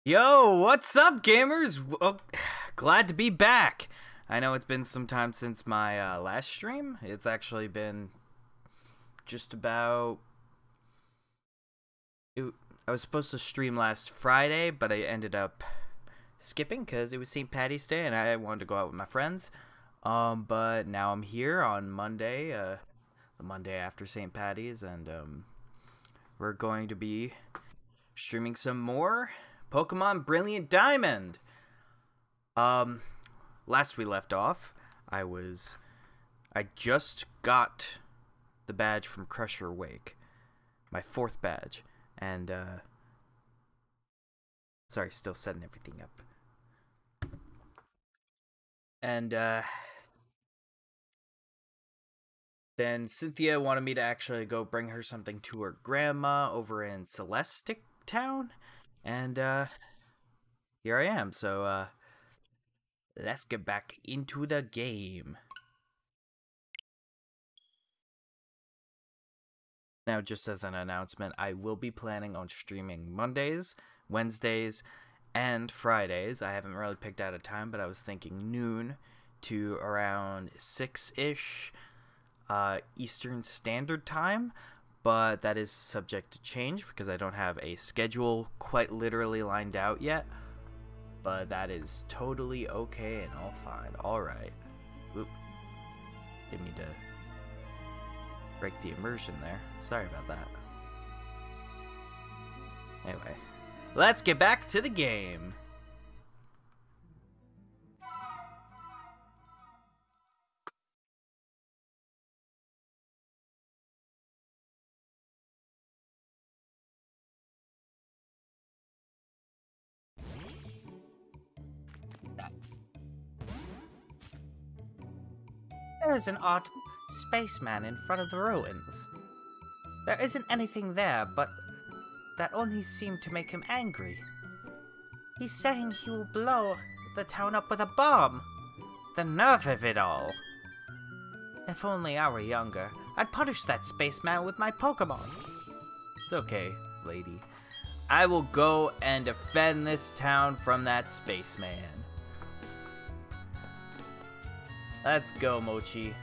Yo, what's up, gamers? Glad to be back. I know it's been some time since my last stream. It's actually been just about... I was supposed to stream last Friday, but I ended up skipping because it was St. Patty's Day and I wanted to go out with my friends. But now I'm here on Monday, the Monday after St. Patty's, and we're going to be streaming some more Pokemon Brilliant Diamond. Last we left off, I just got the badge from Crusher Wake, my 4th badge, and sorry, still setting everything up. And then Cynthia wanted me to actually go bring her something to her grandma over in Celestic Town. And here I am, so let's get back into the game. Now, just as an announcement, I will be planning on streaming Mondays, Wednesdays, and Fridays. I haven't really picked out a time, but I was thinking noon to around 6-ish Eastern Standard Time. But that is subject to change because I don't have a schedule quite literally lined out yet. But that is totally okay and all fine. Alright. Oop. Didn't mean to break the immersion there. Sorry about that. Anyway, let's get back to the game. There's an odd spaceman in front of the ruins. There isn't anything there, but that only seemed to make him angry. He's saying he will blow the town up with a bomb. The nerve of it all. If only I were younger, I'd punish that spaceman with my Pokemon. It's okay, lady. I will go and defend this town from that spaceman. Let's go, Mochi.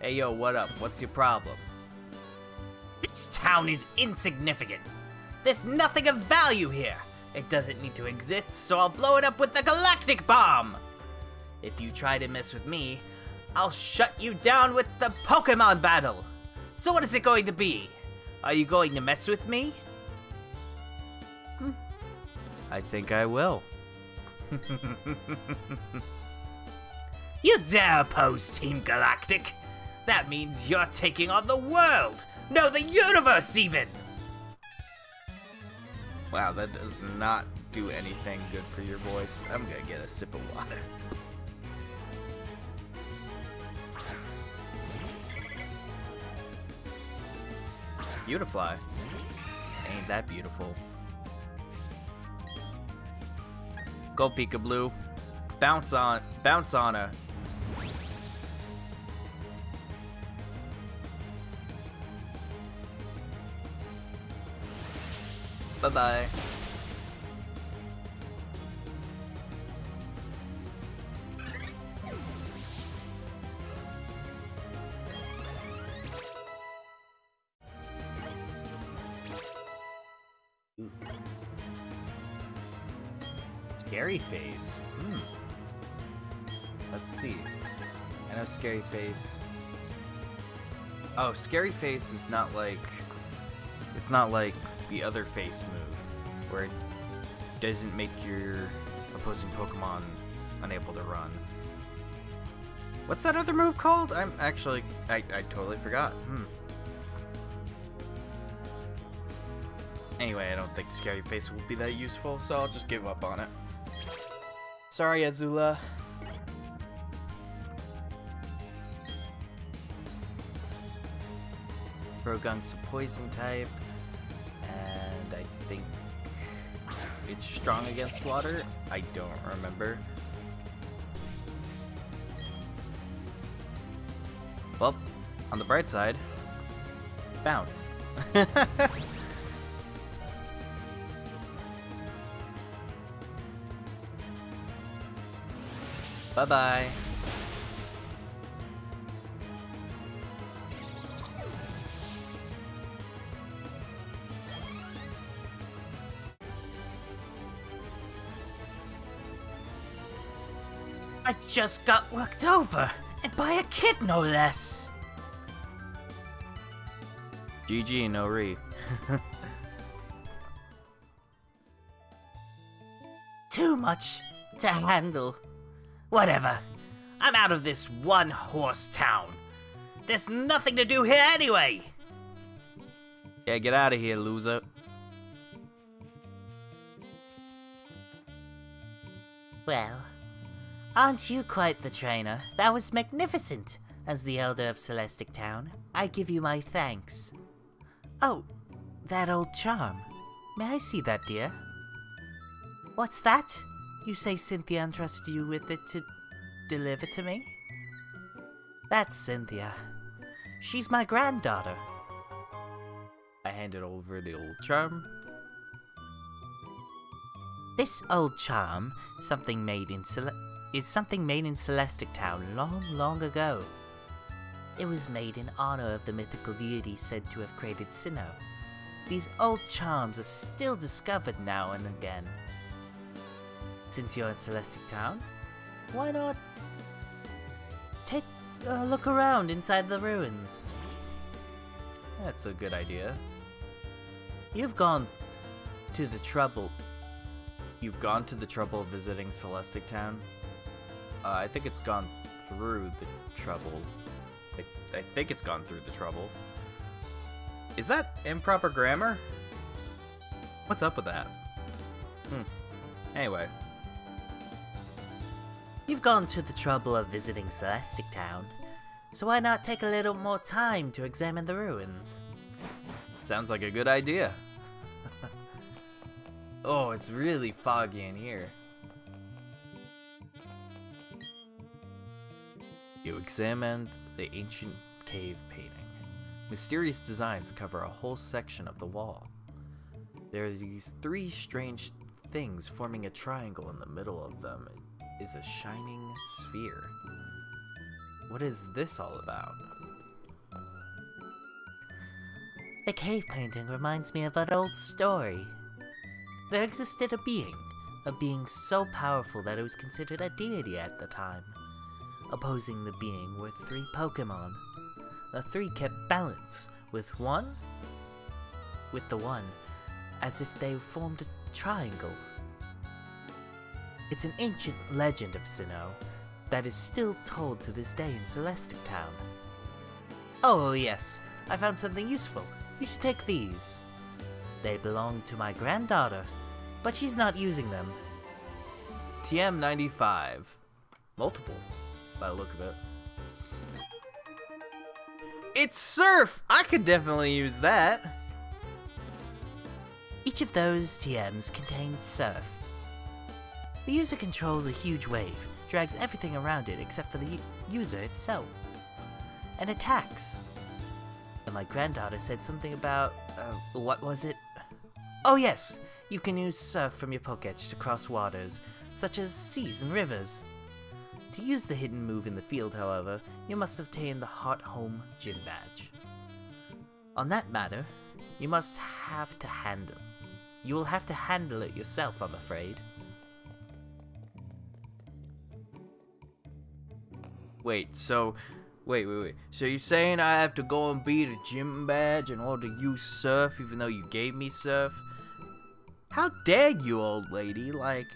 Hey, yo, what up? What's your problem? This town is insignificant. There's nothing of value here. It doesn't need to exist, so I'll blow it up with the galactic bomb. If you try to mess with me, I'll shut you down with the Pokemon battle. So what is it going to be? Are you going to mess with me? I think I will. You dare oppose Team Galactic? That means you're taking on the world! No, the universe even! Wow, that does not do anything good for your voice. I'm gonna get a sip of water. Beautifly. Ain't that beautiful? Go, Peekaboo. Bounce on her. Bye-bye. Scary Face. Let's see. I know Scary Face. Oh, Scary Face is not like... It's not like the other face move, where it doesn't make your opposing Pokemon unable to run. What's that other move called? I'm actually... I totally forgot. Anyway, I don't think Scary Face will be that useful, so I'll just give up on it. Sorry, Azula. Rogung's a poison type, and I think it's strong against water. I don't remember. Well, on the bright side, bounce. Bye-bye. I just got worked over, and by a kid no less. GG, no re. Too much to handle. Whatever. I'm out of this one-horse town. There's nothing to do here anyway. Yeah, get out of here, loser. Well, aren't you quite the trainer? That was magnificent. As the Elder of Celestic Town, I give you my thanks. Oh, that old charm. May I see that, dear? What's that? You say Cynthia entrusted you with it to deliver to me? That's Cynthia. She's my granddaughter. I handed over the old charm. This old charm, is something made in Celestic Town long, long ago. It was made in honor of the mythical deity said to have created Sinnoh. These old charms are still discovered now and again. Since you're in Celestic Town, why not take a look around inside the ruins? That's a good idea. You've gone to the trouble. You've gone to the trouble of visiting Celestic Town? I think it's gone through the trouble. I think it's gone through the trouble. Is that improper grammar? What's up with that? Anyway. You've gone to the trouble of visiting Celestic Town, so why not take a little more time to examine the ruins? Sounds like a good idea. Oh, it's really foggy in here. You examined the ancient cave painting. Mysterious designs cover a whole section of the wall. There are these three strange things forming a triangle. In the middle of them is a shining sphere. What is this all about? The cave painting reminds me of an old story. There existed a being so powerful that it was considered a deity at the time. Opposing the being were three Pokemon. The three kept balance with the one, as if they formed a triangle. It's an ancient legend of Sinnoh that is still told to this day in Celestic Town. Oh yes, I found something useful. You should take these. They belong to my granddaughter, but she's not using them. TM95. Multiple, by the look of it. It's Surf! I could definitely use that. Each of those TMs contains Surf. The user controls a huge wave, drags everything around it except for the user itself, and attacks. And my granddaughter said something about, what was it? Oh yes, you can use Surf from your Pokédex to cross waters, such as seas and rivers. To use the hidden move in the field, however, you must obtain the Heart Home Gym Badge. On that matter, you will have to handle it yourself, I'm afraid. Wait. So you're saying I have to go and beat a gym badge in order to use Surf even though you gave me Surf? How dare you, old lady? Like,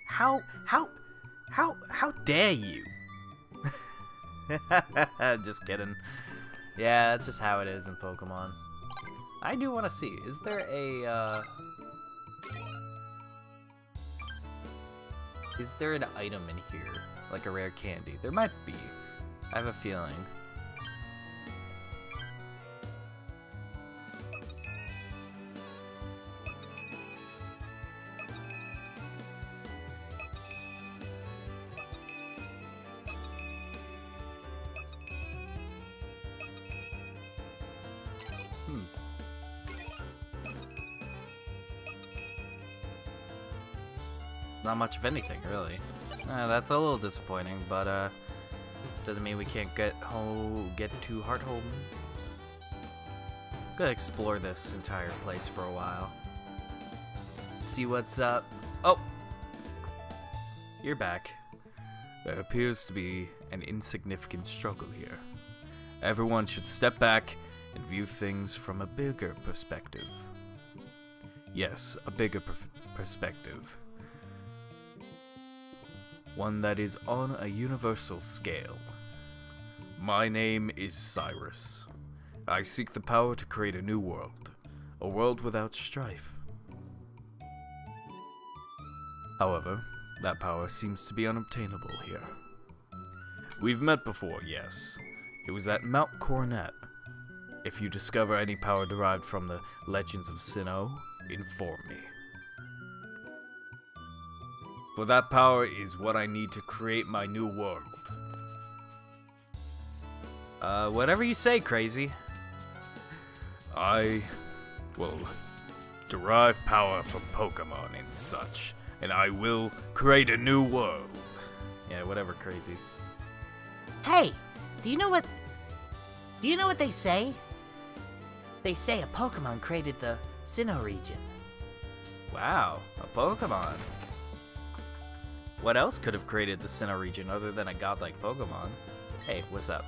how dare you? Just kidding. Yeah, that's just how it is in Pokemon. I do want to see, is there an item in here? Like a rare candy? There might be. I have a feeling. Not much of anything, really. That's a little disappointing, but doesn't mean we can't get to Heartholm. Gonna explore this entire place for a while. See what's up. Oh! You're back. There appears to be an insignificant struggle here. Everyone should step back and view things from a bigger perspective. Yes, a bigger perspective. One that is on a universal scale. My name is Cyrus. I seek the power to create a new world. A world without strife. However, that power seems to be unobtainable here. We've met before, yes. It was at Mount Coronet. If you discover any power derived from the legends of Sinnoh, inform me. For that power is what I need to create my new world. Whatever you say, crazy. I will derive power from Pokemon and such, and I will create a new world. Yeah, whatever, crazy. Hey, do you know what they say? They say a Pokemon created the Sinnoh region. Wow, a Pokemon. What else could have created the Sinnoh region other than a godlike Pokemon? Hey, what's up?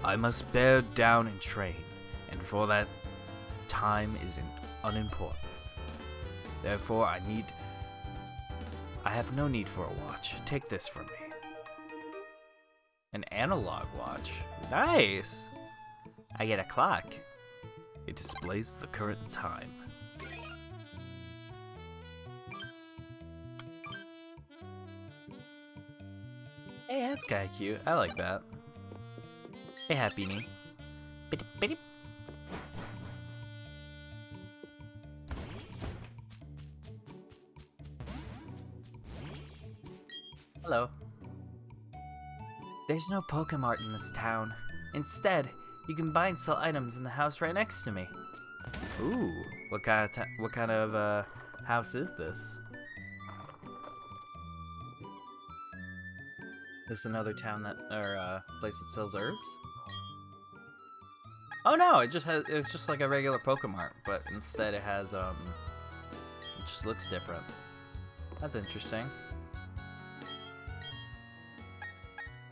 I must bear down and train, and for that, time is unimportant. Therefore, I have no need for a watch. Take this from me. An analog watch. Nice! I get a clock. It displays the current time. Hey, that's kinda cute. I like that. Hey, Happy Knee. Biddy. Hello. There's no Pokemart in this town. Instead, you can buy and sell items in the house right next to me. Ooh, what kind of house is this? This another town place that sells herbs? Oh no, it's just like a regular Pokemart, but instead it has it just looks different. That's interesting.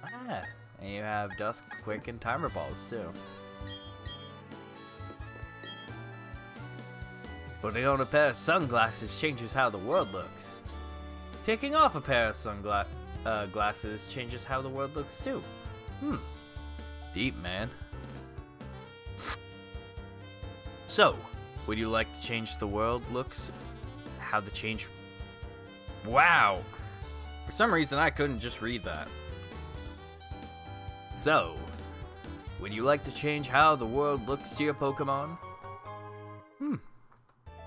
Ah, and you have Dusk, Quick, and Timer Balls too. Putting on a pair of sunglasses changes how the world looks. Taking off a pair of glasses changes how the world looks too. Deep, man. So, would you like to change the world looks? How the change... Wow! For some reason I couldn't just read that. So, would you like to change how the world looks to your Pokemon?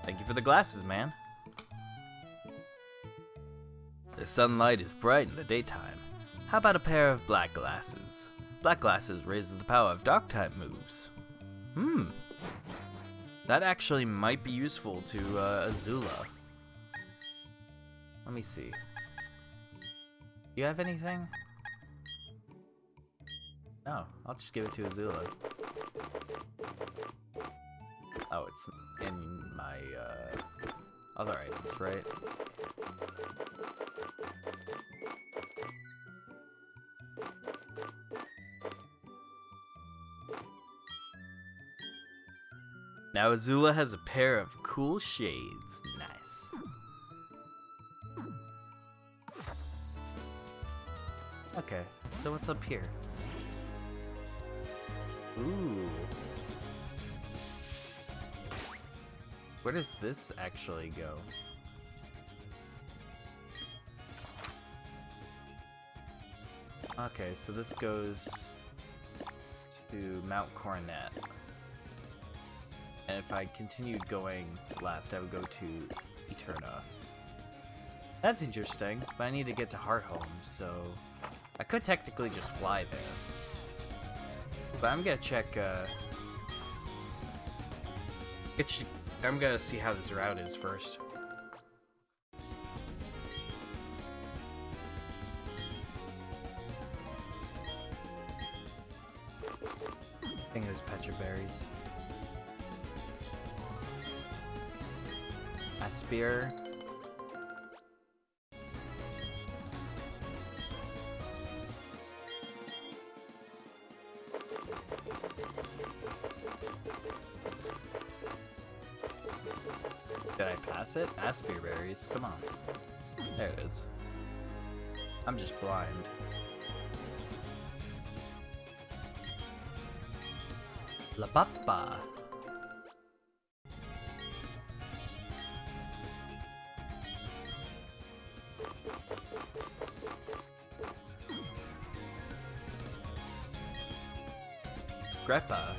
Thank you for the glasses, man. The sunlight is bright in the daytime. How about a pair of black glasses? Black glasses raises the power of dark-type moves. That actually might be useful to Azula. Let me see. Do you have anything? No, I'll just give it to Azula. Oh, it's in my other items, right? Now Azula has a pair of cool shades. Nice. Okay, so what's up here? Ooh. Where does this actually go? Okay, so this goes to Mount Coronet. And if I continued going left, I would go to Eterna. That's interesting, but I need to get to Heartholm, so I could technically just fly there. But I'm gonna check, I'm gonna see how this route is first. those Petra berries. Aspire. Did I pass it? Aspire berries. Come on. There it is. I'm just blind. La Papa. Greppa.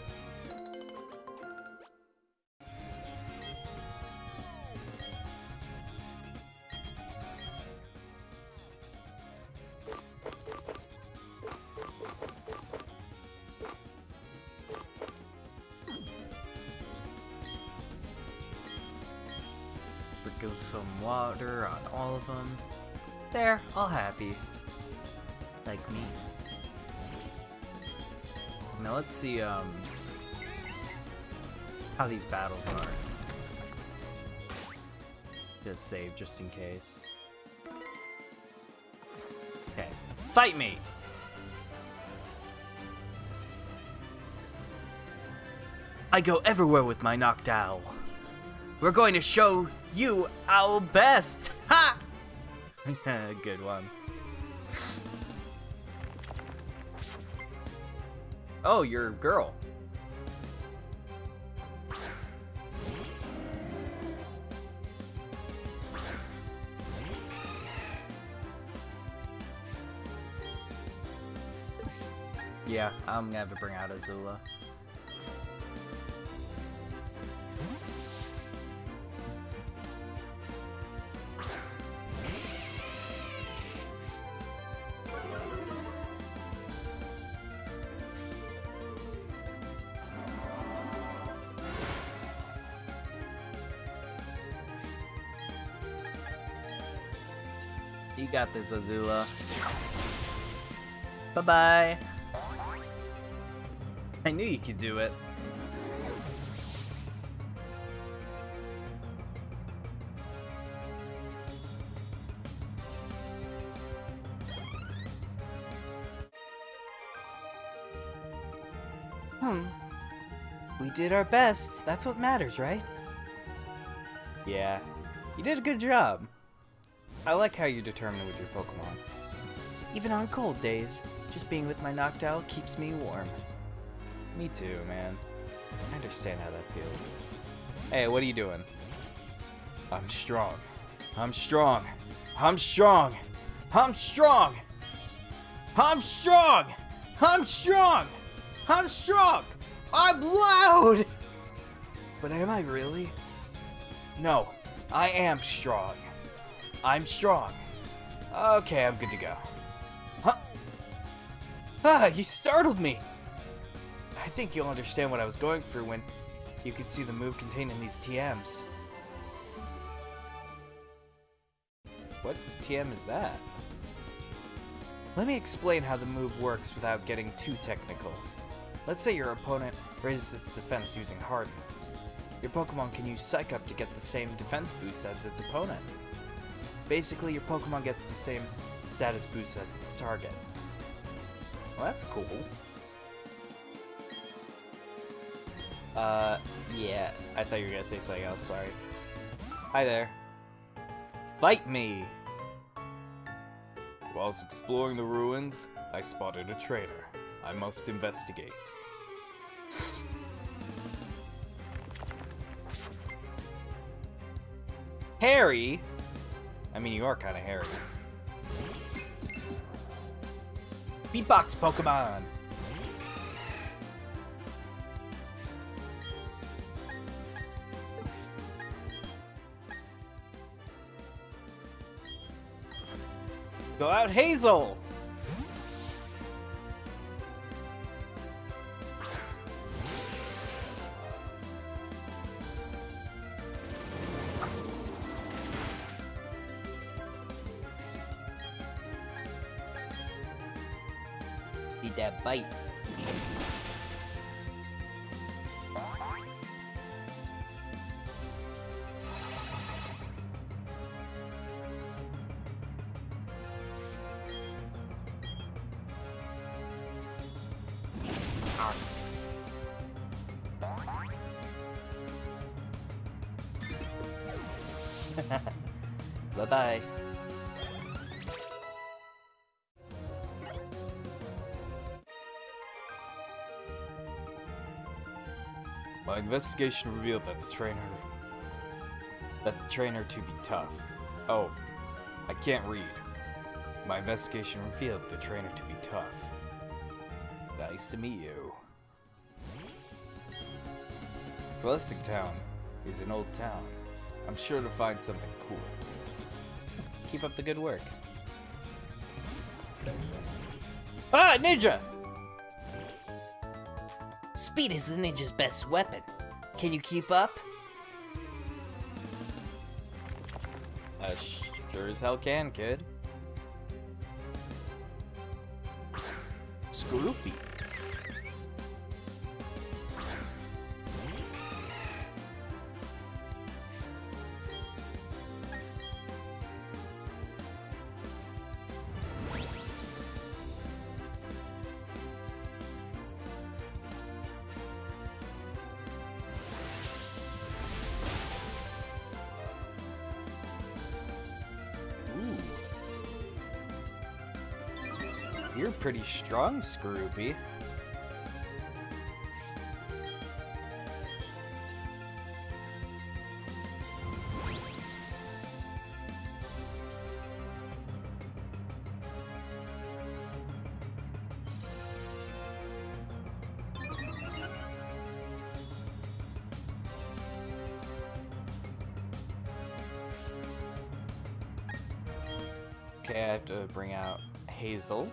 Sprinkle some water on all of them. There, all happy. Like me. Now let's see how these battles are. Just save just in case. Okay. Fight me! I go everywhere with my knocked owl. We're going to show you our best! Ha! Good one. Oh, you're a girl. Yeah, I'm gonna have to bring out Azula. You got this, Azula. Bye-bye. I knew you could do it. We did our best. That's what matters, right? Yeah. You did a good job. I like how you're determined with your Pokemon. Even on cold days, just being with my knocked owl keeps me warm. Me too, man. I understand how that feels. Hey, what are you doing? I'm strong. I'm strong. I'm strong. I'm strong. I'm strong. I'm strong. I'm strong. I'm loud. But am I really? No, I am strong. I'm strong. Okay, I'm good to go. Huh? Ah, you startled me. I think you'll understand what I was going through when you could see the move contained in these TMs. What TM is that? Let me explain how the move works without getting too technical. Let's say your opponent raises its defense using Harden. Your Pokemon can use Psych Up to get the same defense boost as its opponent. Basically, your Pokemon gets the same status boost as its target. Well, that's cool. Yeah, I thought you were gonna say something else, sorry. Hi there. Fight me! Whilst exploring the ruins, I spotted a trainer. I must investigate. Harry? I mean, you are kind of hairy. Beatbox Pokemon! Go out, Hazel! Need that bite. Bye-bye. My investigation revealed that the trainer to be tough. Oh, I can't read. My investigation revealed the trainer to be tough. Nice to meet you. Celestic Town is an old town. I'm sure to find something cool. Keep up the good work. Ah, ninja! Speed is the ninja's best weapon. Can you keep up? Sure as hell can, kid. Scroopy. You're pretty strong, Scroopy. Okay, I have to bring out Hazel.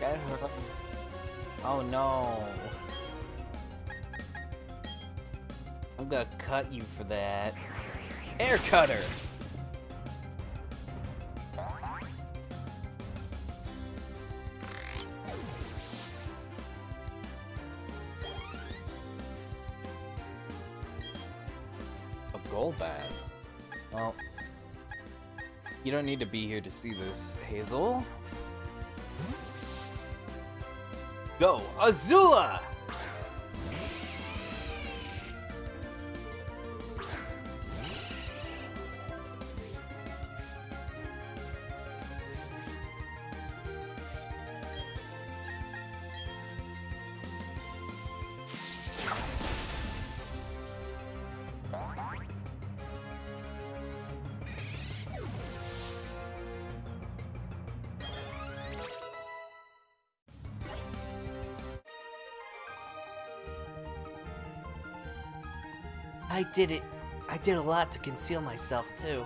Get her. Oh no. I'm gonna cut you for that. Hair cutter! A goal bat. Well, you don't need to be here to see this, Hazel. Go, Azula! I did it. I did a lot to conceal myself, too.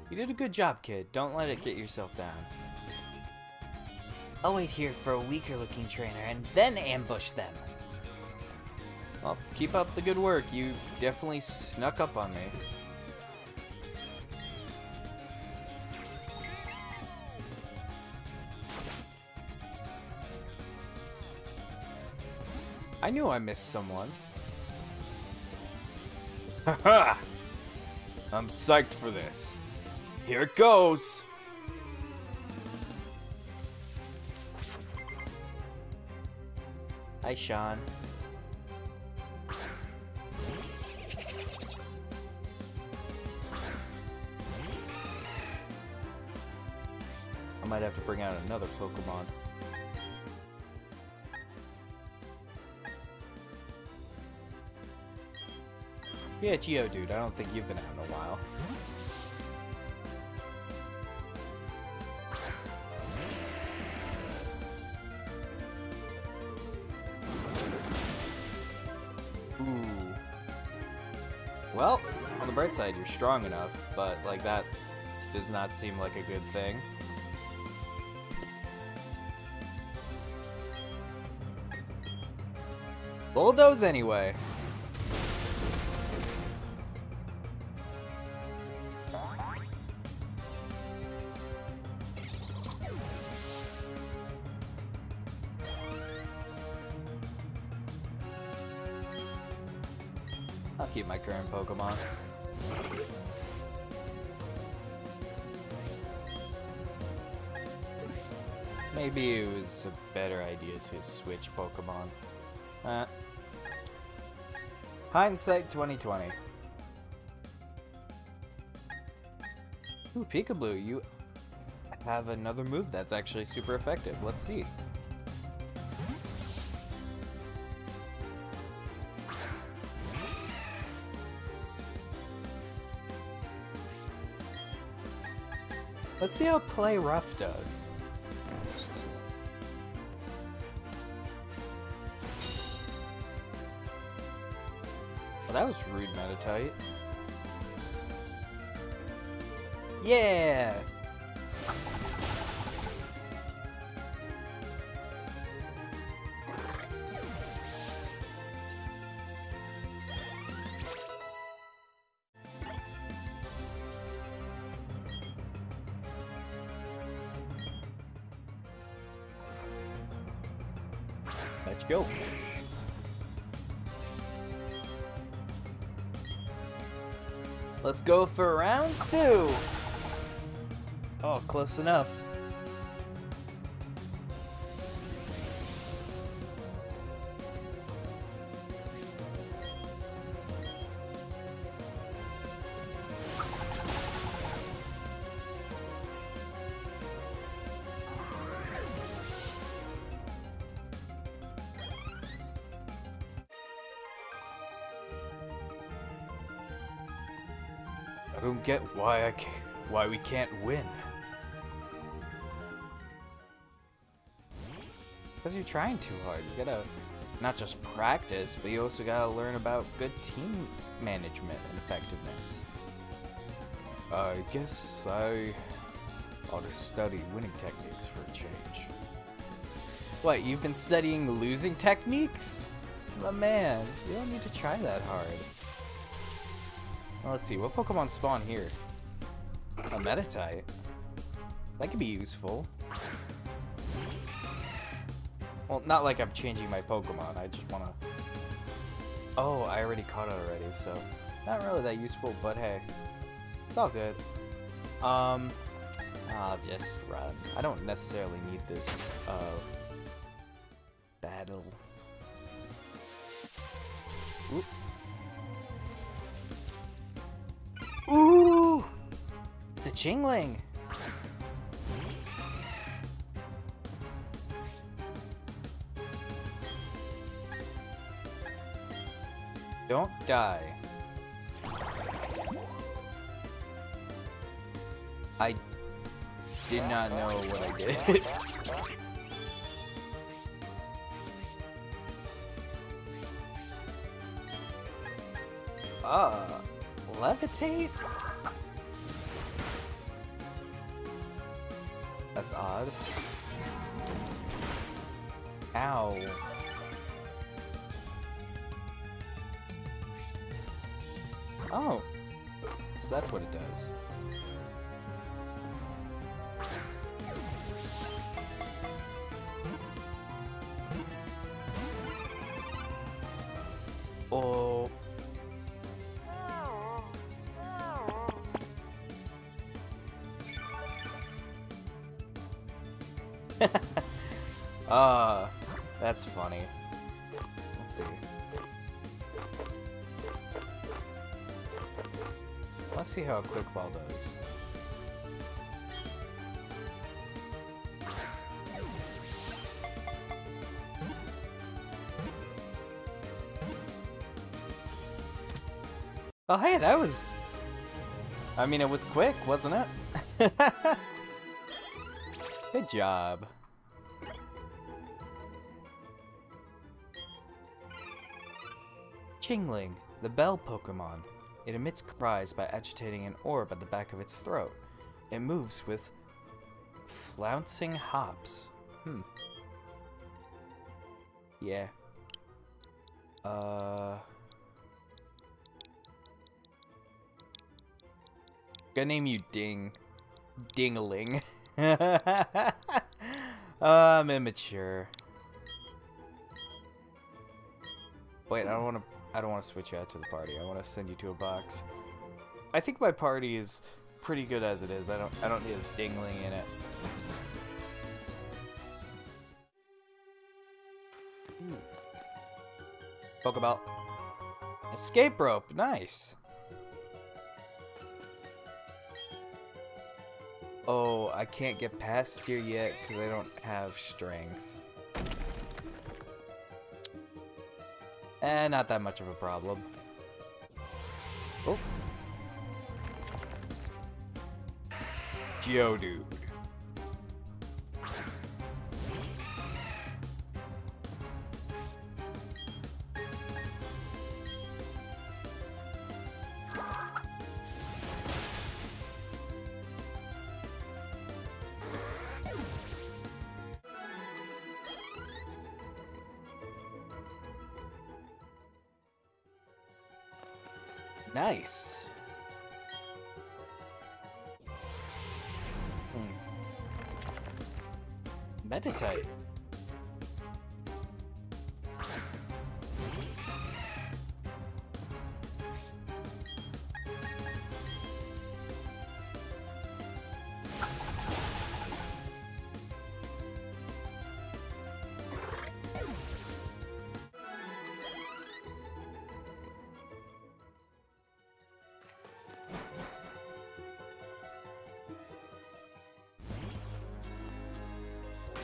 You did a good job, kid. Don't let it get yourself down. I'll wait here for a weaker-looking trainer and then ambush them. Well, keep up the good work. You definitely snuck up on me. I knew I missed someone. Haha! I'm psyched for this. Here it goes! Hi, Sean. I might have to bring out another Pokemon. Yeah, Geodude, I don't think you've been out in a while. Ooh. Well, on the bright side, you're strong enough, but, like, that does not seem like a good thing. Bulldoze anyway. I'll keep my current Pokemon. Maybe it was a better idea to switch Pokemon. Hindsight 2020. Ooh, Peekaboo, you have another move that's actually super effective. Let's see. Let's see how Play Rough does. Well, that was rude, Meditite. Yeah! Let's go. Let's go for round 2. Oh, close enough. I don't get why we can't win. Because you're trying too hard. You gotta not just practice, but you also gotta learn about good team management and effectiveness. I guess I ought to study winning techniques for a change. What, you've been studying losing techniques? My man, you don't need to try that hard. Well, let's see, what Pokemon spawn here? A Meditite. That could be useful. Well, not like I'm changing my Pokemon, I just wanna... Oh, I already caught it already, so... Not really that useful, but hey. It's all good. I'll just run. I don't necessarily need this, battle. Oop. Ooh! It's a Chingling! Don't die. I did not know what I did. Levitate? That's odd. Ow. Oh. So that's what it does. Oh. That's funny. Let's see. Let's see how a quick ball does. Oh, hey, that was... I mean, it was quick, wasn't it? Good job. Chingling, the bell Pokemon. It emits cries by agitating an orb at the back of its throat. It moves with flouncing hops. Yeah. Gonna name you Dingaling. I'm immature. Wait, I don't want to switch you out to the party. I want to send you to a box. I think my party is pretty good as it is. I don't need a Dingling in it. Pokeball. Escape rope. Nice. Oh, I can't get past here yet because I don't have strength. Not that much of a problem. Oh. Geodude. Nice. Meditite.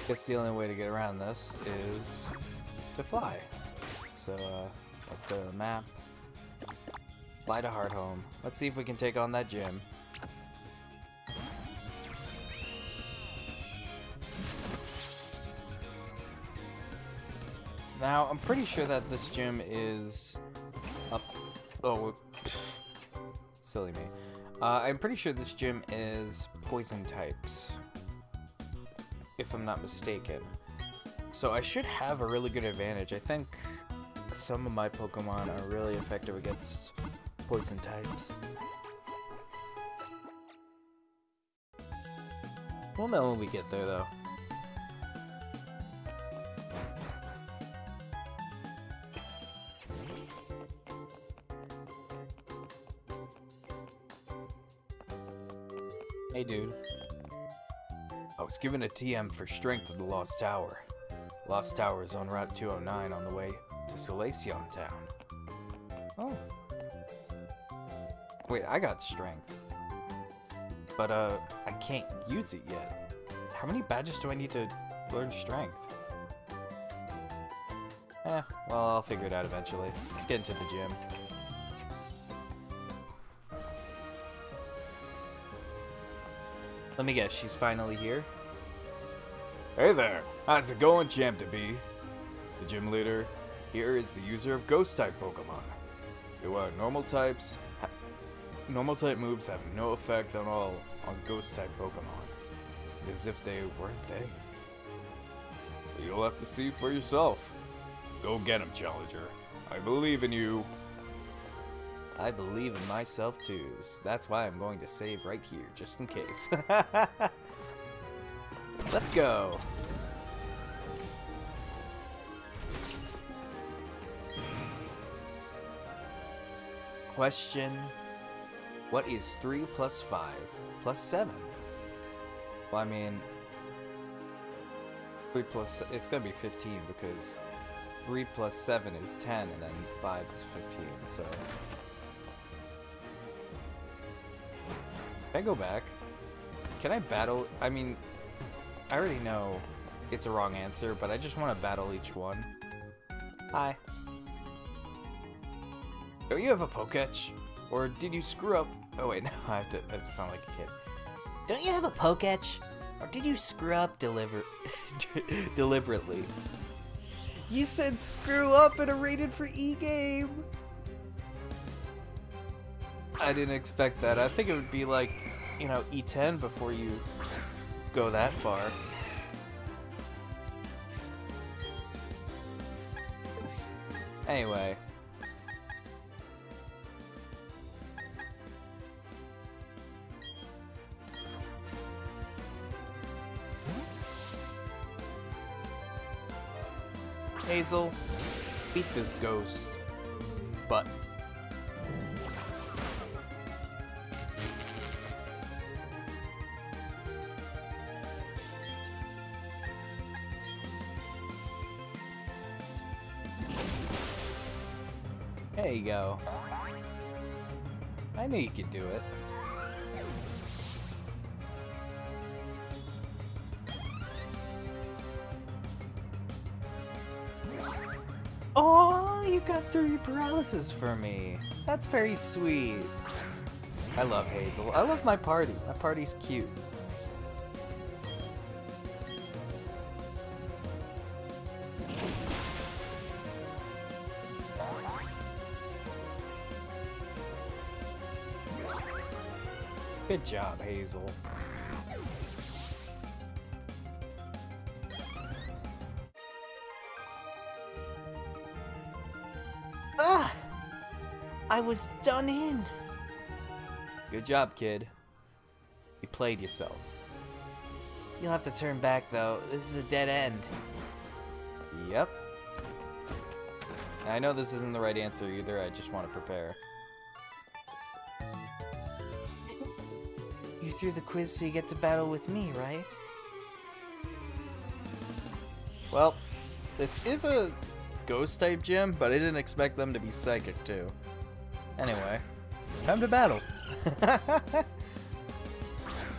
Guess the only way to get around this is to fly. So let's go to the map. Fly to Hearthome. Let's see if we can take on that gym. Now, I'm pretty sure that this gym is up. Oh, silly me. I'm pretty sure this gym is poison types, if I'm not mistaken. So I should have a really good advantage. I think some of my Pokemon are really effective against poison types. We'll know when we get there, though. Hey, dude. I was given a TM for strength of the Lost Tower. Lost Tower is on Route 209 on the way to Solaceon Town. Oh. Wait, I got strength. But, I can't use it yet. How many badges do I need to learn strength? Well, I'll figure it out eventually. Let's get into the gym. Let me guess, she's finally here? Hey there, how's it going, Champ to be? The gym leader here is the user of Ghost-type Pokemon. Who are normal types. Normal type moves have no effect on Ghost-type Pokemon, as if they weren't things. But you'll have to see for yourself. Go get him, Challenger. I believe in you. I believe in myself too, so that's why I'm going to save right here, just in case. Let's go! Question: what is 3 plus 5 plus 7? Well, I mean, 3 plus... it's gonna be 15 because 3 plus 7 is 10 and then 5 is 15, so... Can I go back? Can I battle? I mean, I already know it's a wrong answer, but I just want to battle each one. Hi. Don't you have a Poketch? Or did you screw up? Oh wait, no, I have to sound like a kid. Don't you have a Poketch? Or did you screw up deliberately? You said screw up in a rated for E game. I didn't expect that. I think it would be like, you know, E10 before you go that far. Anyway. Hazel, beat this ghost. But There you go. I knew you could do it. Oh, you got 3 paralysis for me. That's very sweet. I love Hazel. I love my party. My party's cute. Good job, Hazel. Ah! I was done in. Good job, kid. You played yourself. You'll have to turn back, though. This is a dead end. Yep. I know this isn't the right answer either, I just want to prepare. You threw the quiz so you get to battle with me, right? Well, this is a ghost-type gym, but I didn't expect them to be psychic, too. Anyway, time to battle.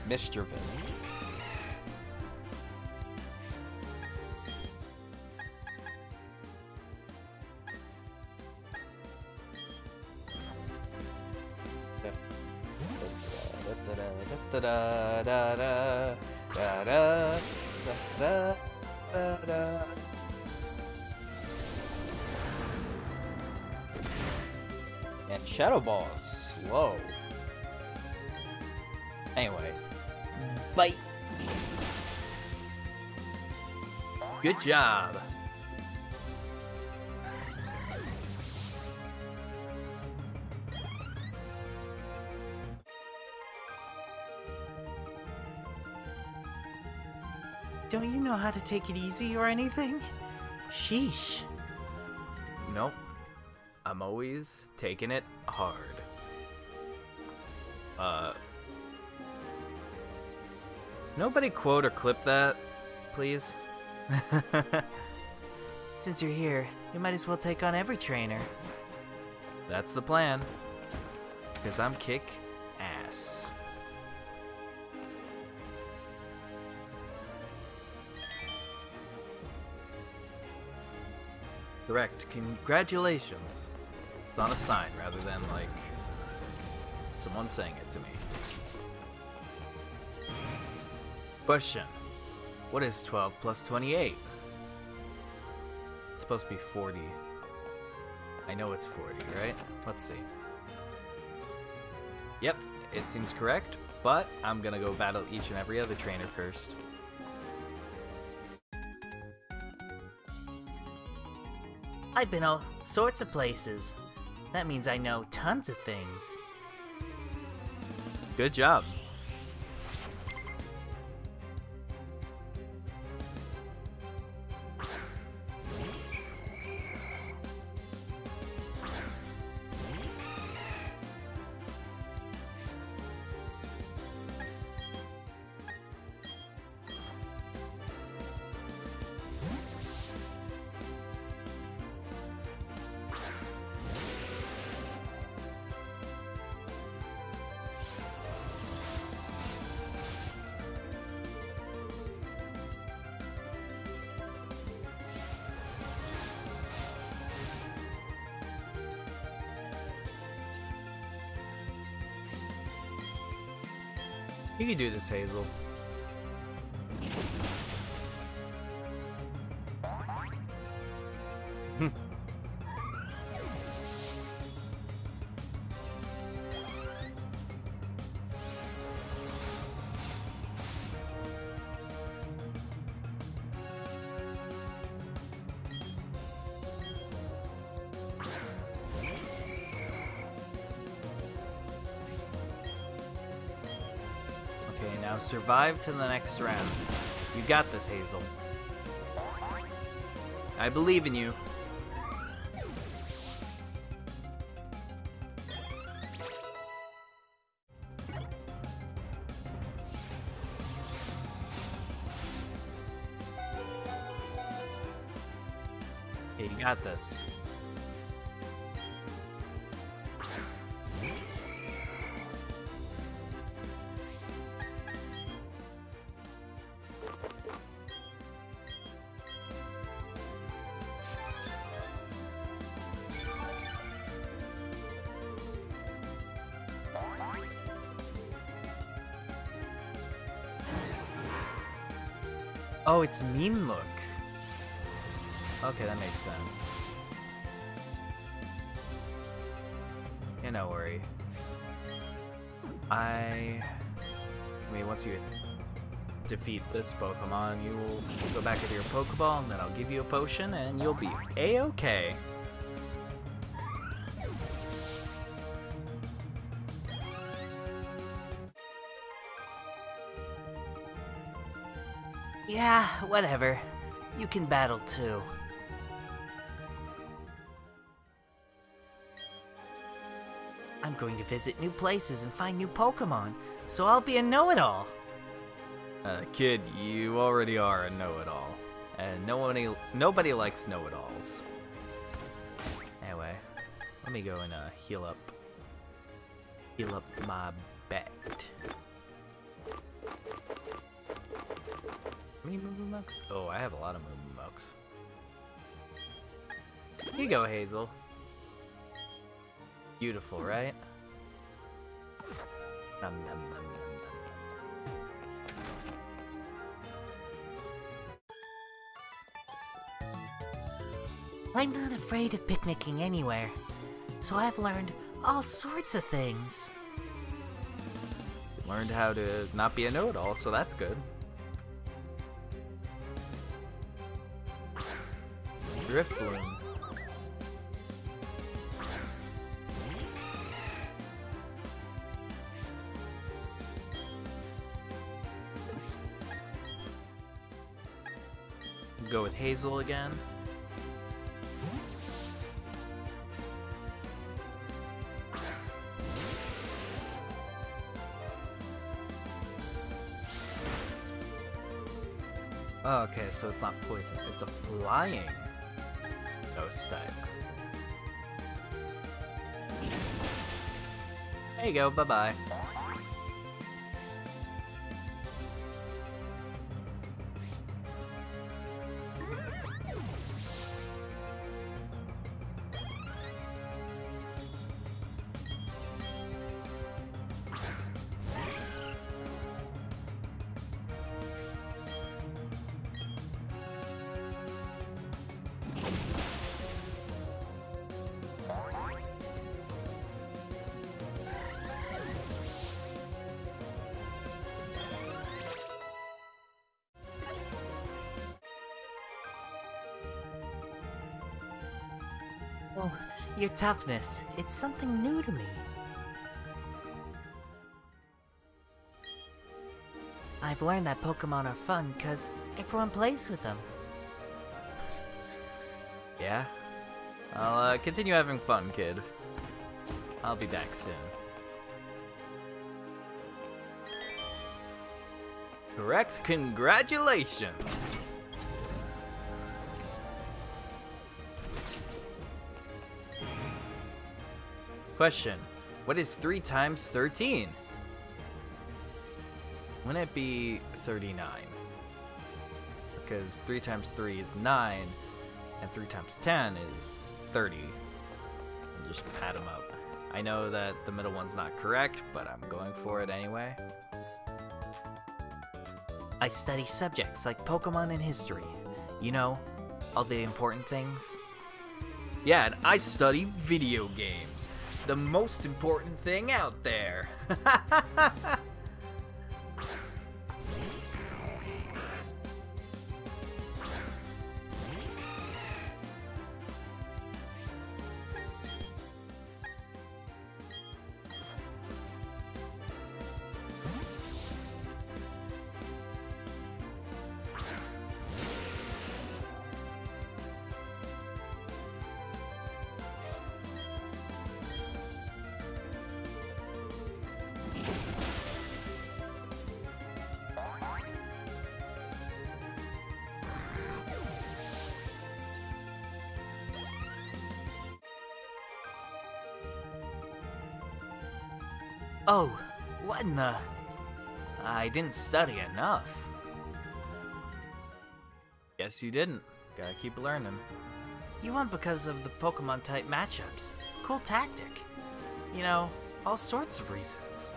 Mischievous. And Shadow Ball is slow. Anyway. Bite. Good job. Don't you know how to take it easy or anything? Sheesh. Nope. I'm always taking it hard. Nobody quote or clip that, please. Since you're here, you might as well take on every trainer. That's the plan. Because I'm kick ass. Correct. Congratulations. It's on a sign rather than like someone saying it to me. Question. What is 12 plus 28? It's supposed to be 40. I know it's 40, right? Let's see. Yep, it seems correct, but I'm gonna go battle each and every other trainer first. I've been all sorts of places. That means I know tons of things. Good job. You can do this, Hazel. Okay, now survive to the next round. You got this, Hazel. I believe in you. Okay, you got this. Oh, it's mean look. Okay, that makes sense. Yeah, no worry. Once you defeat this Pokemon, you will go back into your Pokeball, and then I'll give you a potion, and you'll be A-okay. Yeah, whatever. You can battle too. I'm going to visit new places and find new Pokemon, so I'll be a know-it-all. Kid, you already are a know-it-all, and nobody likes know-it-alls. Anyway, let me go and heal up my bat. How many Moo Moo Mucks? Oh, I have a lot of Moo Moo Mucks. Here you go, Hazel. Beautiful, right? Nom nom nom nom nom. I'm not afraid of picnicking anywhere, so I've learned all sorts of things. Learned how to not be a know-it-all, so that's good. Drift Bloom. Go with Hazel again. Okay, so it's not poison, it's a flying ghost type. There you go, bye-bye. Oh, your toughness. It's something new to me. I've learned that Pokemon are fun because everyone plays with them. Yeah? I'll continue having fun, kid. I'll be back soon. Correct, congratulations! Question, what is 3 times 13? Wouldn't it be 39? Because 3 times 3 is 9, and 3 times 10 is 30. And just add them up. I know that the middle one's not correct, but I'm going for it anyway. I study subjects like Pokemon and history. You know, all the important things. Yeah, and I study video games. The most important thing out there. Oh, what in the... I didn't study enough. Guess you didn't. Gotta keep learning. You won because of the Pokemon type matchups. Cool tactic. You know, all sorts of reasons.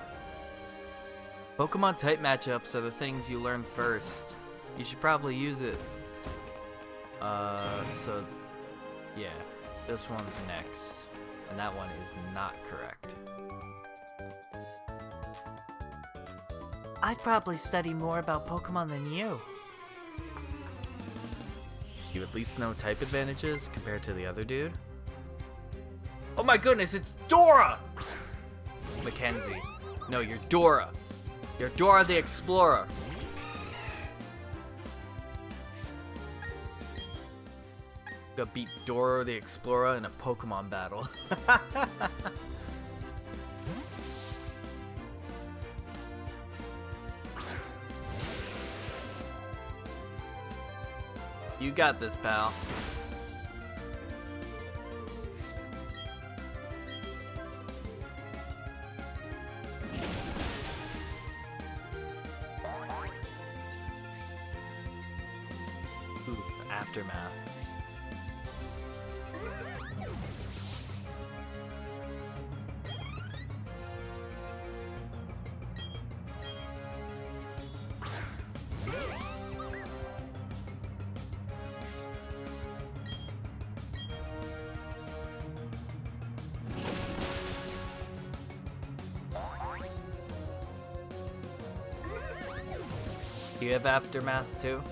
Pokemon type matchups are the things you learn first. You should probably use it. So, yeah. This one's next. And that one is not correct. I'd probably study more about Pokemon than you. You at least know type advantages compared to the other dude? Oh my goodness, it's Dora! Mackenzie. No, you're Dora. You're Dora the Explorer. Go beat Dora the Explorer in a Pokemon battle. You got this, pal. Ooh, aftermath. Do you have aftermath too?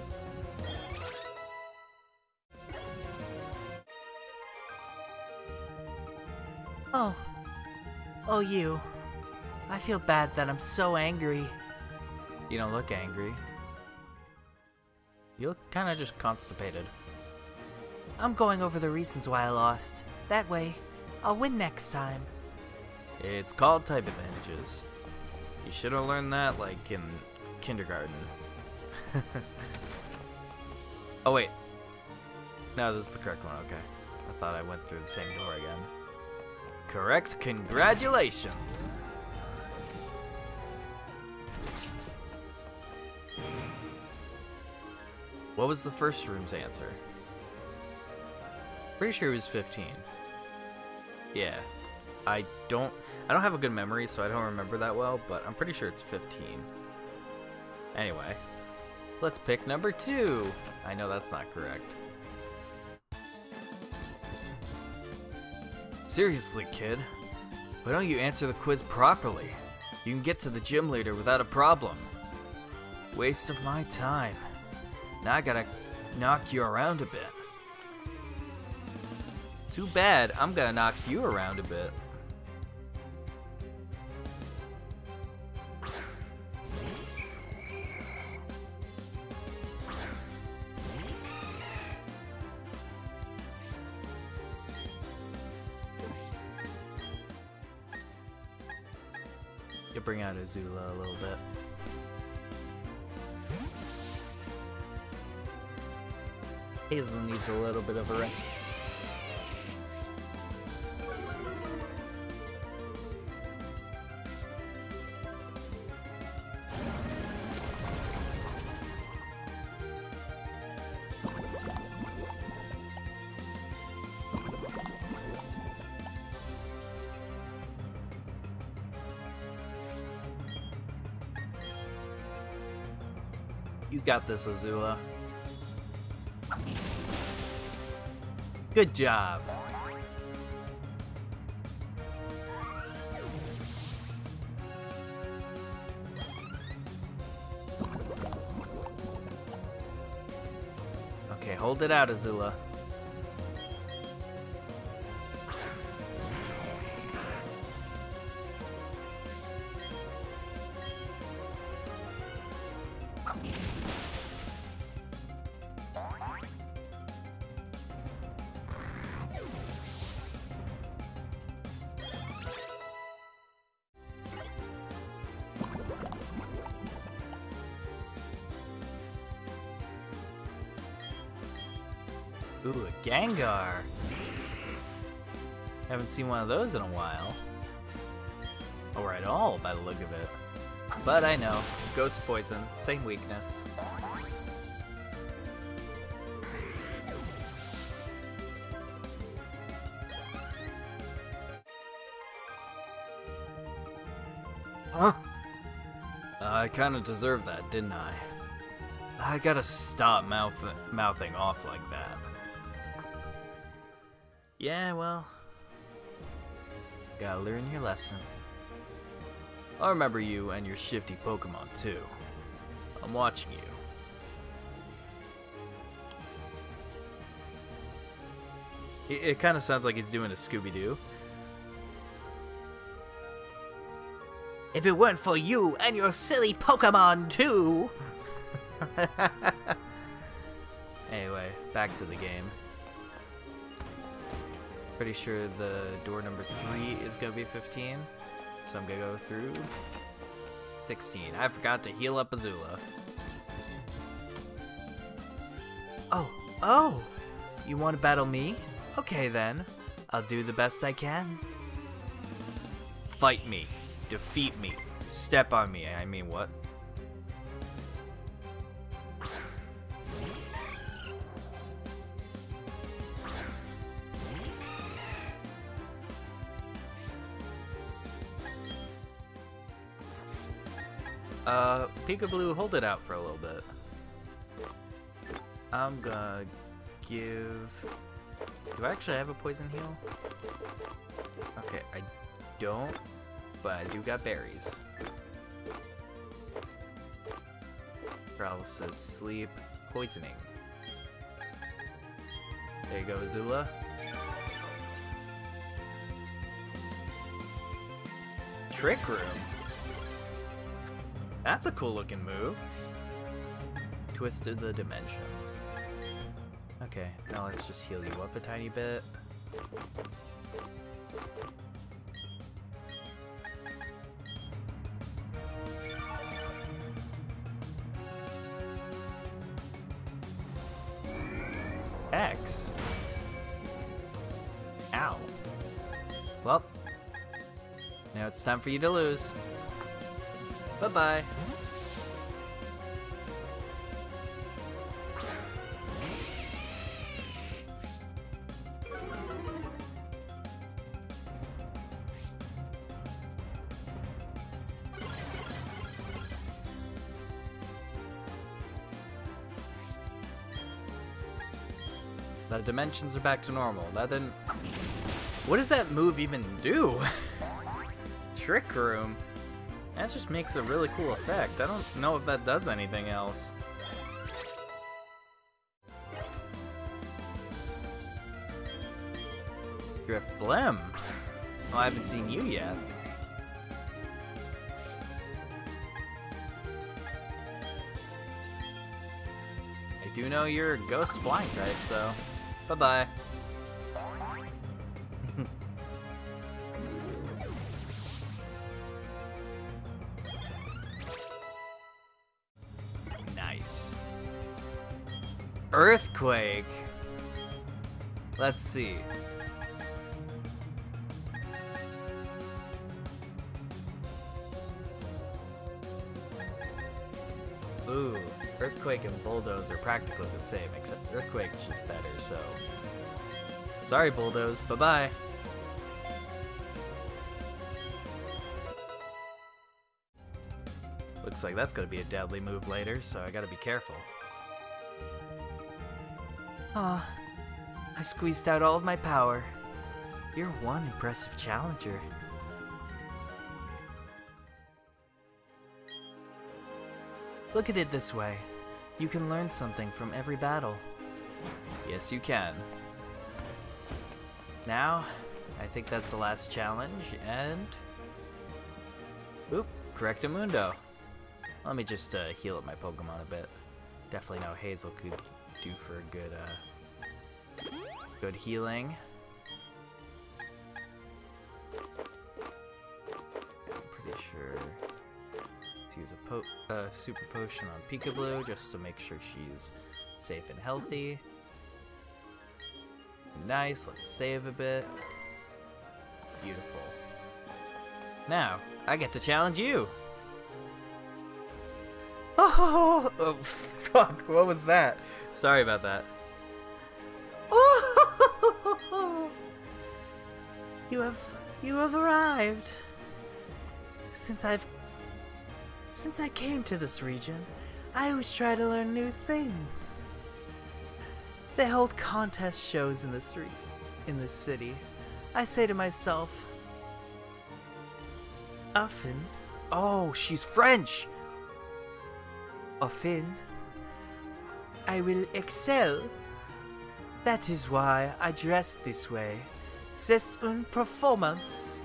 Oh, you. I feel bad that I'm so angry. You don't look angry. You look kind of just constipated. I'm going over the reasons why I lost. That way, I'll win next time. It's called type advantages. You should have learned that like in kindergarten. Oh wait. No, this is the correct one, okay. I thought I went through the same door again. Correct, congratulations! What was the first room's answer? Pretty sure it was 15. Yeah. I don't have a good memory, so I don't remember that well, but I'm pretty sure it's 15. Anyway, let's pick number 2. I know that's not correct. Seriously, kid. Why don't you answer the quiz properly? You can get to the gym leader without a problem. Waste of my time. Now I gotta knock you around a bit. Too bad, I'm gonna knock you around a bit. You bring out Azula a little bit. Hazel needs a little bit of a rest. You got this, Azula. Good job. Okay, hold it out, Azula. Ooh, a Gengar. Haven't seen one of those in a while. Or at all, by the look of it. But I know. Ghost Poison, same weakness. Huh? I kinda deserved that, didn't I? I gotta stop mouthing off like that. Yeah, well, gotta learn your lesson. I'll remember you and your shifty Pokemon too. I'm watching you. It kind of sounds like he's doing a Scooby-Doo. If it weren't for you and your silly Pokemon too. Anyway, back to the game. Pretty sure the door number 3 is gonna be 15. So I'm gonna go through 16. I forgot to heal up Azula. Oh, you want to battle me? Okay then, I'll do the best I can. Fight me, defeat me, step on me, I mean what? Peekaboo, hold it out for a little bit. I'm gonna give... Do I actually have a poison heal? Okay, I don't, but I do got berries. Paralysis, sleep, poisoning. There you go, Azula. Trick Room. That's a cool looking move. Twisted the dimensions. Okay, now let's just heal you up a tiny bit. X. Ow. Well, now it's time for you to lose. Bye-bye. The dimensions are back to normal. That didn't... What does that move even do? Trick Room? That just makes a really cool effect. I don't know if that does anything else. Drift Blim? Oh, I haven't seen you yet. I do know you're a ghost flying type, so bye-bye. Nice. Earthquake. Let's see. Ooh, Earthquake and Bulldoze are practically the same, except Earthquake's just better, so... Sorry, Bulldoze. Bye-bye. Looks like that's gonna be a deadly move later, so I gotta be careful. Aw, I squeezed out all of my power. You're one impressive challenger. Look at it this way. You can learn something from every battle. Yes, you can. Now, I think that's the last challenge, and... Oop, Correctamundo. Let me just heal up my Pokemon a bit. Definitely know Hazel could do for a good, good healing. I'm pretty sure to use a super potion on Peekaboo just to make sure she's safe and healthy. Nice, let's save a bit. Beautiful. Now, I get to challenge you! Oh, fuck, what was that? Sorry about that. Oh, you have arrived. Since I came to this region, I always try to learn new things. They hold contest shows in this city. I say to myself, often, Oh, she's French! often, I will excel. That is why I dress this way. C'est une performance.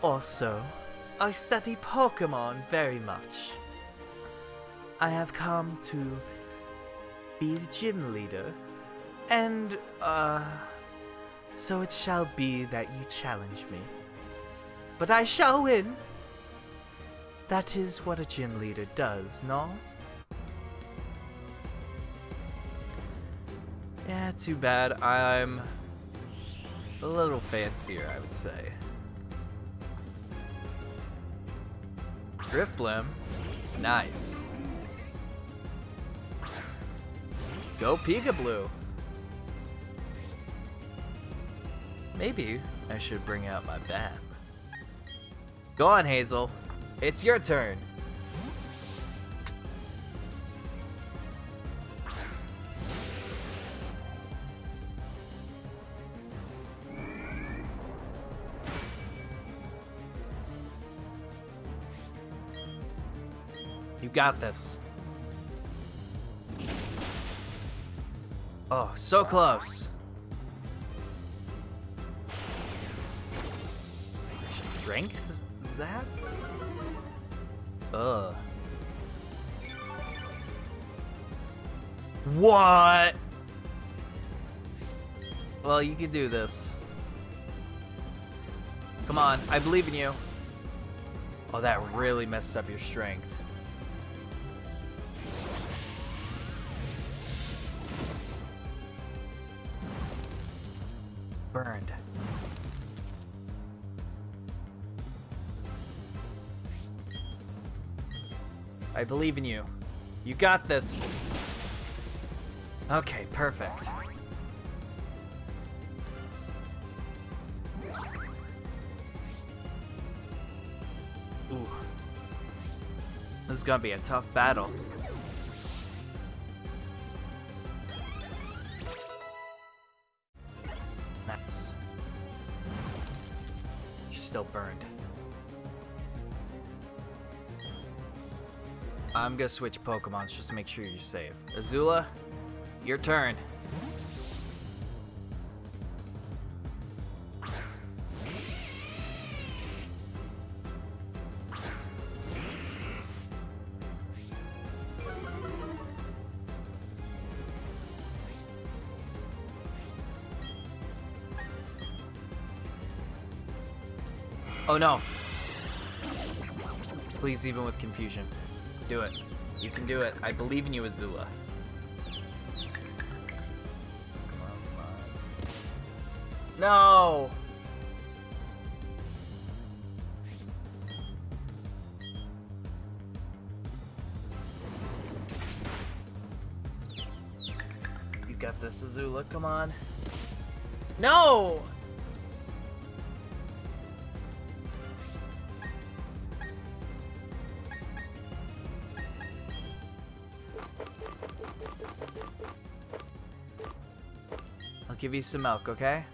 Also, I study Pokemon very much. I have come to be the gym leader, and, so it shall be that you challenge me. But I shall win. That is what a gym leader does, no? Yeah, too bad. I'm a little fancier, I would say. Drifblim. Nice. Go Peekaboo. Maybe I should bring out my bat. Go on, Hazel. It's your turn. You got this. Oh, so close. Strength? Is that? Ugh. What? Well, you can do this. Come on, I believe in you. Oh, that really messed up your strength. Burned. I believe in you. You got this. Okay, perfect. Ooh. This is gonna be a tough battle. Nice. You're still burned. I'm gonna switch Pokemons just to make sure you're safe. Azula, your turn. Oh no. Please, even with confusion. Do it. You can do it. I believe in you, Azula. Come on, come on. No! You got this, Azula. Come on. No! I'll give you some milk, okay?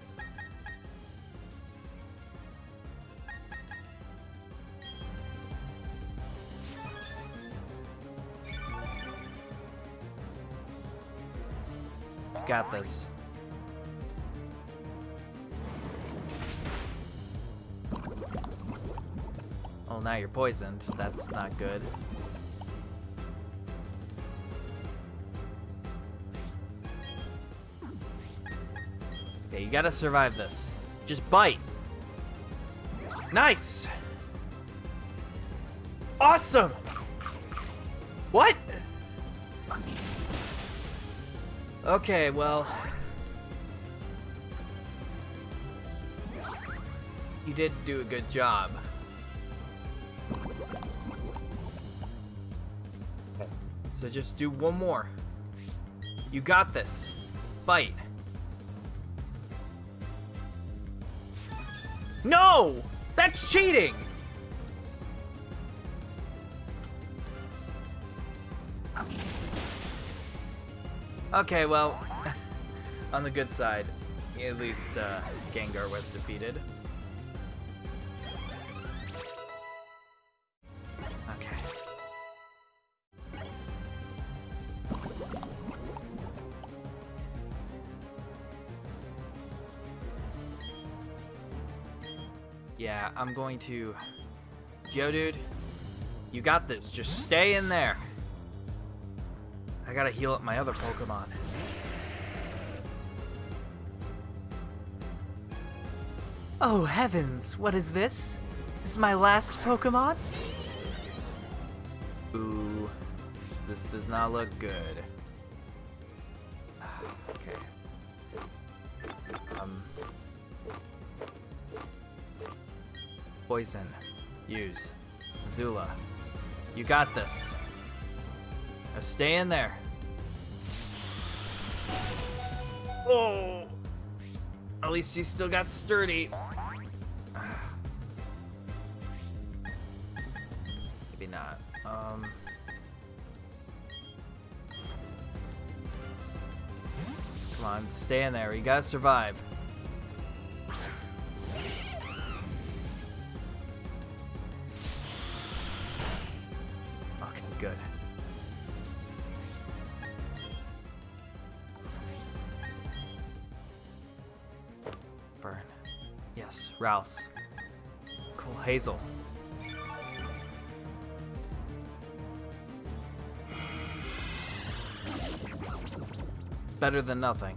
Got this. Oh, now you're poisoned. That's not good. Okay, you gotta survive this. Just bite. Nice! Awesome! What? Okay, well... You did do a good job. So just do one more. You got this. Bite. No! That's cheating! Okay, well, on the good side, at least Gengar was defeated. Okay. Yeah, I'm going to... Geodude, you got this. Just stay in there. I gotta heal up my other Pokemon. Oh heavens, what is this? This is my last Pokemon? Ooh, this does not look good. Okay. Poison. Use. Azula. You got this. Now stay in there. Oh! At least you still got sturdy. Maybe not. Come on, stay in there. You gotta survive. Okay, good. Burn. Yes, Rouse. Cool Hazel. It's better than nothing.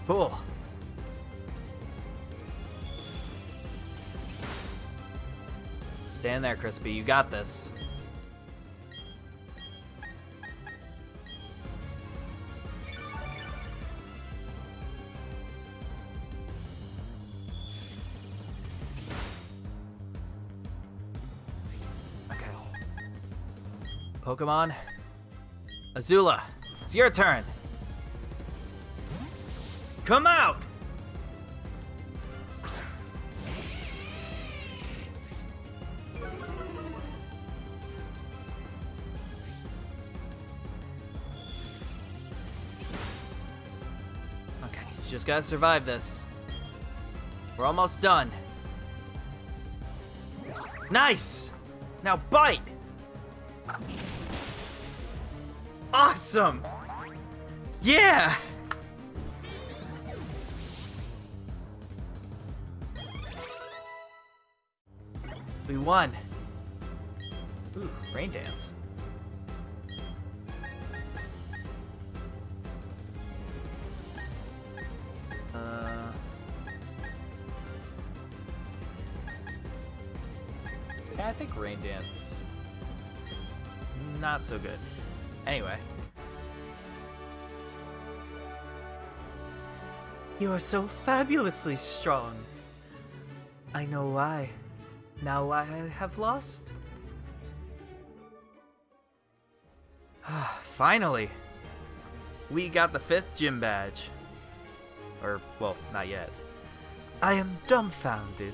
Cool. Stand there, Crispy. You got this. Okay. Pokemon. Azula, it's your turn. Come out! Okay, you just gotta survive this. We're almost done. Nice! Now bite! Awesome! Yeah! We won. Ooh, rain dance. Yeah, I think rain dance. Not so good. Anyway. You are so fabulously strong. I know why. Now I have lost. Finally! We got the 5th gym badge. Or, well, not yet. I am dumbfounded.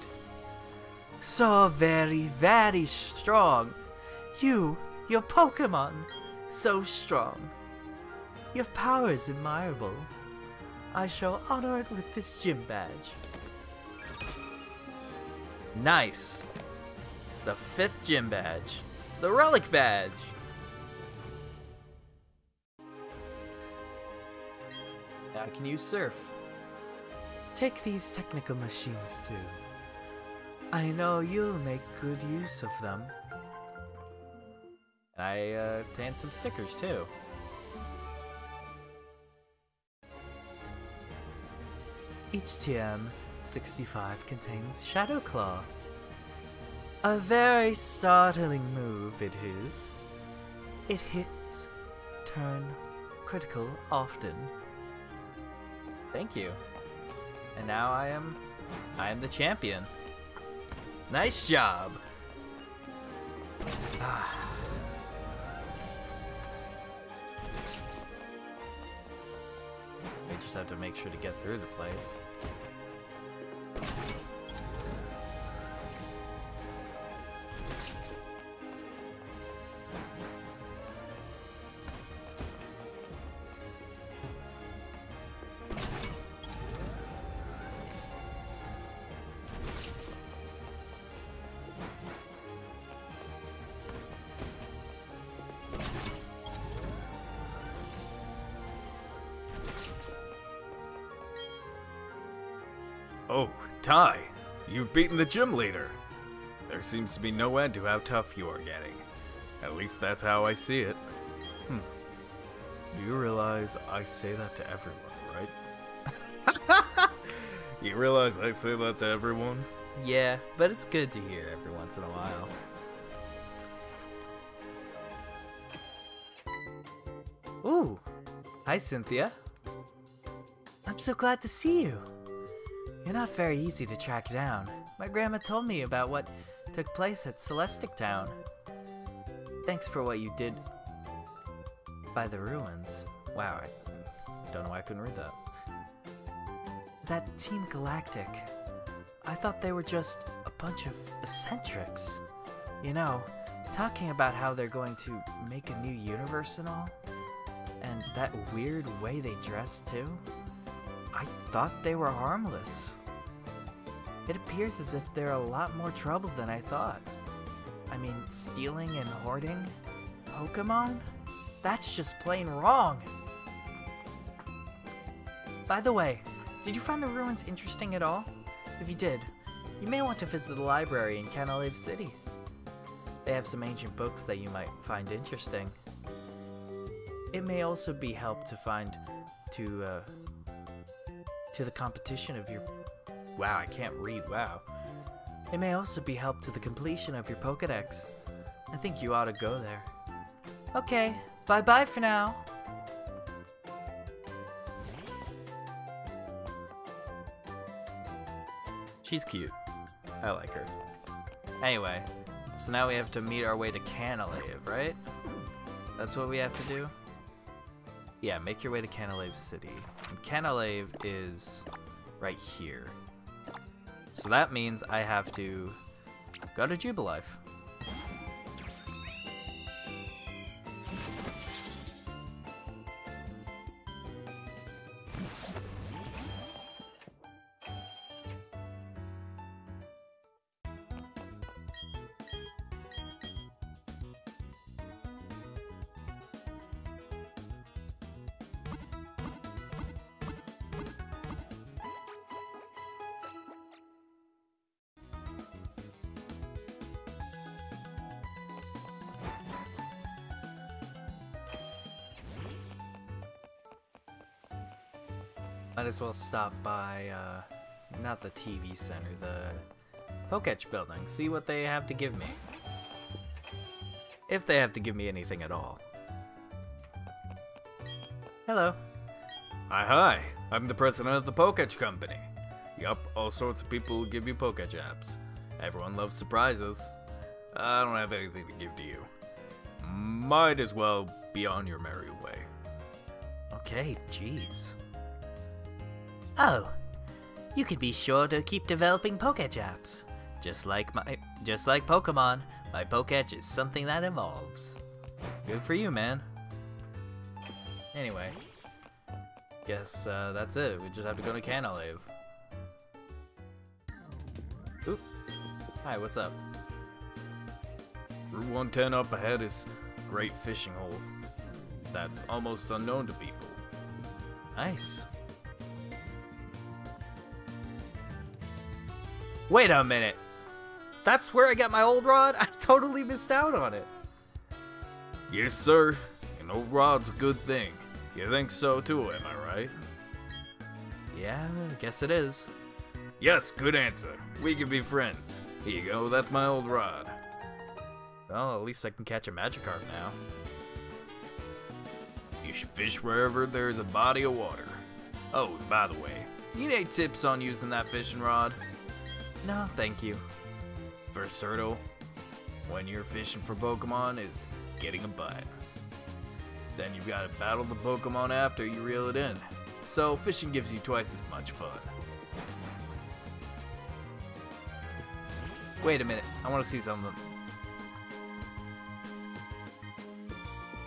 So very, very strong. Your Pokemon, so strong. Your power is admirable. I shall honor it with this gym badge. Nice! The 5th gym badge. The Relic badge! Now I can use Surf. Take these technical machines too. I know you'll make good use of them. I obtained some stickers too. Each TM65 contains Shadow Claw. A very startling move it is. It hits turn critical often. Thank you. And now I am the champion. Nice job. just have to make sure to get through the place. Oh, Ty, you've beaten the gym leader. There seems to be no end to how tough you are getting. At least that's how I see it. Do you realize I say that to everyone, right? You realize I say that to everyone? Yeah, but it's good to hear every once in a while. Ooh, hi Cynthia. I'm so glad to see you. You're not very easy to track down. My grandma told me about what took place at Celestic Town. Thanks for what you did by the ruins. Wow, I don't know why I couldn't read that. That Team Galactic. I thought they were just a bunch of eccentrics. You know, talking about how they're going to make a new universe and all. And that weird way they dress too. I thought they were harmless. It appears as if they're a lot more trouble than I thought. I mean, stealing and hoarding Pokemon? That's just plain wrong! By the way, did you find the ruins interesting at all? If you did, you may want to visit the library in Canalave City. They have some ancient books that you might find interesting. It may also be help to find to the competition of your... Wow, I can't read, wow. It may also be help to the completion of your Pokedex. I think you ought to go there. Okay, bye-bye for now. She's cute. I like her. Anyway, so now we have to meet our way to Canalave, right? That's what we have to do? Yeah, make your way to Canalave City. And Canalave is right here. So that means I have to go to Jubilife. Might as well stop by, not the TV center, the Poketch building, see what they have to give me. If they have to give me anything at all. Hello. Hi, I'm the president of the Poketch Company. Yup, all sorts of people will give you Poketch apps. Everyone loves surprises. I don't have anything to give to you. Might as well be on your merry way. Okay, jeez. Oh, you can be sure to keep developing Poketch apps. Just like Pokemon, my Poketch is something that evolves. Good for you, man. Anyway, guess that's it. We just have to go to Canalave. Oop. Hi, what's up? Route 110 up ahead is Great Fishing Hole. That's almost unknown to people. Nice. Wait a minute. That's where I got my old rod? I totally missed out on it. Yes, sir. An old rod's a good thing. You think so too, am I right? Yeah, I guess it is. Yes, good answer. We can be friends. Here you go, that's my old rod. Well, at least I can catch a Magikarp now. You should fish wherever there is a body of water. Oh, by the way, you need any tips on using that fishing rod? No, thank you. First hurdle, when you're fishing for Pokemon, is getting a bite. Then you've got to battle the Pokemon after you reel it in. so fishing gives you twice as much fun. Wait a minute, I want to see something.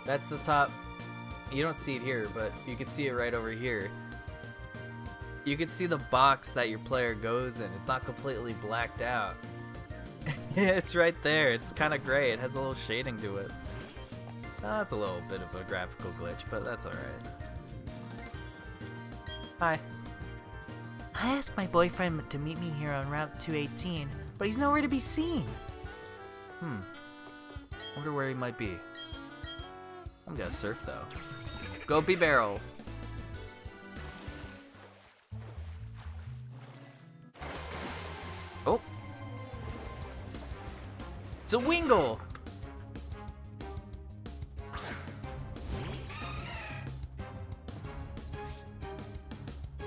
That's the top. You don't see it here, but you can see it right over here. You can see the box that your player goes in. It's not completely blacked out. It's right there. It's kind of gray. It has a little shading to it. That's a little bit of a graphical glitch, but that's alright. Hi. I asked my boyfriend to meet me here on Route 218, but he's nowhere to be seen. Wonder where he might be. I'm gonna surf though. Go be barrel. Oh. It's a Wingle!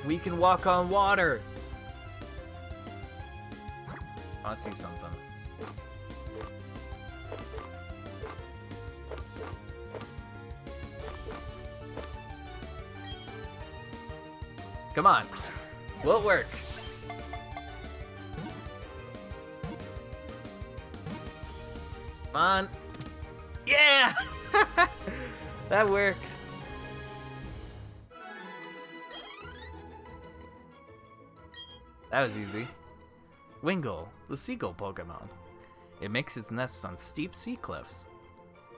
We can walk on water! I see something. Come on. Will it work? Come on. Yeah! That worked. That was easy. Wingle, the seagull Pokemon. It makes its nests on steep sea cliffs.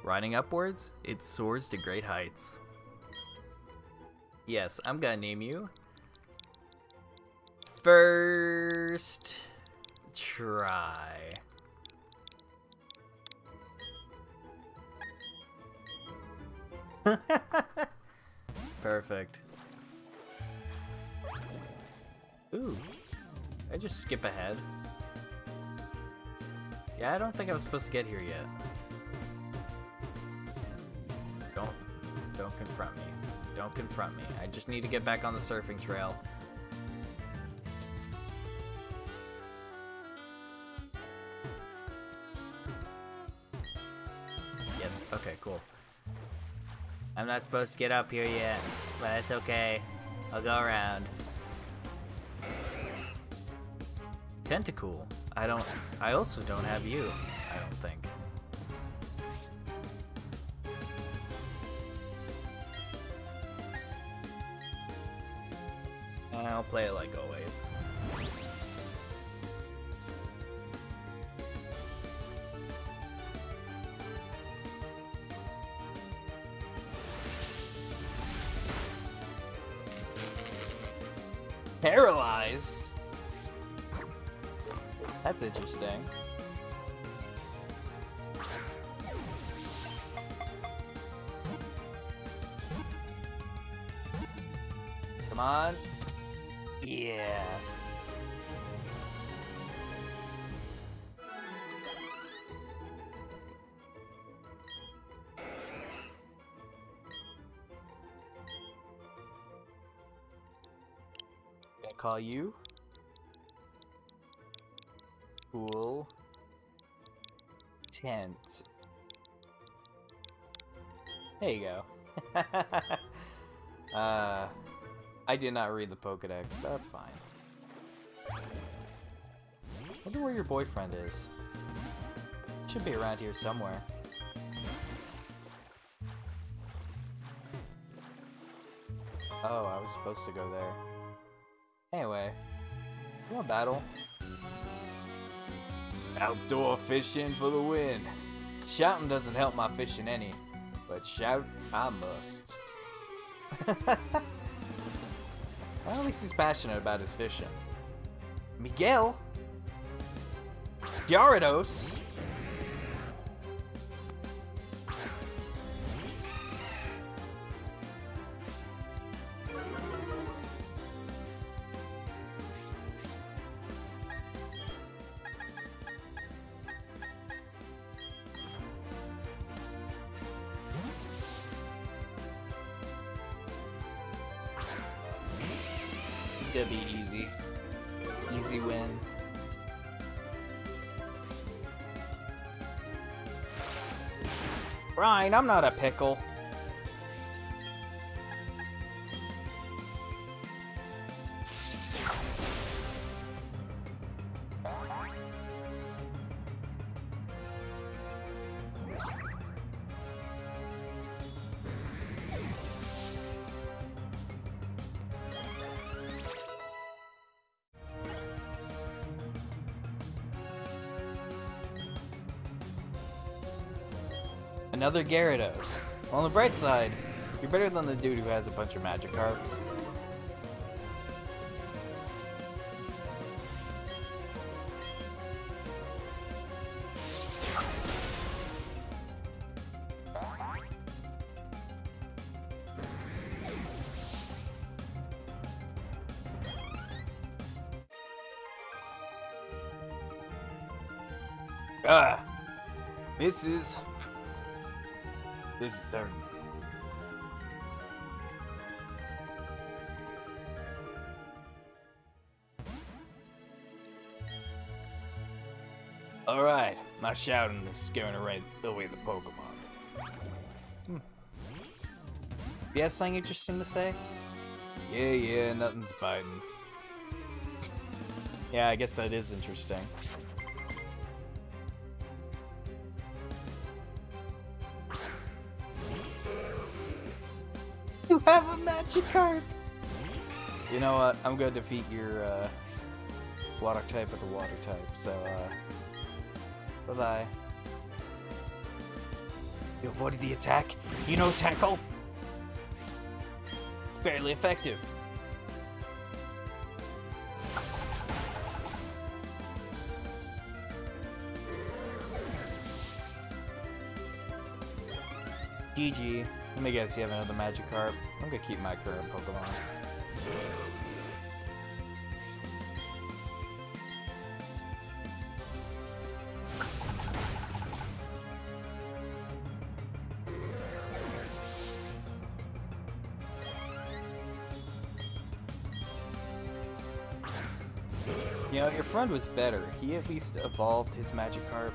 Riding upwards, it soars to great heights. Yes, I'm gonna name you First Try. Perfect. Ooh. I just skip ahead. Yeah, I don't think I was supposed to get here yet. Don't confront me. Don't confront me. I just need to get back on the surfing trail. Yes, okay, cool. I'm not supposed to get up here yet, but that's okay. I'll go around. Tentacool. I also don't have you, I don't think. I'll play it like always. Paralyzed? That's interesting. Come on. Yeah. Gonna call you Cool Tent. There you go. I did not read the Pokedex, but that's fine. Wonder where your boyfriend is. Should be around here somewhere. Oh, I was supposed to go there. Anyway, you want battle? Outdoor fishing for the win. Shouting doesn't help my fishing any, but shout I must. Well, at least he's passionate about his fishing. Miguel? Gyarados? It's gonna be easy. Easy win. Ryan, I'm not a pickle. Another Gyarados. On the bright side, you're better than the dude who has a bunch of Magikarps. This is certain. Alright, my shouting is scaring away the Pokemon. Do you have something interesting to say? Yeah, nothing's biting. Yeah, I guess that is interesting. You have a Magikarp! You know what? I'm gonna defeat your water type with a water type, so bye-bye. You avoided the attack? You know tackle? It's barely effective. GG. Let me guess, you have another Magikarp. I'm gonna keep my current Pokemon. You know, your friend was better. He at least evolved his Magikarp.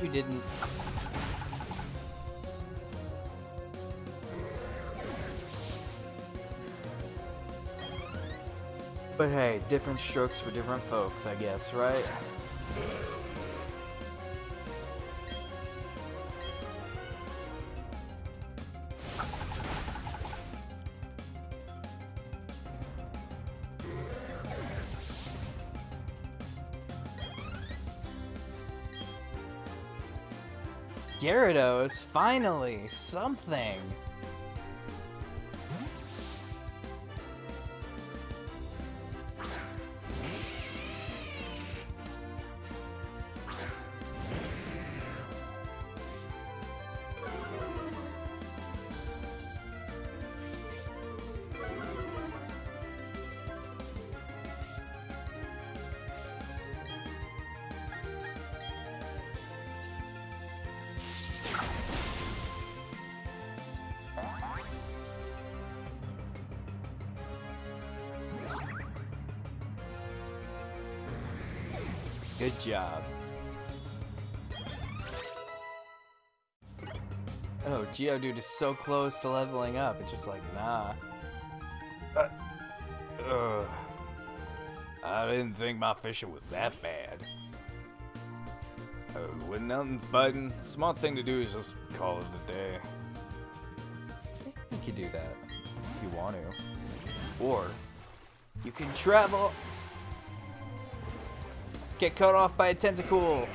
You didn't. But hey, different strokes for different folks, I guess, right? Gyarados, finally, something. Good job. Oh, Geodude is so close to leveling up. It's just like, nah. I didn't think my fishing was that bad. When nothing's biting, the smart thing to do is just call it a day. You can do that if you want to. Or you can travel. Get cut off by a tentacle.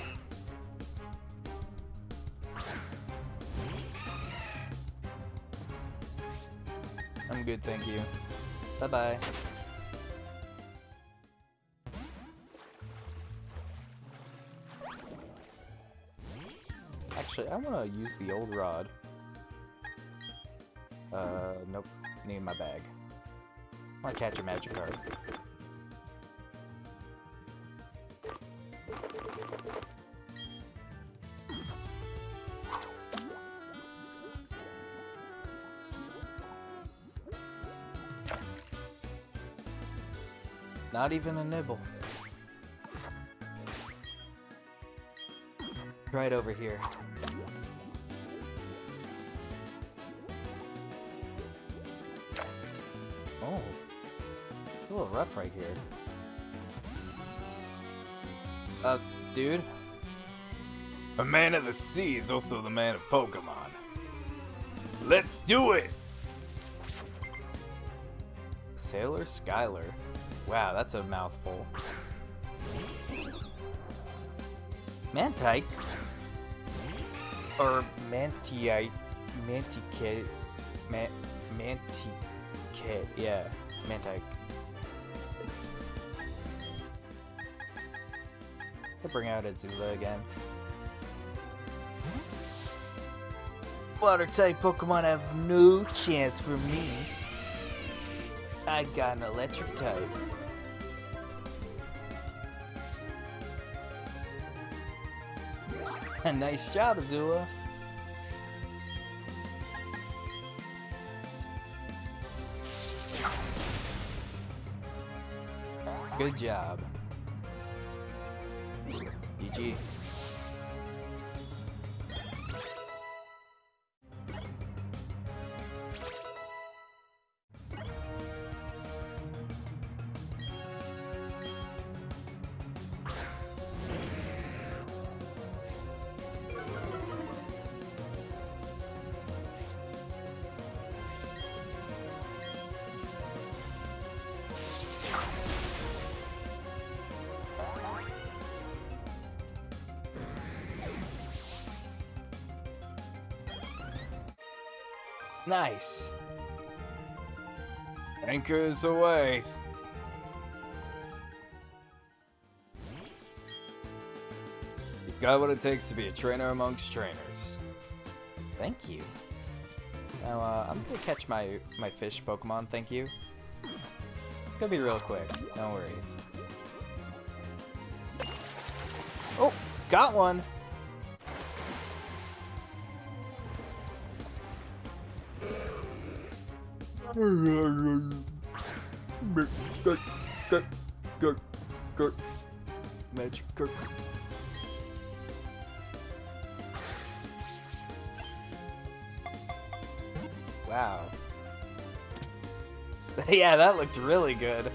I'm good, thank you. Bye-bye. Actually, I want to use the old rod. Nope. Need my bag. I want to catch a Magikarp. Not even a nibble. Right over here. Oh. It's a little rough right here. Dude? A man of the sea is also the man of Pokemon. Let's do it! Sailor Skylar. Wow, that's a mouthful. Mantike? Or Manticate. Manticate. Yeah. Mantike. I'll bring out Azula again. Water type Pokemon have no chance for me. I got an electric type. Nice job, Azula. Good job. GG. Nice. Anchors away. You've got what it takes to be a trainer amongst trainers. Thank you. Now, I'm gonna catch my fish Pokemon, thank you. It's gonna be real quick, no worries. Oh, got one! Magic. Wow. Yeah, that looked really good.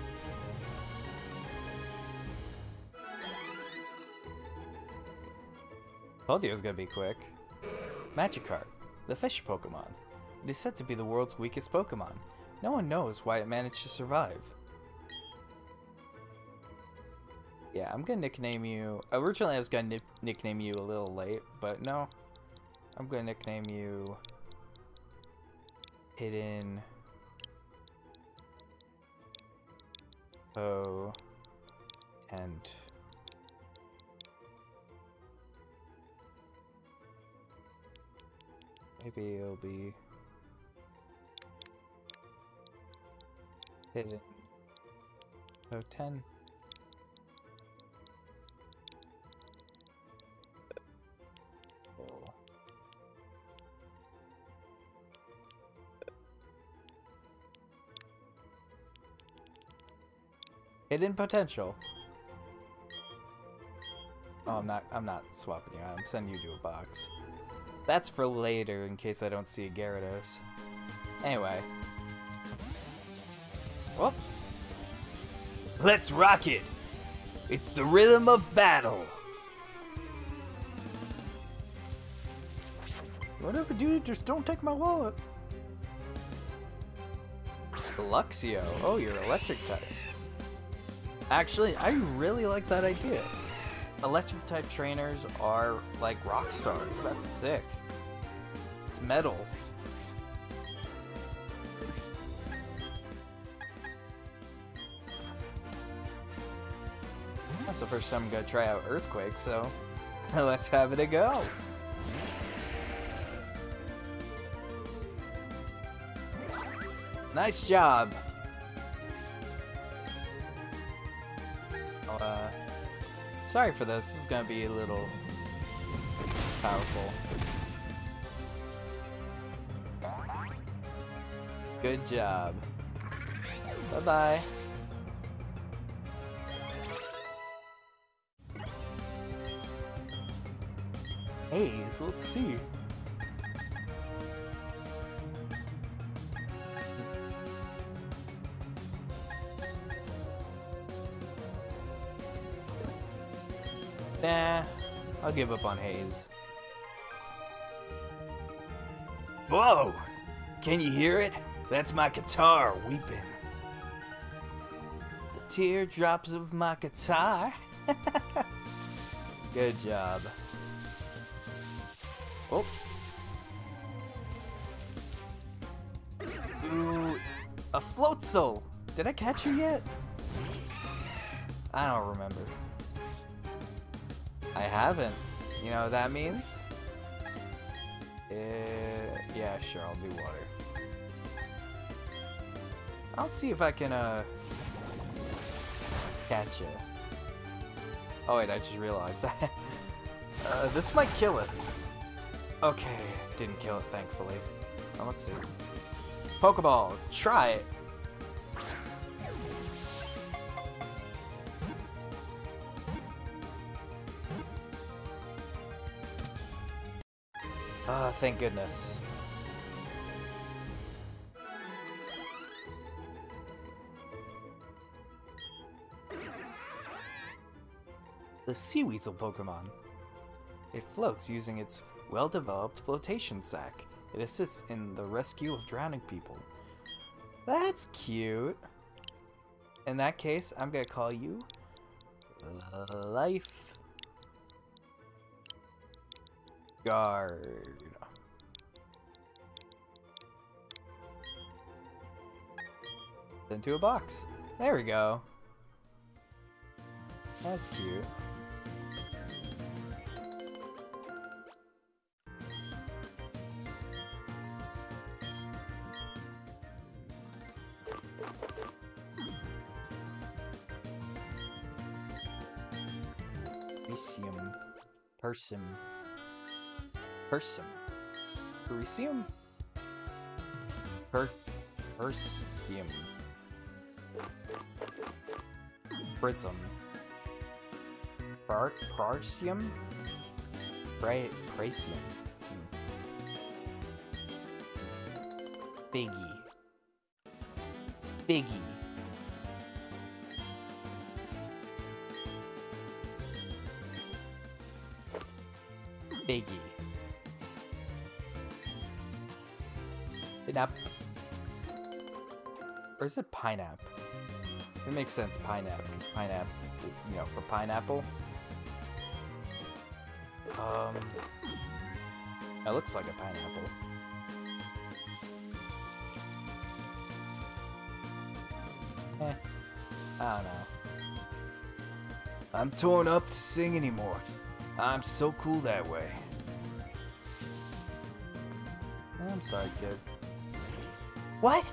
Told you it was gonna be quick. Magikarp, the fish Pokemon. It is said to be the world's weakest Pokemon. No one knows why it managed to survive. Yeah, I'm gonna nickname you... Originally I was gonna nickname you a little late, but no. I'm gonna nickname you... Hidden... Oh... And... Maybe it'll be... Hidden... Oh, 10... Hidden potential. Oh, I'm not swapping you out. I'm sending you to a box. That's for later in case I don't see a Gyarados. Anyway. Well. Let's rock it! It's the rhythm of battle! Whatever, dude, just don't take my wallet. Luxio. Oh, you're electric type. Actually, I really like that idea. Electric type trainers are like rock stars. That's sick. It's metal. That's the first time I'm gonna try out Earthquake, so let's have it a go. Nice job. Sorry for this. This is gonna be a little powerful. Good job. Bye-bye. Hey, so let's see. Nah, I'll give up on Haze. Whoa! Can you hear it? That's my guitar weeping. The teardrops of my guitar. Good job. Oh. Ooh, a Floatzel! Did I catch you yet? I don't remember. I haven't. You know what that means? Yeah, sure, I'll do water. I'll see if I can, catch it. Oh wait, I just realized. This might kill it. Okay, didn't kill it, thankfully. Well, let's see. Pokeball, try it! Ah, thank goodness. The Seaweasel Pokemon. It floats using its well-developed flotation sac. It assists in the rescue of drowning people. That's cute. In that case, I'm gonna call you Life Guard. Into a box. There we go. That's cute. Persium. Persium? Persium. Prism. Prasium? Prasium. Biggie. Pinap. Or is it pineapple? It makes sense, pineapple, because pineapple, you know, for pineapple. That looks like a pineapple. I don't know. I'm torn up to sing anymore. I'm so cool that way. I'm sorry, kid. What?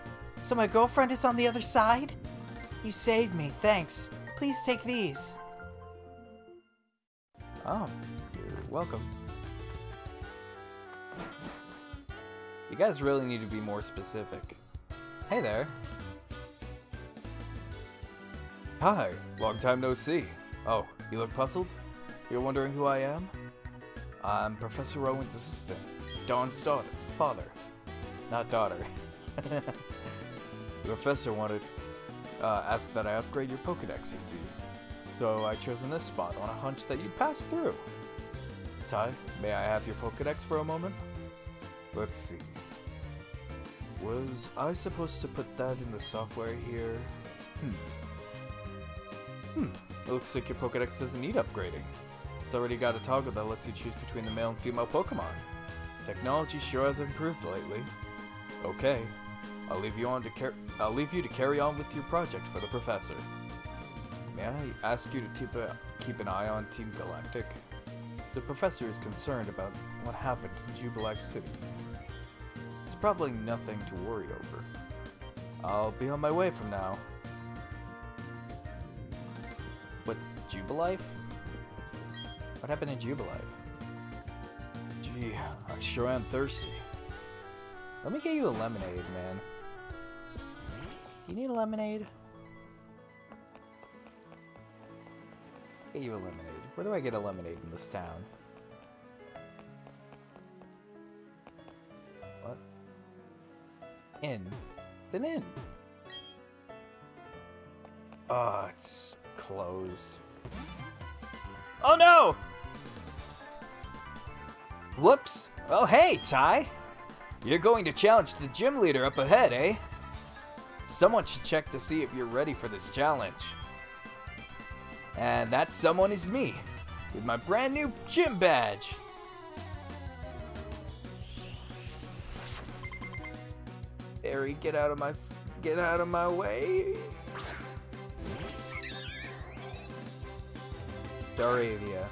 So my girlfriend is on the other side? You saved me, thanks. Please take these. Oh, you're welcome. You guys really need to be more specific. Hey there. Hi, long time no see. Oh, you look puzzled? You're wondering who I am? I'm Professor Rowan's assistant, Dawn's father. Not daughter. The professor asked that I upgrade your Pokedex, you see. So I chosen this spot on a hunch that you'd pass through. Ty, may I have your Pokedex for a moment? Let's see. Was I supposed to put that in the software here? It looks like your Pokedex doesn't need upgrading. It's already got a toggle that lets you choose between the male and female Pokemon. Technology sure has improved lately. Okay, I'll leave you to carry on with your project for the professor. May I ask you to keep an eye on Team Galactic? The professor is concerned about what happened in Jubilife City. It's probably nothing to worry over. I'll be on my way from now. What, Jubilife? What happened in Jubilife? Gee, I sure am thirsty. Let me get you a lemonade, man. You need a lemonade? Get you a lemonade. Where do I get a lemonade in this town? What? Inn. It's an inn. Oh, it's closed. Oh no! Whoops! Oh hey, Ty! You're going to challenge the gym leader up ahead, eh? Someone should check to see if you're ready for this challenge. And that someone is me, with my brand new gym badge. Harry, get out of my way. Daravia.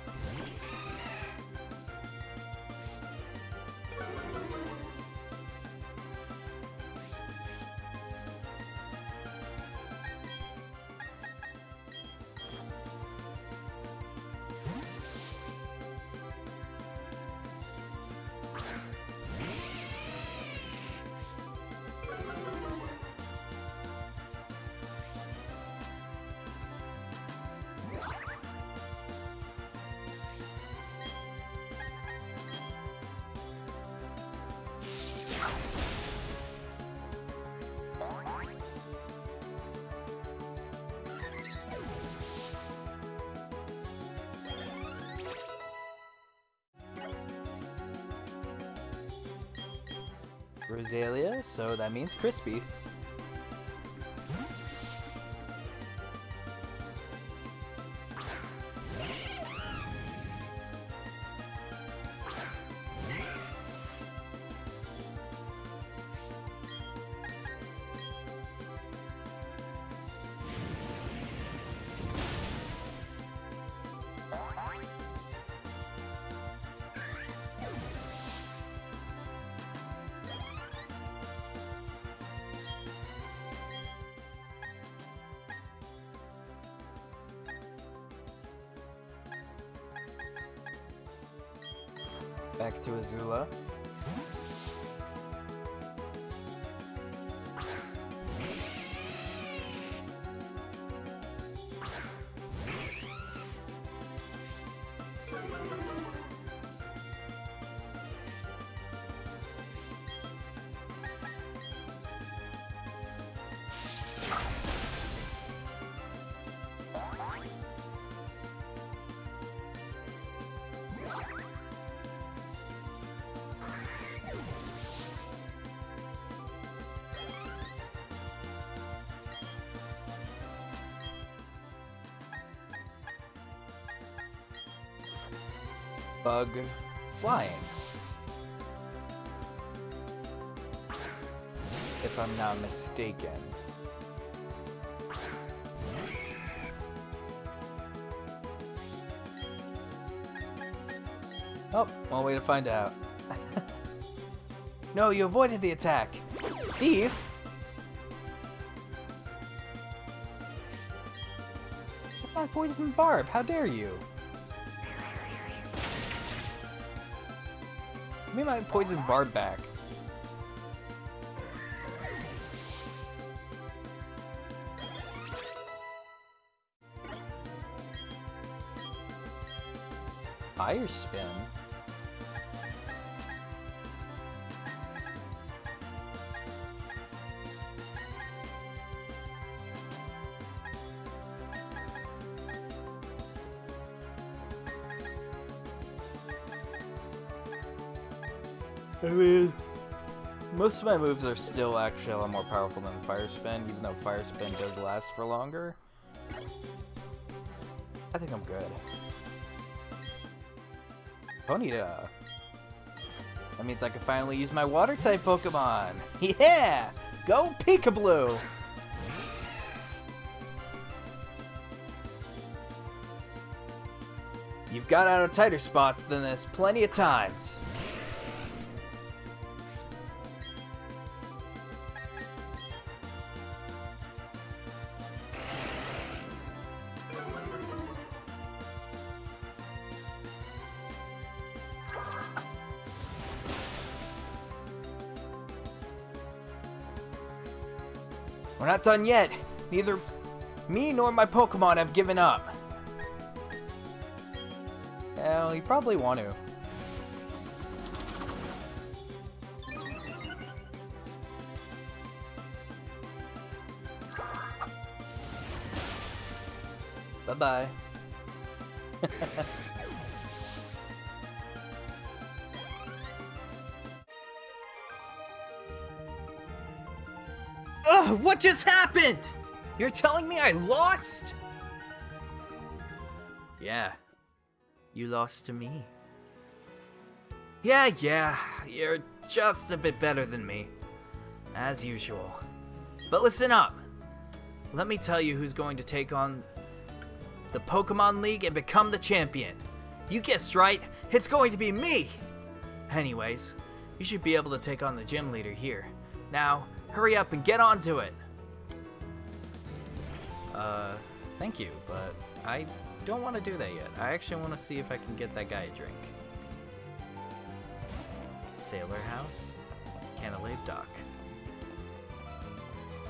Rosalia, so that means crispy. Back to Azula. Bug flying. If I'm not mistaken. Oh, one way to find out. No, you avoided the attack. Thief? My poison barb, how dare you? Give me my poison barb back. Fire spin? I mean, most of my moves are still actually a lot more powerful than Fire Spin, even though Fire Spin does last for longer. I think I'm good. Ponyta. That means I can finally use my Water-type Pokemon! Yeah! Go Peekaboo! You've got out of tighter spots than this plenty of times. We're not done yet. Neither me nor my Pokemon have given up. Well, you probably want to. Bye-bye. Ugh, what just happened? You're telling me I lost? Yeah. You lost to me. Yeah, you're just a bit better than me. as usual. But listen up! Let me tell you who's going to take on the Pokemon League and become the champion. You guessed right, it's going to be me! Anyways, you should be able to take on the gym leader here. Now, hurry up and get on to it! Thank you, but I don't want to do that yet. I actually want to see if I can get that guy a drink. Sailor House? Cantilever Dock.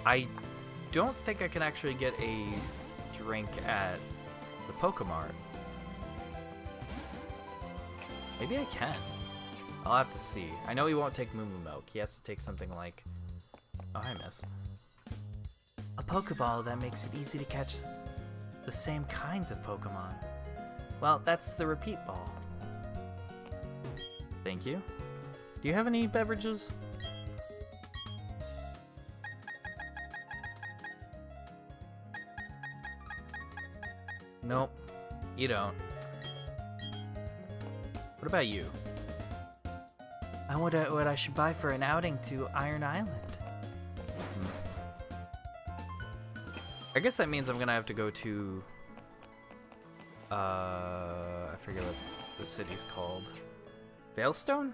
I don't think I can actually get a drink at the Pokemart. Maybe I can. I'll have to see. I know he won't take Moo Moo Milk. He has to take something like... Oh, hi, miss. A Pokeball that makes it easy to catch the same kinds of Pokemon. Well, that's the repeat ball. Thank you. Do you have any beverages? Nope, you don't. What about you? I wonder what I should buy for an outing to Iron Island. I guess that means I'm gonna have to go to... I forget what the city's called. Veilstone?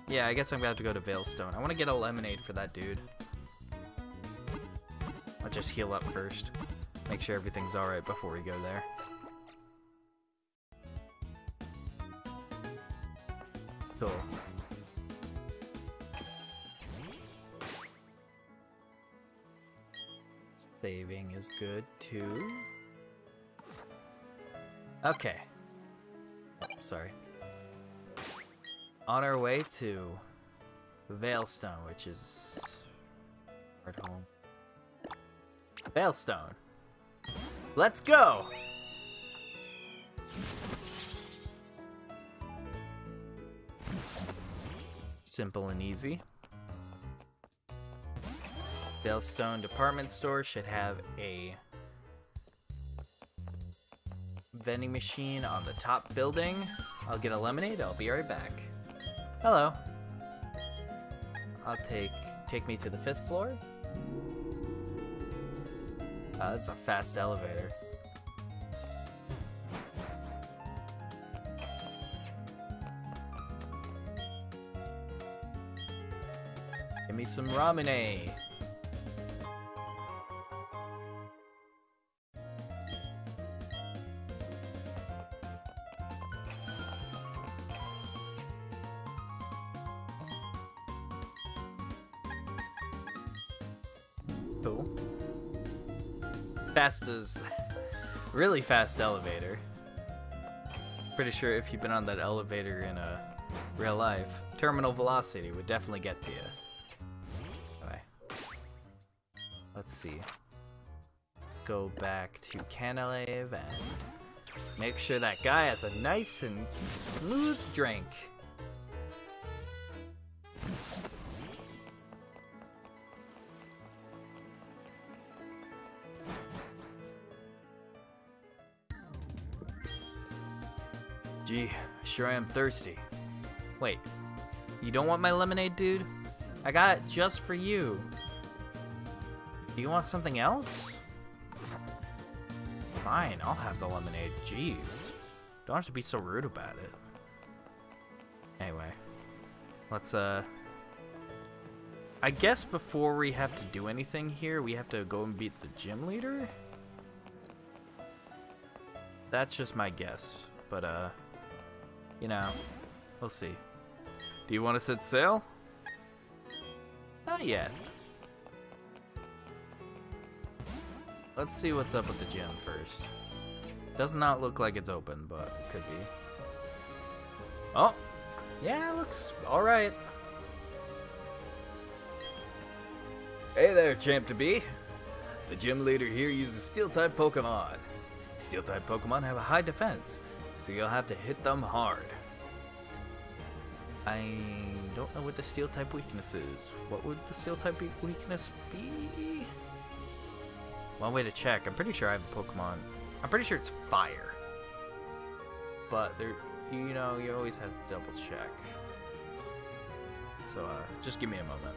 Yeah, I guess I'm gonna have to go to Veilstone. I want to get a lemonade for that dude. I'll just heal up first. Make sure everything's alright before we go there. Cool. Saving is good too. Okay. Oh, sorry. On our way to Veilstone, which is right home. Veilstone. Let's go! Simple and easy. Veilstone department store should have a vending machine on the top building. I'll get a lemonade. I'll be right back. Hello. I'll take me to the 5th floor. That's a fast elevator. Give me some ramen. Cool. Fast as really fast elevator. Pretty sure if you've been on that elevator in real life, terminal velocity would definitely get to you. Okay. Let's see. Go back to Cantilever and make sure that guy has a nice and smooth drink. Gee, sure am thirsty. Wait, you don't want my lemonade, dude? I got it just for you. Do you want something else? Fine, I'll have the lemonade. Jeez. Don't have to be so rude about it. Anyway, let's, I guess before we have to do anything here, we have to go and beat the gym leader? That's just my guess, but, you know, we'll see. Do you want to set sail? Not yet. Let's see what's up with the gym first. Does not look like it's open, but it could be. Oh, yeah, it looks alright. Hey there, champ-to-be. The gym leader here uses Steel-type Pokemon. Steel-type Pokemon have a high defense, so you'll have to hit them hard. I don't know what the Steel-type weakness is. What would the Steel-type weakness be? One way to check. I'm pretty sure I have a Pokemon. I'm pretty sure it's fire. But there, you know, you always have to double check. So, just give me a moment.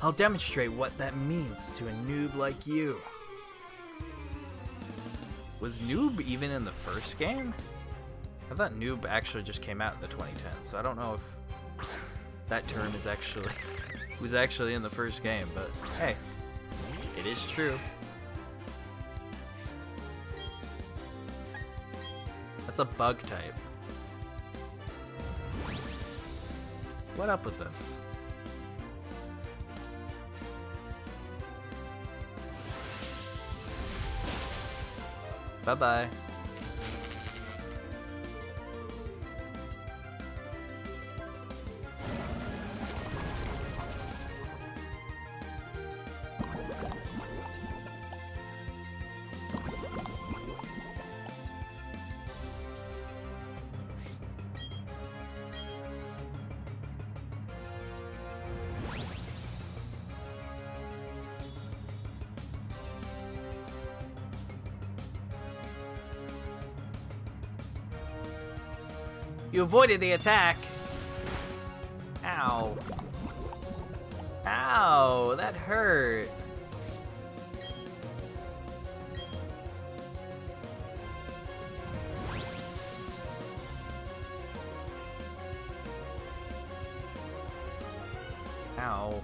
I'll demonstrate what that means to a noob like you. Was noob even in the first game? I thought noob actually just came out in the 2010s, so I don't know if that term is actually was actually in the first game, but hey, it is true. That's a bug type. What up with this? Bye-bye. You avoided the attack. Ow. Ow, that hurt. Ow.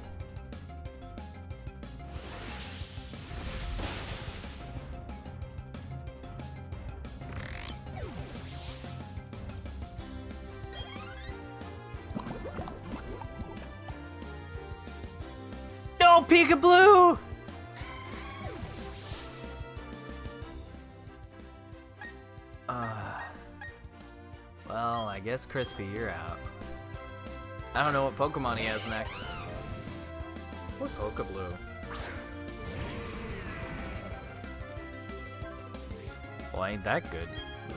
No, Peekaboo! Well, I guess Crispy, you're out. I don't know what Pokemon he has next. What Pokeblu? Well, ain't that good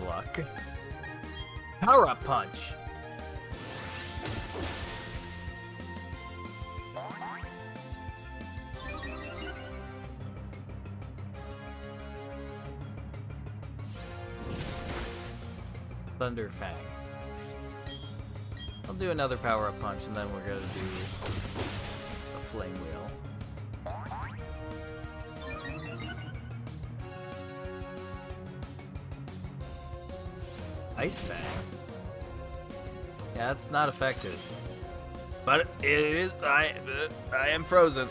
luck. Power Up Punch! Thunder Fang. I'll do another Power Up Punch and then we're gonna do a Flame Wheel. Ice Fang. Yeah, that's not effective. But it is. I am frozen.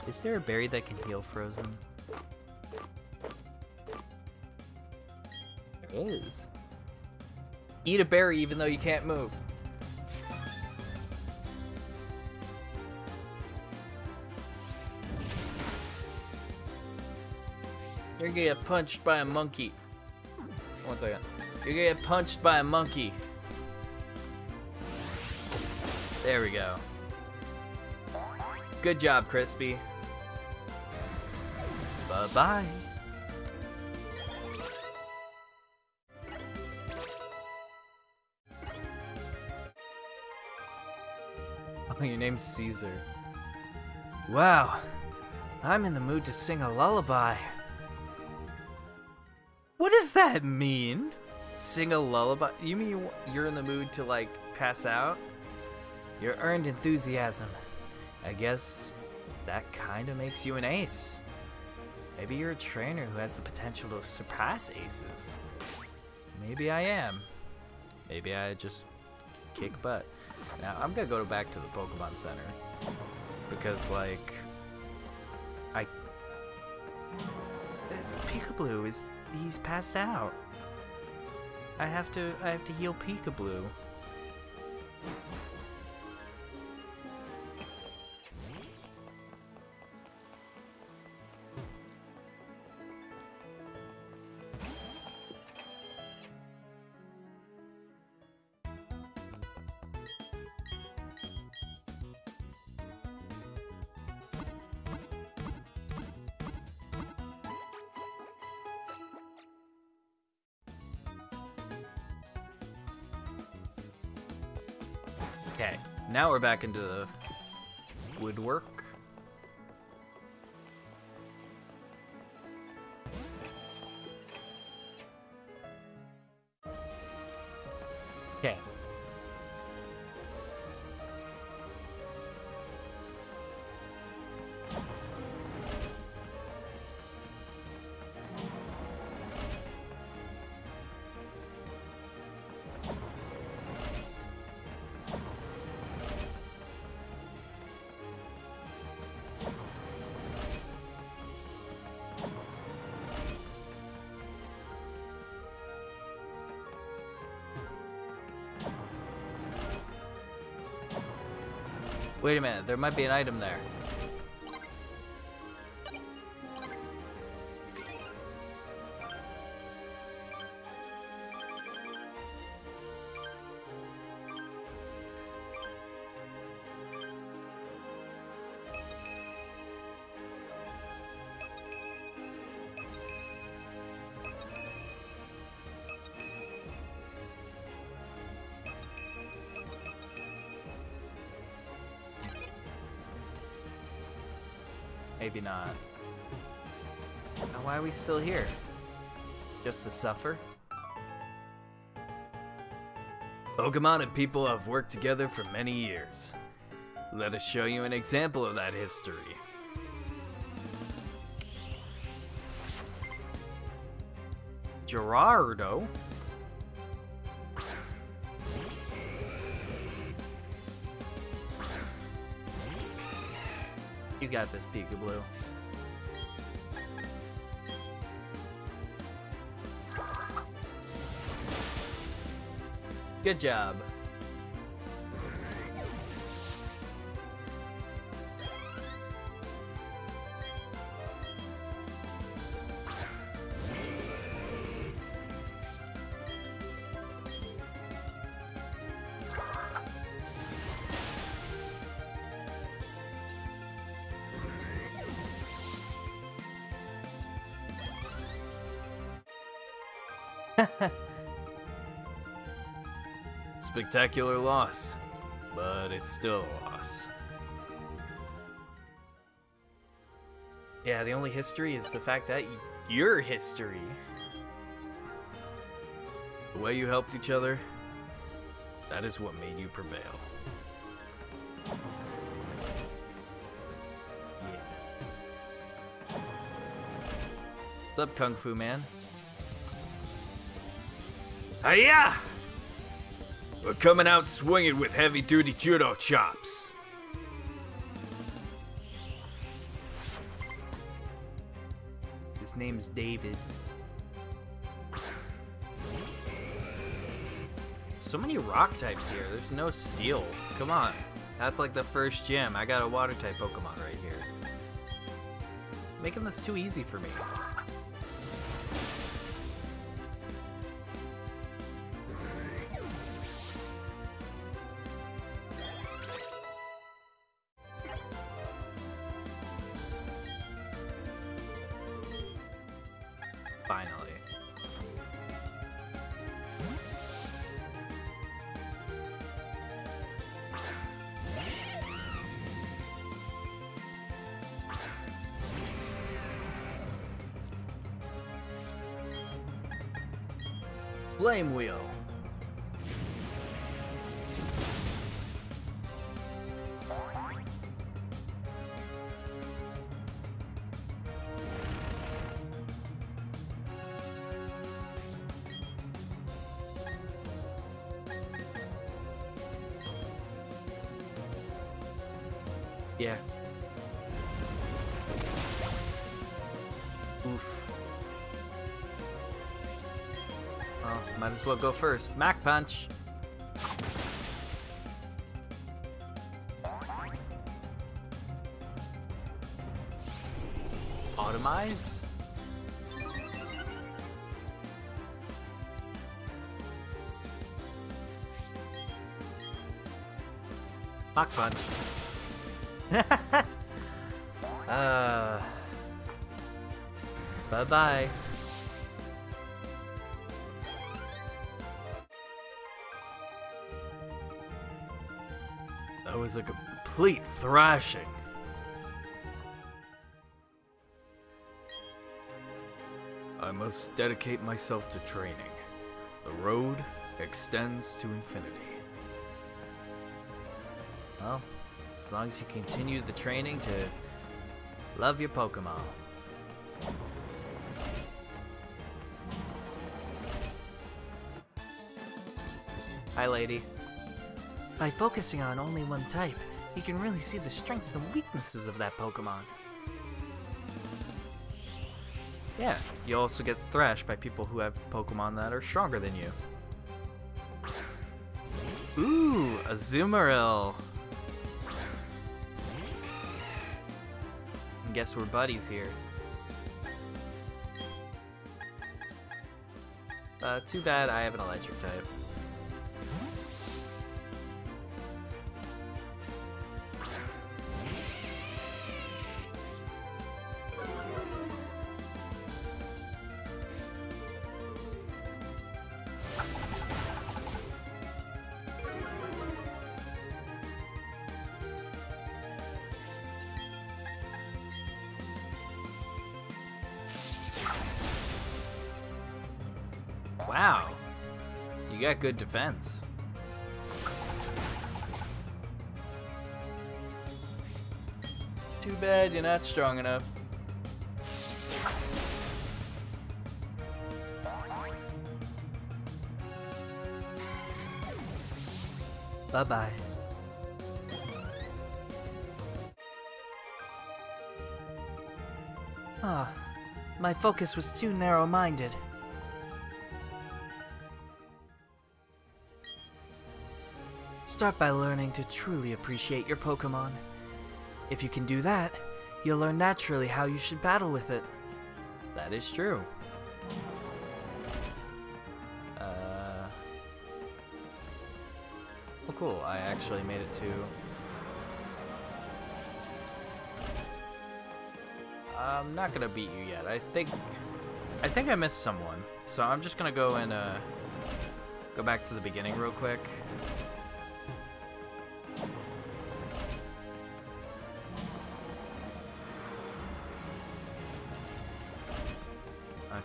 Is there a berry that can heal frozen? There is. Eat a berry even though you can't move. You're gonna get punched by a monkey. 1 second. You're gonna get punched by a monkey. There we go. Good job, Crispy. Bye-bye. Oh, your name's Caesar. Wow, I'm in the mood to sing a lullaby. What does that mean? Sing a lullaby? You mean you're in the mood to, like, pass out? Your earned enthusiasm. I guess that kind of makes you an ace. Maybe you're a trainer who has the potential to surpass aces. Maybe I am. Maybe I just kick butt. Now, I'm gonna go back to the Pokemon Center. Because, like, Peekaboo he's passed out. I have to heal Peekaboo. Okay, now we're back into the woodwork. Okay. Wait a minute, there might be an item there. Maybe not. Now, why are we still here? Just to suffer? Pokemon and people have worked together for many years. Let us show you an example of that history. Gerardo? You got this, Peekaboo. Good job. Spectacular loss, but it's still a loss. Yeah, the only history is the fact that you're history. The way you helped each other, that is what made you prevail. Yeah. What's up, Kung Fu Man? Hiya! We're coming out swinging with heavy-duty judo chops. His name's David. So many rock types here. There's no steel. Come on. That's like the first gym. I got a water type Pokemon right here. Making this too easy for me. Finally. Flame Wheel. Yeah. Oof. Well, might as well go first. Mach Punch. Automize? Mach Punch. Bye-bye. That was a complete thrashing. I must dedicate myself to training. The road extends to infinity. Well, as long as you continue the training to love your Pokemon. Hi, lady. By focusing on only one type, you can really see the strengths and weaknesses of that Pokemon. Yeah, you also get thrashed by people who have Pokemon that are stronger than you. Ooh, a Azumarill. And guess we're buddies here. Too bad I have an electric type. Wow, you got good defense. Too bad you're not strong enough. Bye-bye. Ah, my focus was too narrow-minded. Start by learning to truly appreciate your Pokemon. If you can do that, you'll learn naturally how you should battle with it. That is true. Oh cool, I actually made it to... I'm not gonna beat you yet. I think I missed someone. So I'm just gonna go and go back to the beginning real quick.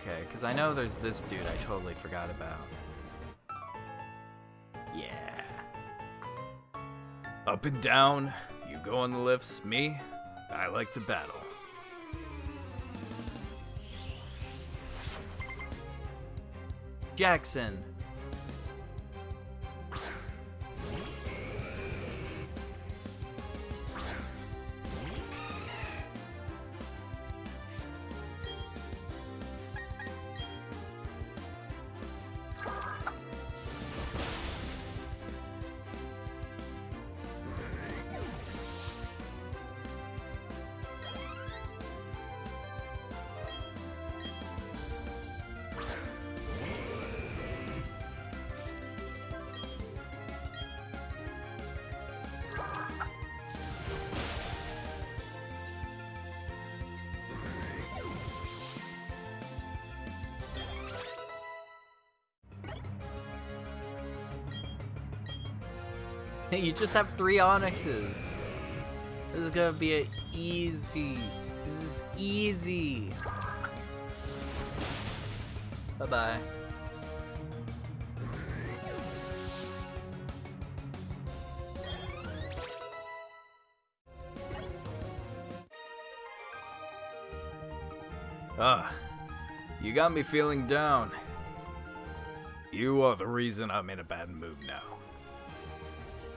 Okay, because I know there's this dude I totally forgot about. Yeah. Up and down, you go on the lifts. Me, I like to battle. Jackson. You just have 3 Onyxes. This is gonna be easy. This is easy. Bye-bye. Ah, you got me feeling down. You are the reason I'm in a bad mood now.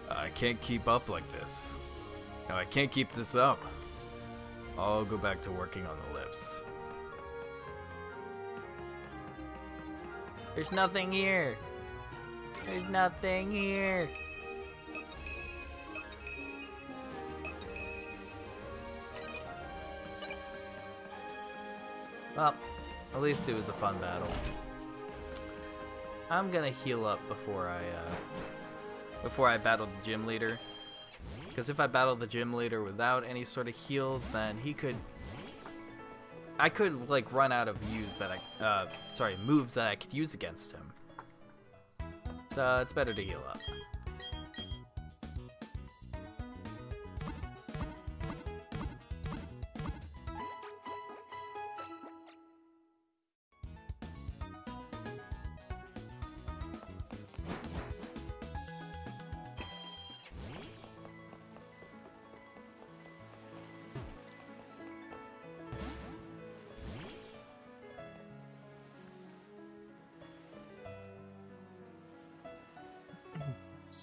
I can't keep up like this. No, I can't keep this up. I'll go back to working on the lifts. There's nothing here. There's nothing here. Well, at least it was a fun battle. I'm gonna heal up before I battle the gym leader. Because if I battle the gym leader without any sort of heals, then I could like run out of moves that I could use against him. So it's better to heal up.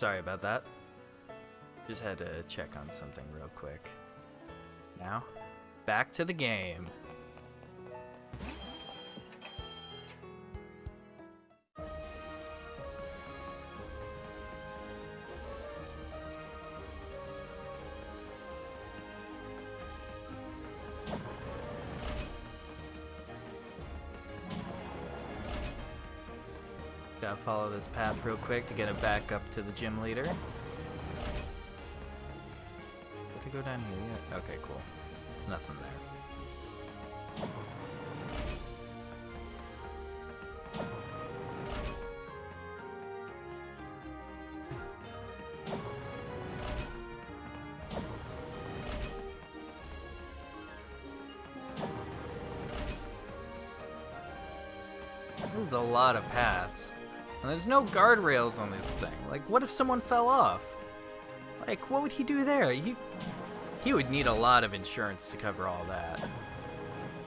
Sorry about that. Just had to check on something real quick. Now, back to the game. Gotta follow this path real quick to get it back up to the gym leader. Did it go down here yet? Okay, cool. There's nothing there. There's a lot of paths. And there's no guardrails on this thing. Like, what if someone fell off? Like, what would he do there? He would need a lot of insurance to cover all that.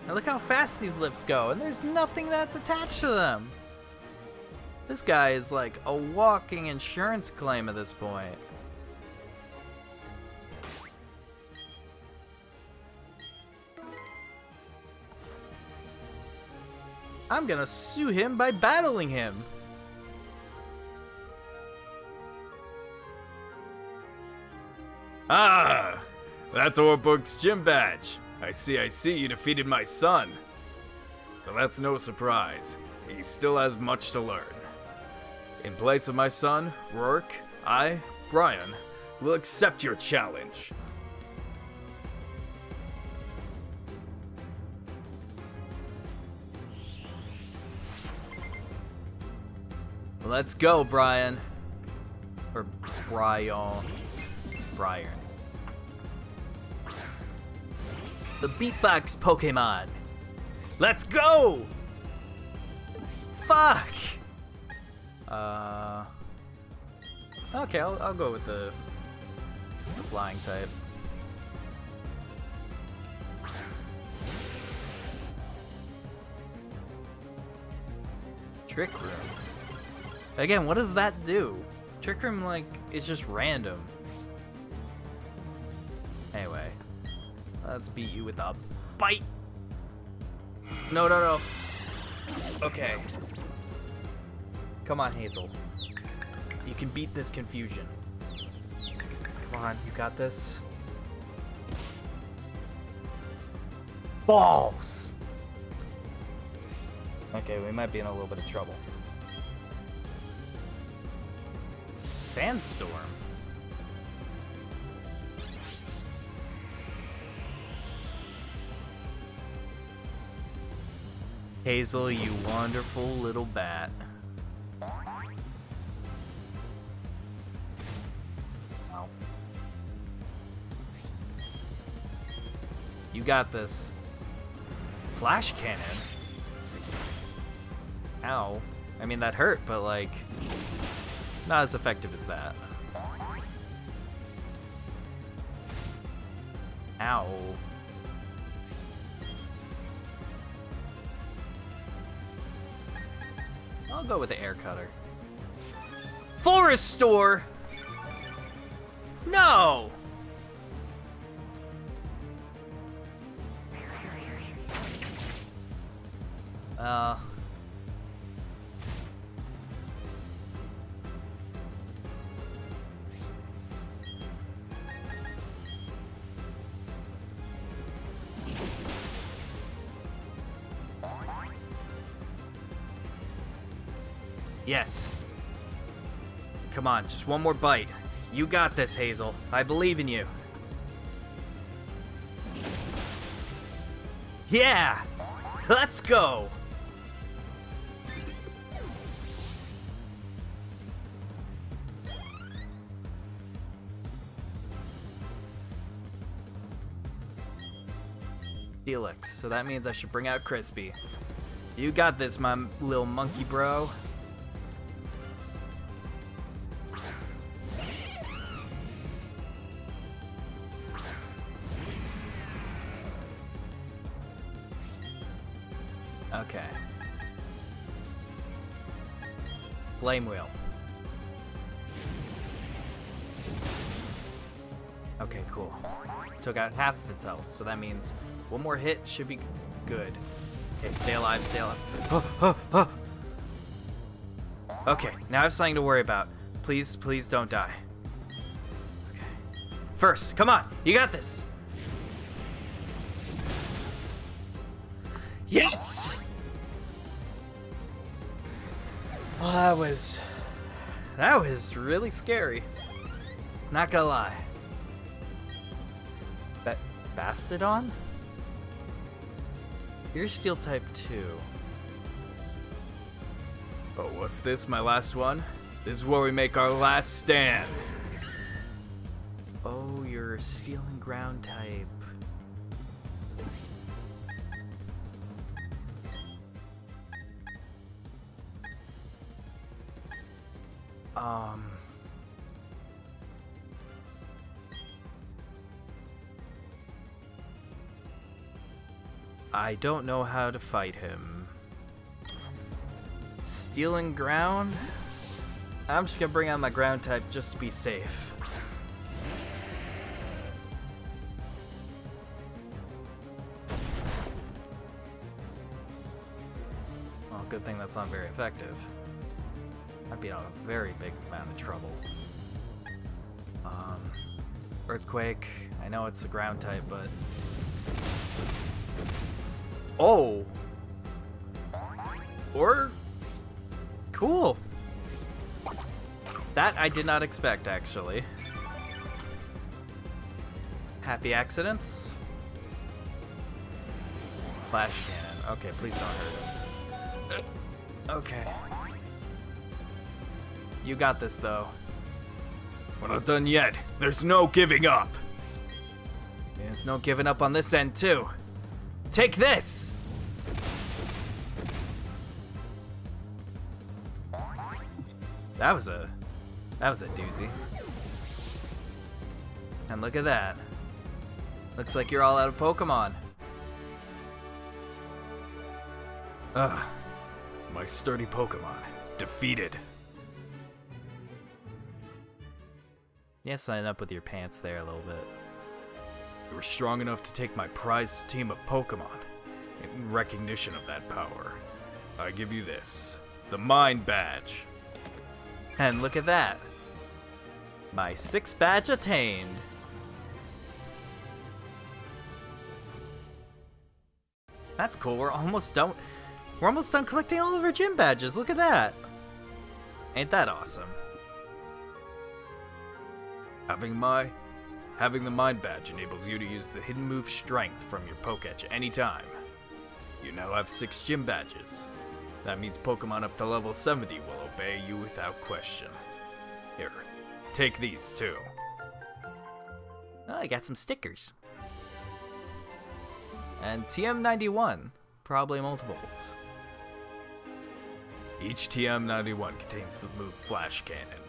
Now look how fast these lifts go, and there's nothing that's attached to them. This guy is like a walking insurance claim at this point. I'm gonna sue him by battling him. Ah! That's Orbook's gym badge. I see, you defeated my son. But that's no surprise. He still has much to learn. In place of my son, Rourke, I, Brian, will accept your challenge. Let's go, Brian. Or Brian. Brian. The beatbox Pokemon. Let's go! Fuck! Okay, I'll go with the flying type. Trick Room. Again, what does that do? Trick Room, like, is just random. Anyway, let's beat you with a bite. No, no, no. Okay. Come on, Hazel. You can beat this confusion. Come on, you got this. Balls! Okay, we might be in a little bit of trouble. Sandstorm? Hazel, you wonderful little bat. Ow. You got this. Flash cannon? Ow. I mean, that hurt, but like, not as effective as that. Ow. I'll go with the air cutter. Full restore! No! Yes. Come on, just one more bite. You got this, Hazel. I believe in you. Yeah! Let's go! Steelix, so that means I should bring out Crispy. You got this, my little monkey bro. Okay. Flame Wheel. Okay, cool. Took out half of its health, so that means one more hit should be good. Okay, stay alive, stay alive. Okay, now I have something to worry about. Please, please don't die. Okay. First, come on, you got this. Yes! Well, that was really scary. Not gonna lie. Bastodon? You're steel type 2. Oh, what's this, my last one? This is where we make our last stand. Oh, you're steel and ground type. I don't know how to fight him. Steel and ground? I'm just gonna bring out my ground type just to be safe. Well, good thing that's not very effective. I'd be in a very big amount of trouble. Earthquake. I know it's a ground type, but... Oh! Or... Cool! That I did not expect, actually. Happy accidents? Flash cannon. Okay, please don't hurt him. Okay. You got this, though. We're not done yet. There's no giving up. There's no giving up on this end, too. Take this! That was a doozy. And look at that. Looks like you're all out of Pokemon. Ugh. My sturdy Pokemon. Defeated. Yeah, sign up with your pants there a little bit. You were strong enough to take my prized team of Pokemon. In recognition of that power, I give you this. The Mind Badge. And look at that. My 6th badge attained. That's cool. We're almost done. We're almost done collecting all of our gym badges. Look at that. Ain't that awesome? Having the Mind Badge enables you to use the hidden move Strength from your Pokédex anytime. You now have 6 gym badges. That means Pokemon up to level 70 will obey you without question. Here, take these too. Oh, I got some stickers. And TM91, probably multiples. Each TM91 contains the move Flash Cannon.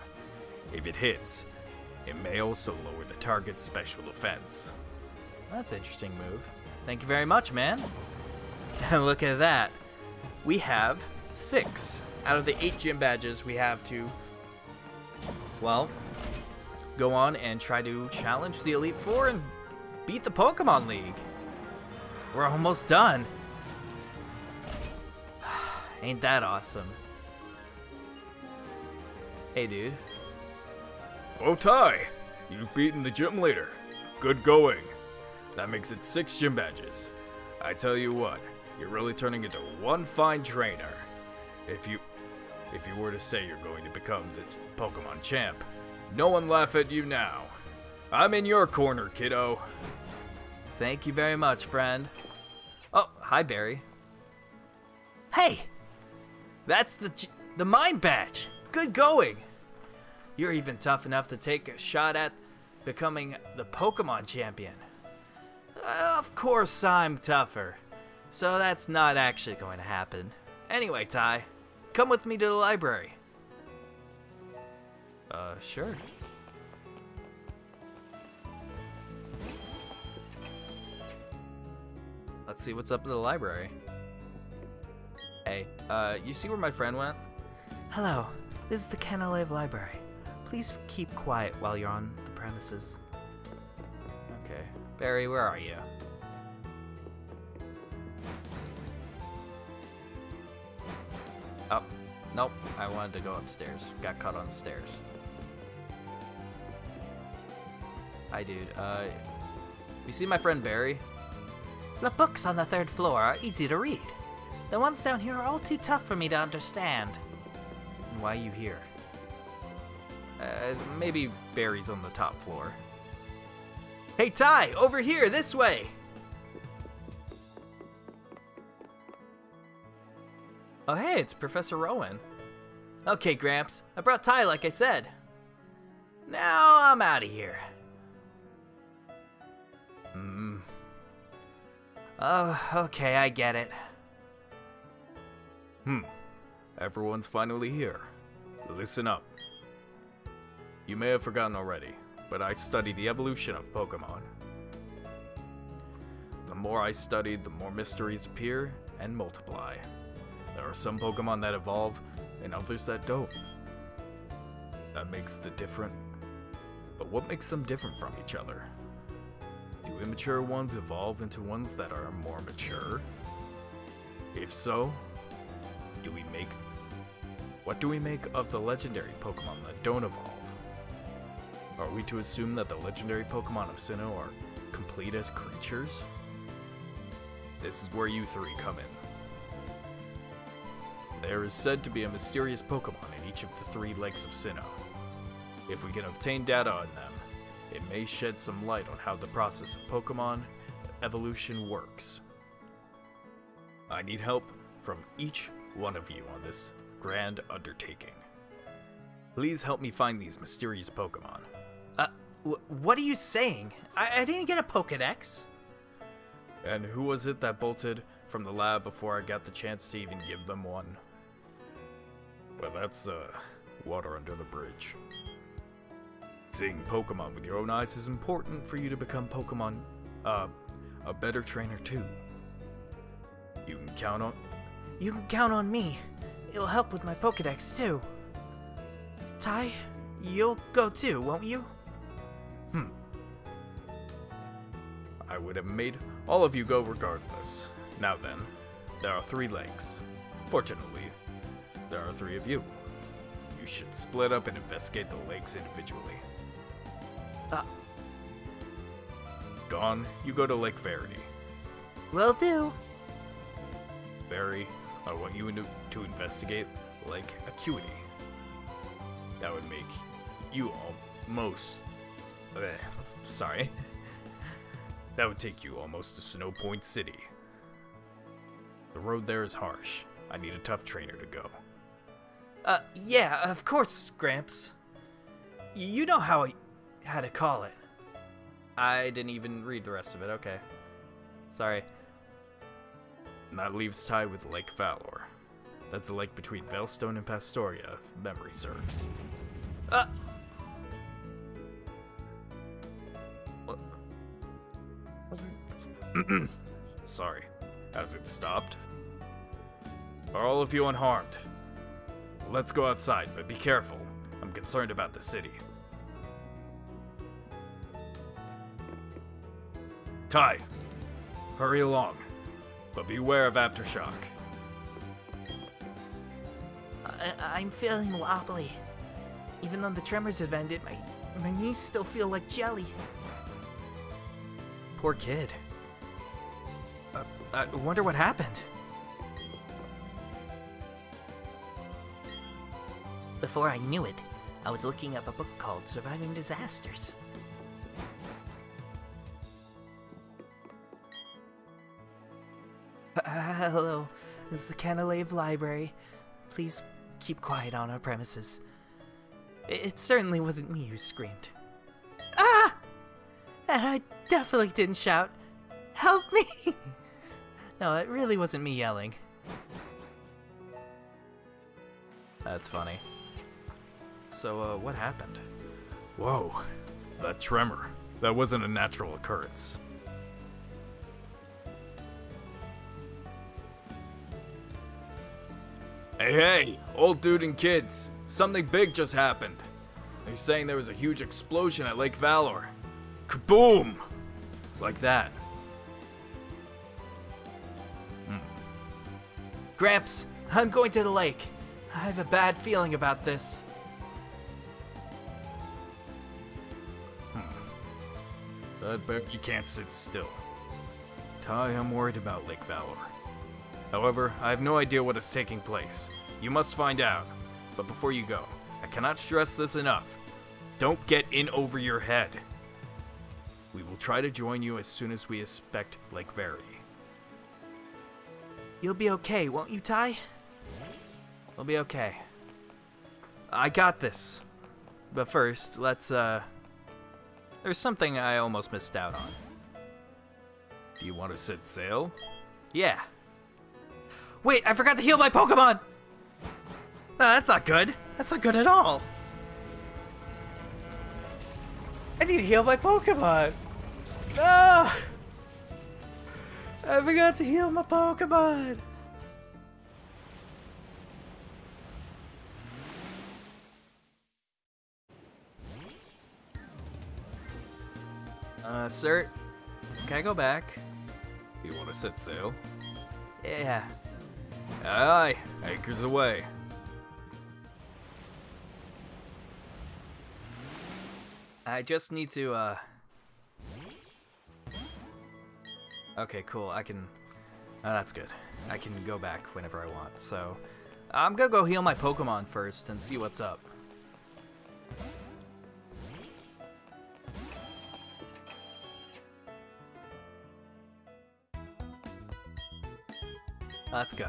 If it hits, it may also lower the target's special defense. That's an interesting move. Thank you very much, man. And look at that. We have 6 out of the 8 gym badges we have to, well, go on and try to challenge the Elite Four and beat the Pokemon League. We're almost done. Ain't that awesome? Hey, dude. Oh, Ty! You've beaten the gym leader. Good going. That makes it 6 gym badges. I tell you what, you're really turning into one fine trainer. If you were to say you're going to become the Pokemon champ, no one laugh at you now. I'm in your corner, kiddo. Thank you very much, friend. Oh, hi, Barry. Hey! That's the Mind Badge! Good going! You're even tough enough to take a shot at becoming the Pokemon champion. Of course I'm tougher, so that's not actually going to happen. Anyway, Ty, come with me to the library. Sure. Let's see what's up in the library. Hey, you see where my friend went? Hello, this is the Canalave Library. Please keep quiet while you're on the premises. Okay. Barry, where are you? Oh, nope. I wanted to go upstairs. Got caught on the stairs. Hi, dude. You see my friend Barry? The books on the 3rd floor are easy to read. The ones down here are all too tough for me to understand. Why are you here? Maybe Barry's on the top floor. Hey, Ty! Over here! This way! Oh, hey, it's Professor Rowan. Okay, Gramps. I brought Ty like I said. Now I'm out of here. Oh, okay, I get it. Everyone's finally here. Listen up. You may have forgotten already, but I studied the evolution of Pokemon. The more I studied, the more mysteries appear and multiply. There are some Pokemon that evolve, and others that don't. That makes the different. But what makes them different from each other? Do immature ones evolve into ones that are more mature? If so, what do we make of the legendary Pokemon that don't evolve? Are we to assume that the legendary Pokemon of Sinnoh are complete as creatures? This is where you three come in. There is said to be a mysterious Pokemon in each of the 3 lakes of Sinnoh. If we can obtain data on them, it may shed some light on how the process of Pokemon evolution works. I need help from each one of you on this grand undertaking. Please help me find these mysterious Pokemon. What are you saying? I didn't get a Pokedex. And who was it that bolted from the lab before I got the chance to even give them one? Well, that's, water under the bridge. Seeing Pokemon with your own eyes is important for you to become Pokemon, a better trainer too. You can count on me. It'll help with my Pokedex too. Ty, you'll go too, won't you? I would have made all of you go regardless. Now then, there are 3 lakes. Fortunately, there are 3 of you. You should split up and investigate the lakes individually. Dawn, you go to Lake Verity. Will do. Barry, I want you to investigate Lake Acuity. That would make you almost... sorry. That would take you almost to Snow Point City. The road there is harsh. I need a tough trainer to go. Yeah, of course, Gramps. You know how to call it. I didn't even read the rest of it, okay. Sorry. And that leaves Ty with Lake Valor. That's the lake between Veilstone and Pastoria, if memory serves. What? Was it? Sorry. Has it stopped? Are all of you unharmed? Let's go outside, but be careful. I'm concerned about the city. Ty, hurry along, but beware of aftershock. I'm feeling wobbly. Even though the tremors have ended, my knees still feel like jelly. Poor kid. I wonder what happened. Before I knew it, I was looking up a book called Surviving Disasters. Hello, this is the Canalave Library. Please keep quiet on our premises. It certainly wasn't me who screamed. Ah! And I definitely didn't shout, "Help me!" No, it really wasn't me yelling. That's funny. So, what happened? Whoa, that tremor. That wasn't a natural occurrence. Hey, old dude and kids. Something big just happened. They're saying there was a huge explosion at Lake Valor. Kaboom! Like that. Gramps, I'm going to the lake. I have a bad feeling about this. I'd bet you can't sit still. Ty, I'm worried about Lake Valor. However, I have no idea what is taking place. You must find out. But before you go, I cannot stress this enough. Don't get in over your head. We will try to join you as soon as we inspect Lake Verity. You'll be okay, won't you, Ty? We'll be okay. I got this. But first, let's, there's something I almost missed out on. Do you want to set sail? Yeah. Wait, I forgot to heal my Pokemon! No, that's not good. That's not good at all. I need to heal my Pokemon. No! I forgot to heal my Pokemon. Sir, can I go back? You want to set sail? Yeah. Aye, anchors away. I just need to, Okay, cool. I can... Oh, that's good. I can go back whenever I want, so... I'm gonna go heal my Pokemon first and see what's up. Let's go.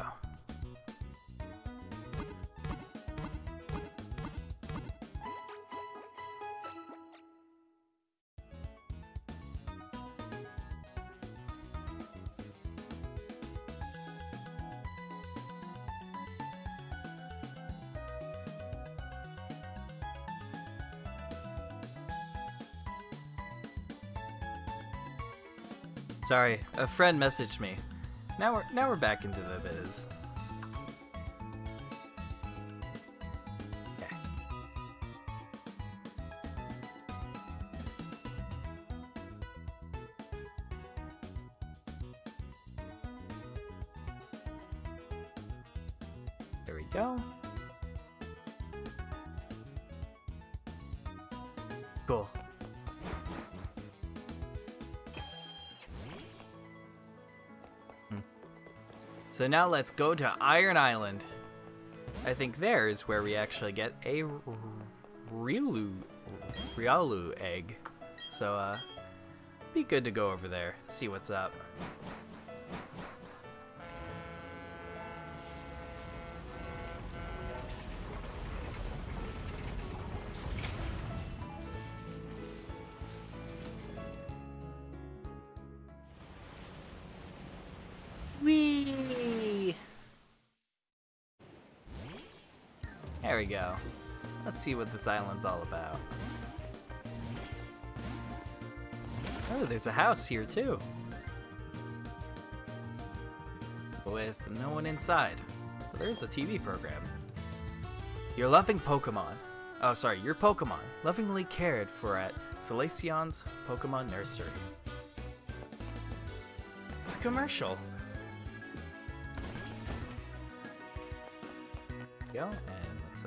Sorry, a friend messaged me. Now we're back into the biz. Okay. There we go. Cool. So now let's go to Iron Island. I think there is where we actually get a Riolu egg. So, be good to go over there, see what's up. Whee! There we go. Let's see what this island's all about. Oh, there's a house here too. With no one inside. But there's a TV program. Your loving Pokemon. Oh, sorry, your Pokemon. Lovingly cared for at Salacion's Pokemon Nursery. It's a commercial. Go, and let's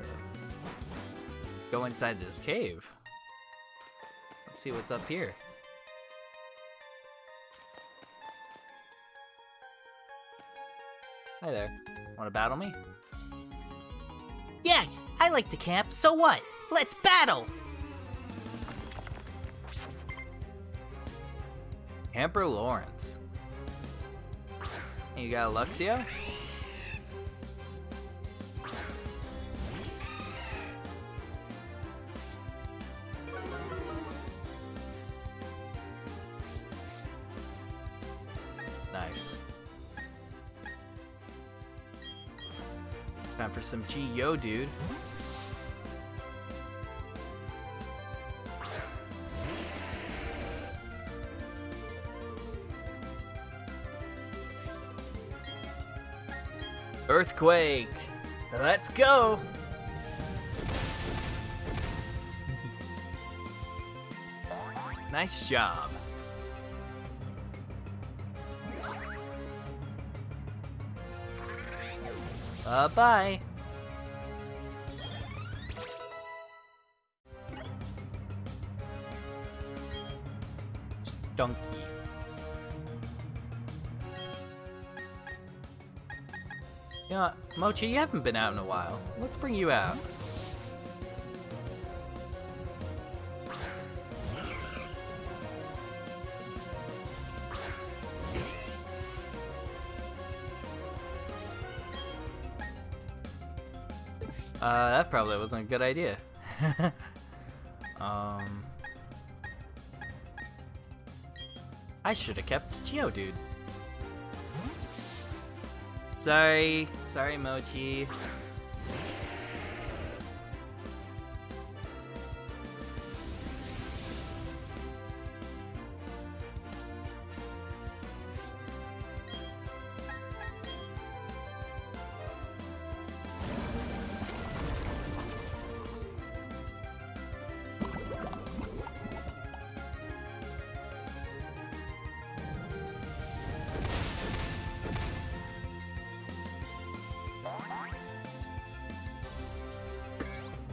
go inside this cave. Let's see what's up here. Hi there. Want to battle me? Yeah, I like to camp, so what? Let's battle! Hamper Lawrence. You got a Luxio? Nice. Time for some G-Yo, dude. Earthquake! Let's go! Nice job. Bye. Donkey. You know what, Mochi, you haven't been out in a while. Let's bring you out. That probably wasn't a good idea. I should have kept Geodude. Sorry, Mochi.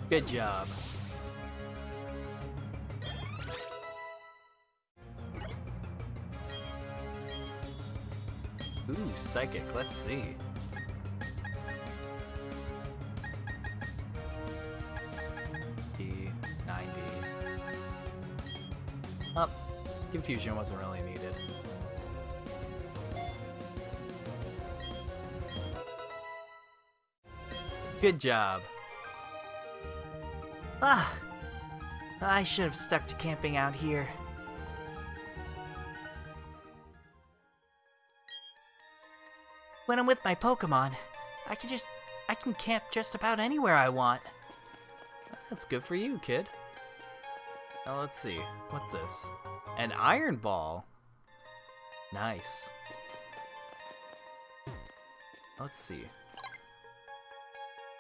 Good job. Ooh, psychic, let's see. D90. Oh, confusion wasn't really needed. Good job. I should have stuck to camping out here. When I'm with my Pokemon, I can camp just about anywhere I want. That's good for you, kid. Now let's see. What's this? An Iron Ball. Nice. Let's see.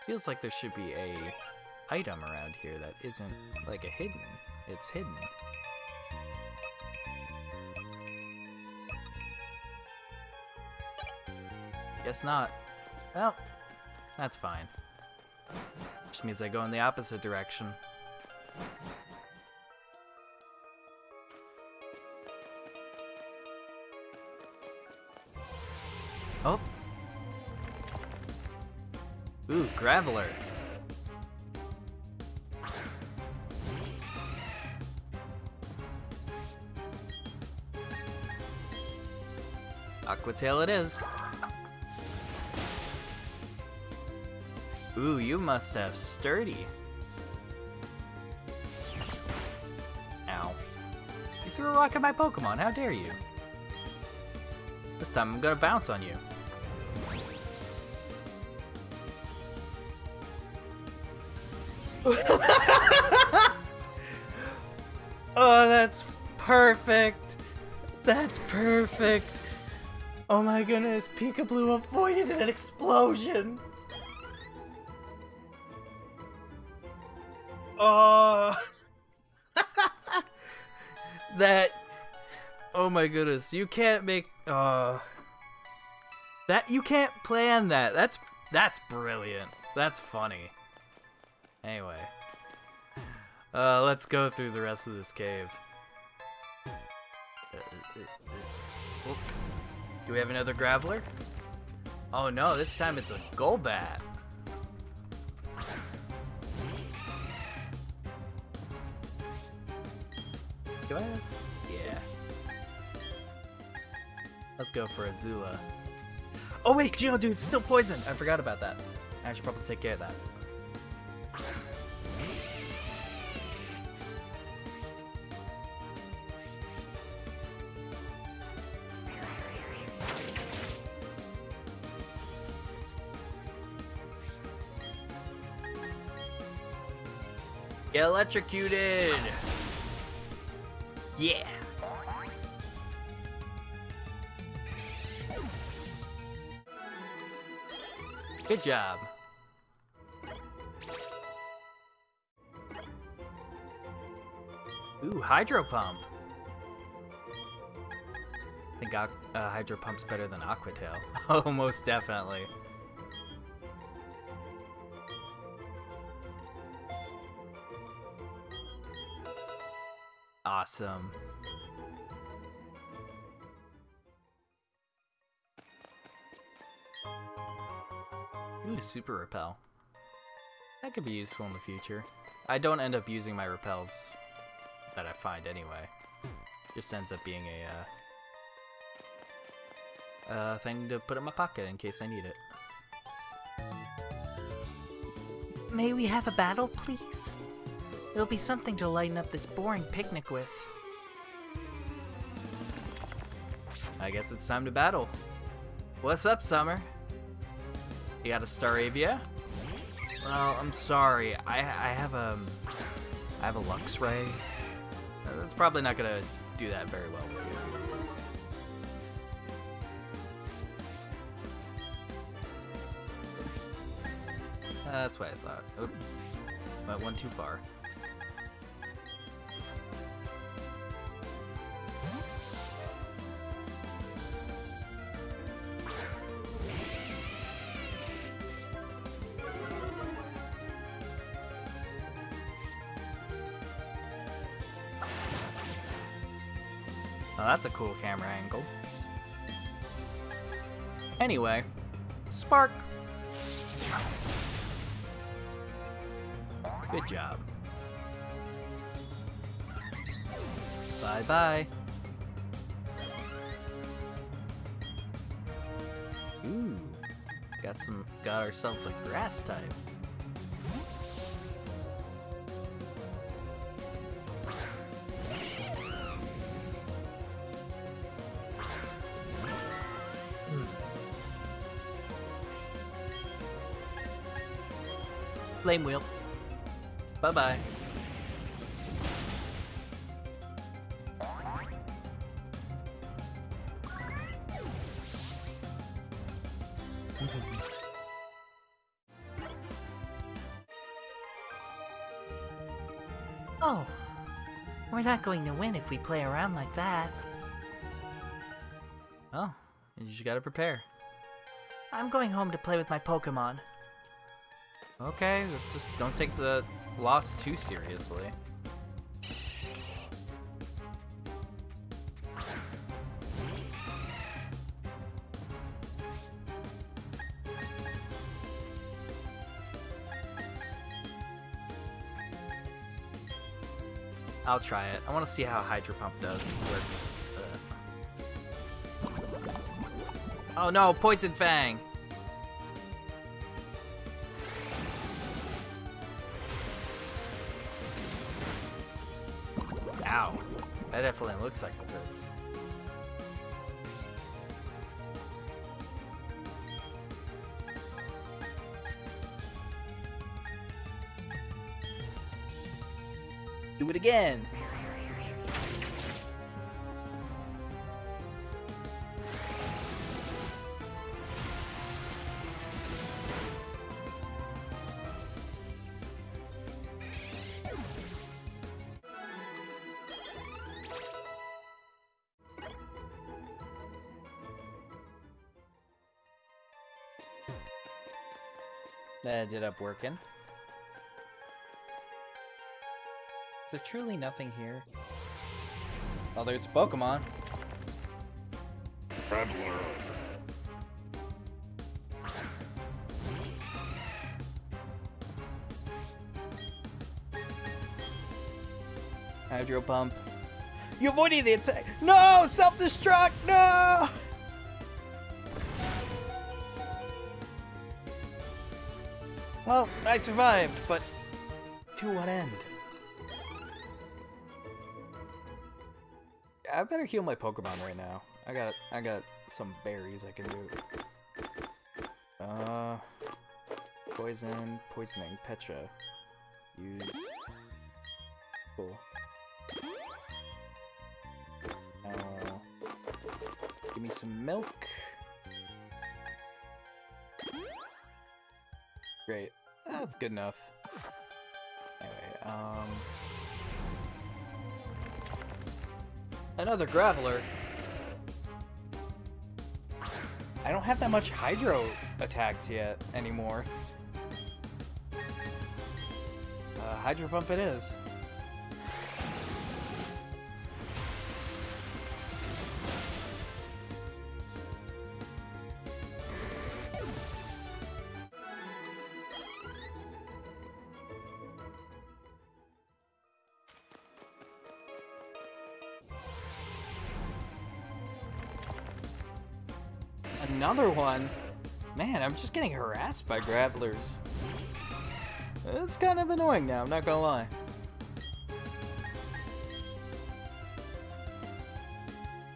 Feels like there should be a item around here that isn't like a hidden. It's hidden. Guess not. Well, that's fine. Just means I go in the opposite direction. Oh. Ooh, Graveler. Aquatail it is. Ooh, you must have sturdy. Ow. You threw a rock at my Pokemon, how dare you? This time I'm gonna bounce on you. Oh, that's perfect. That's perfect. Oh my goodness, Peekaboo avoided an explosion. Oh. That. Oh my goodness, you can't make. That you can't plan that. That's brilliant. That's funny. Anyway, let's go through the rest of this cave. Oh. Do we have another Graveler? Oh no, this time it's a Golbat. Do I have? Yeah. Let's go for Azula. Oh wait, Geodude's still poisoned! I forgot about that. I should probably take care of that. Get electrocuted! Yeah! Good job. Ooh, Hydro Pump. I think Hydro Pump's better than Aquatail. Oh, most definitely. awesome. Ooh, super repel. That could be useful in the future. I don't end up using my repels that I find anyway. Just ends up being a thing to put in my pocket in case I need it. May we have a battle, please? It'll be something to lighten up this boring picnic with. I guess it's time to battle. What's up, Summer? You got a Staravia? Well, I'm sorry. I have a Lux Ray. That's probably not gonna do that very well with you. That's what I thought. Oop. Went one too far. Oh, that's a cool camera angle. Anyway, Spark. Good job. Bye-bye. Ooh, got ourselves a grass type. Flame Wheel. Bye-bye. Oh, we're not going to win if we play around like that. Oh, you just gotta prepare. I'm going home to play with my Pokemon. Okay, just don't take the loss too seriously. I'll try it. I want to see how Hydro Pump works. Oh no, Poison Fang! Ow. That definitely looks like it hurts. Do it again! That ended up working. Is there truly nothing here? Oh, there's a Pokemon. Traveler. Hydro Pump. You avoided the attack! No! Self-destruct! No! Well, I survived, but to what end? I better heal my Pokemon right now. I got some berries I can do. Poisoning, Petra. Use. Cool. Give me some milk. Great. That's good enough. Anyway, another Graveler. I don't have that much Hydro attacks yet anymore. Hydro Pump it is. Another one? Man, I'm just getting harassed by grapplers. It's kind of annoying now, I'm not gonna lie.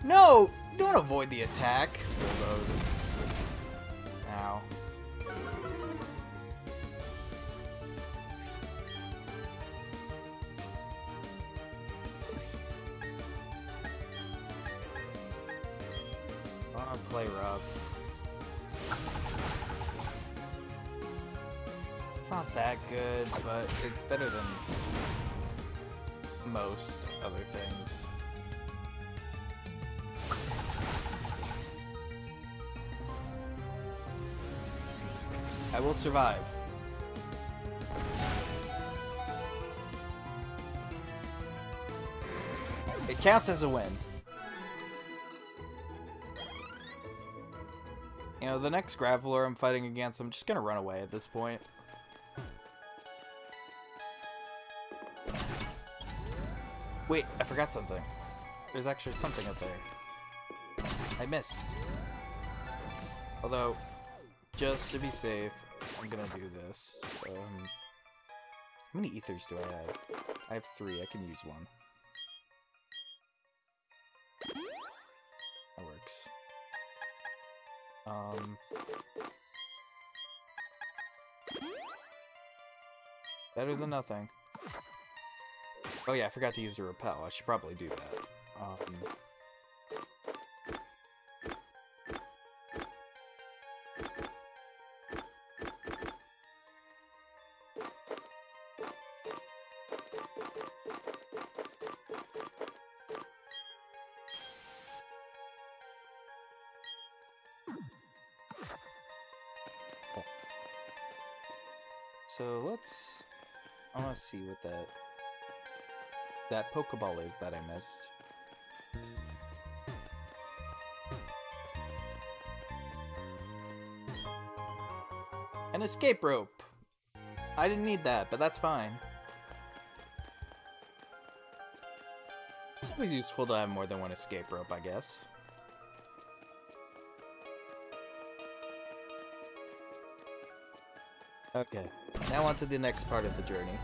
No! Don't avoid the attack. Those. Ow. I wanna play rough. It's not that good, but it's better than most other things. I will survive. It counts as a win. You know, the next Graveler I'm fighting against, I'm just gonna run away at this point. Wait, I forgot something. There's actually something up there. I missed. Although, just to be safe, I'm gonna do this. How many ethers do I have? I have 3. I can use 1. That works. Better than nothing. Oh yeah, I forgot to use the repel. I should probably do that. So let's... I want to see what that Pokeball is that I missed. An escape rope! I didn't need that, but that's fine. It's always useful to have more than one escape rope, I guess. Okay, now on to the next part of the journey.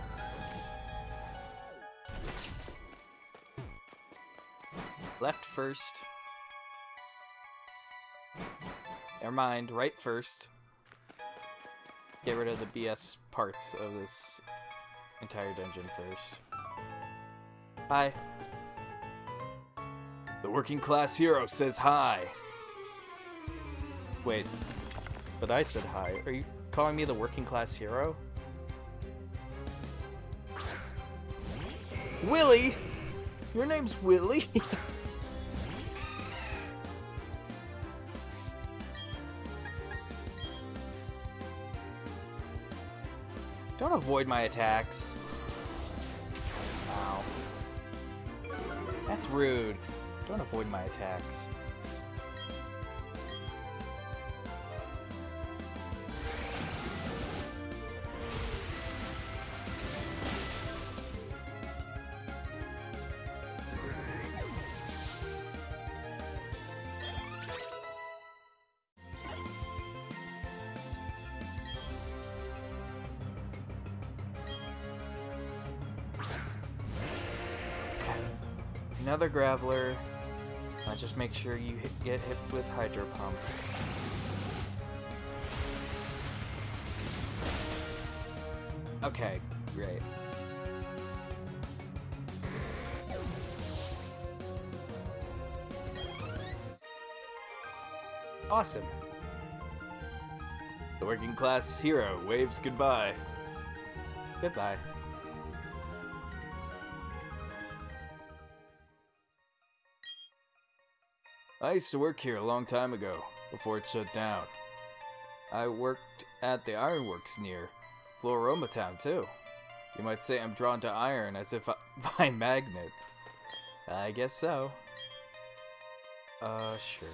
Left first. Never mind, right first. Get rid of the BS parts of this entire dungeon first. Hi. The working class hero says hi. Wait, but I said hi. Are you calling me the working class hero? Willy? Your name's Willy? Don't avoid my attacks. Ow. That's rude. Don't avoid my attacks. Another Graveler. Just make sure you get hit with Hydro Pump. Okay, great. Awesome. The working class hero waves goodbye. Goodbye. I used to work here a long time ago, before it shut down. I worked at the ironworks near Floroma Town, too. You might say I'm drawn to iron as if by magnet. I guess so. Sure.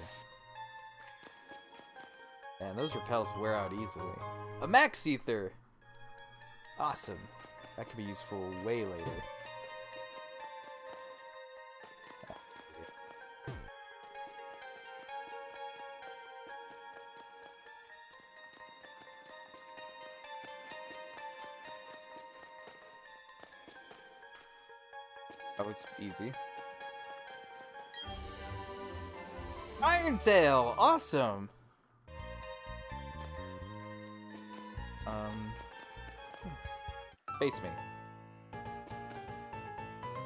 Man, those repels wear out easily. A Max Ether! Awesome. That could be useful way later. That was easy. Iron Tail! Awesome! Face me.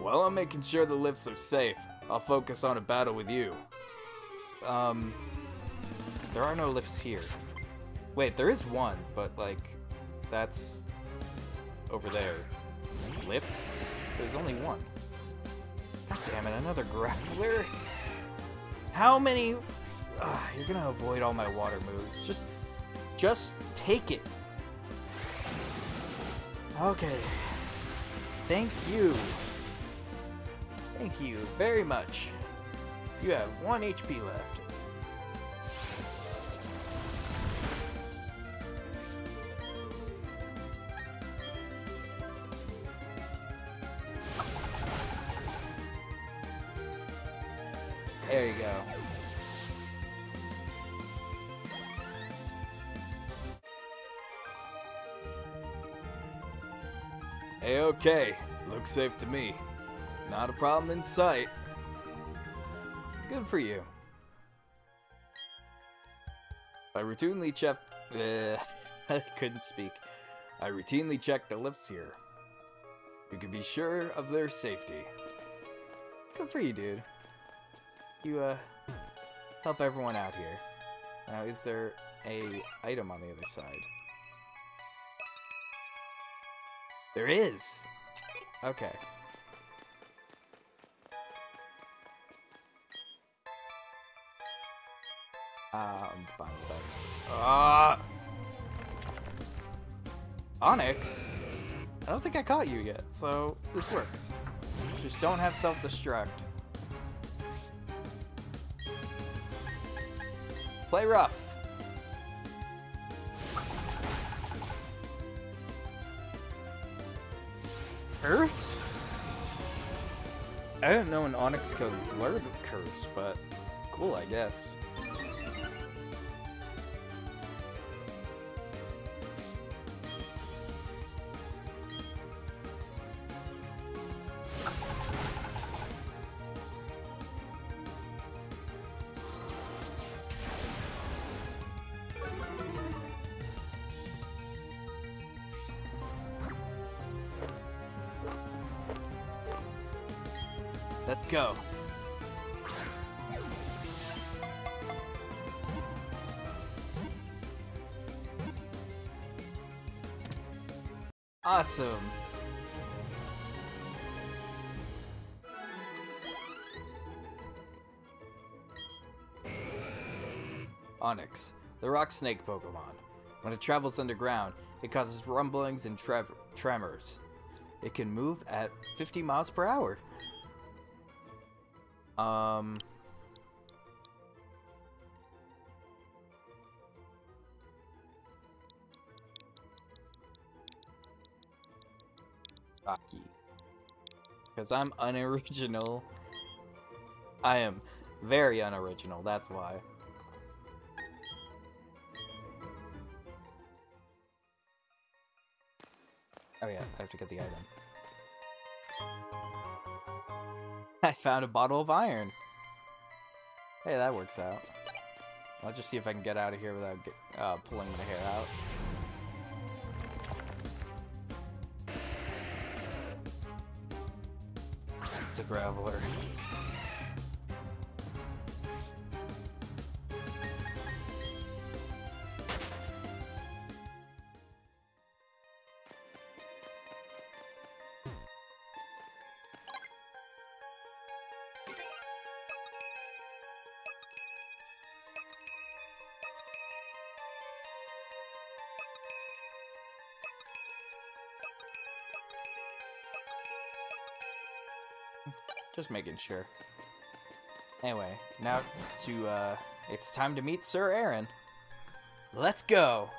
Well, I'm making sure the lifts are safe. I'll focus on a battle with you. There are no lifts here. Wait, there is one, but, like, that's over there. Lifts? There's only one. God damn it, another grappler. How many... you're gonna avoid all my water moves. Just take it. Okay. Thank you. Thank you very much. You have 1 HP left. There you go. A-okay. Looks safe to me. Not a problem in sight. Good for you. I routinely check... I couldn't speak. I routinely check the lifts here. You can be sure of their safety. Good for you, dude. You, help everyone out here. Now, is there a item on the other side? There is! Okay. I'm fine with that. Onyx? I don't think I caught you yet, so this works. Just don't have self-destruct. Play rough. Curse? I didn't know an Onyx could learn Curse, but cool, I guess. Let's go. Awesome. Onyx, the rock snake Pokemon. When it travels underground, it causes rumblings and tremors. It can move at 50 miles per hour. Rocky. Because I'm unoriginal. I am very unoriginal, that's why. Oh yeah, I have to get the item. I found a bottle of iron. Hey, that works out. I'll just see if I can get out of here without pulling my hair out. It's a graveler. Just making sure. Anyway, now it's time to meet Sir Aaron. Let's go!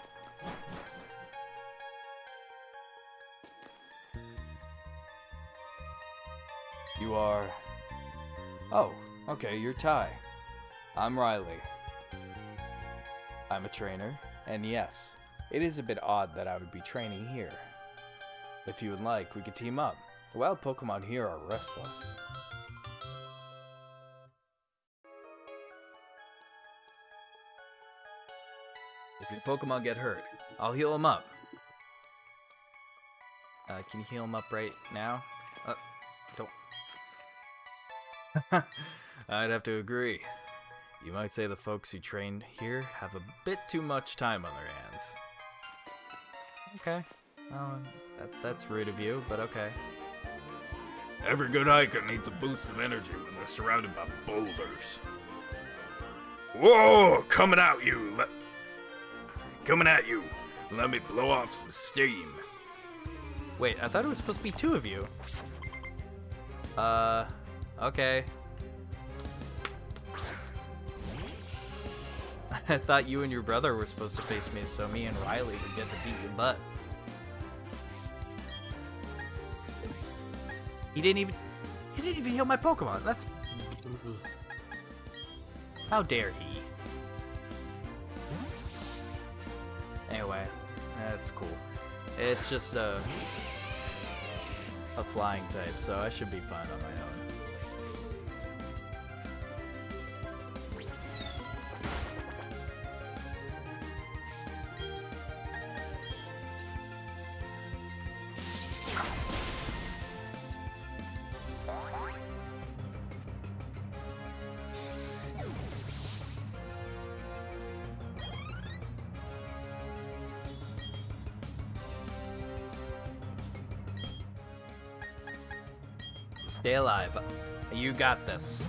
You are... Oh, okay, you're Ty. I'm Riley. I'm a trainer, and yes, it is a bit odd that I would be training here. If you would like, we could team up. The wild Pokemon here are restless. If your Pokemon get hurt, I'll heal them up. Can you heal them up right now? Don't. I'd have to agree. You might say the folks who train here have a bit too much time on their hands. Okay. That's rude of you, but okay. Every good hiker needs a boost of energy when they're surrounded by boulders. Whoa! Coming at you! Let me blow off some steam. Wait, I thought it was supposed to be 2 of you. Okay. I thought you and your brother were supposed to face me, so me and Riley would get to beat your butt. He didn't even heal my Pokemon. That's... How dare he? Anyway, that's cool. It's just a flying type, so I should be fine on my own. Stay alive. You got this.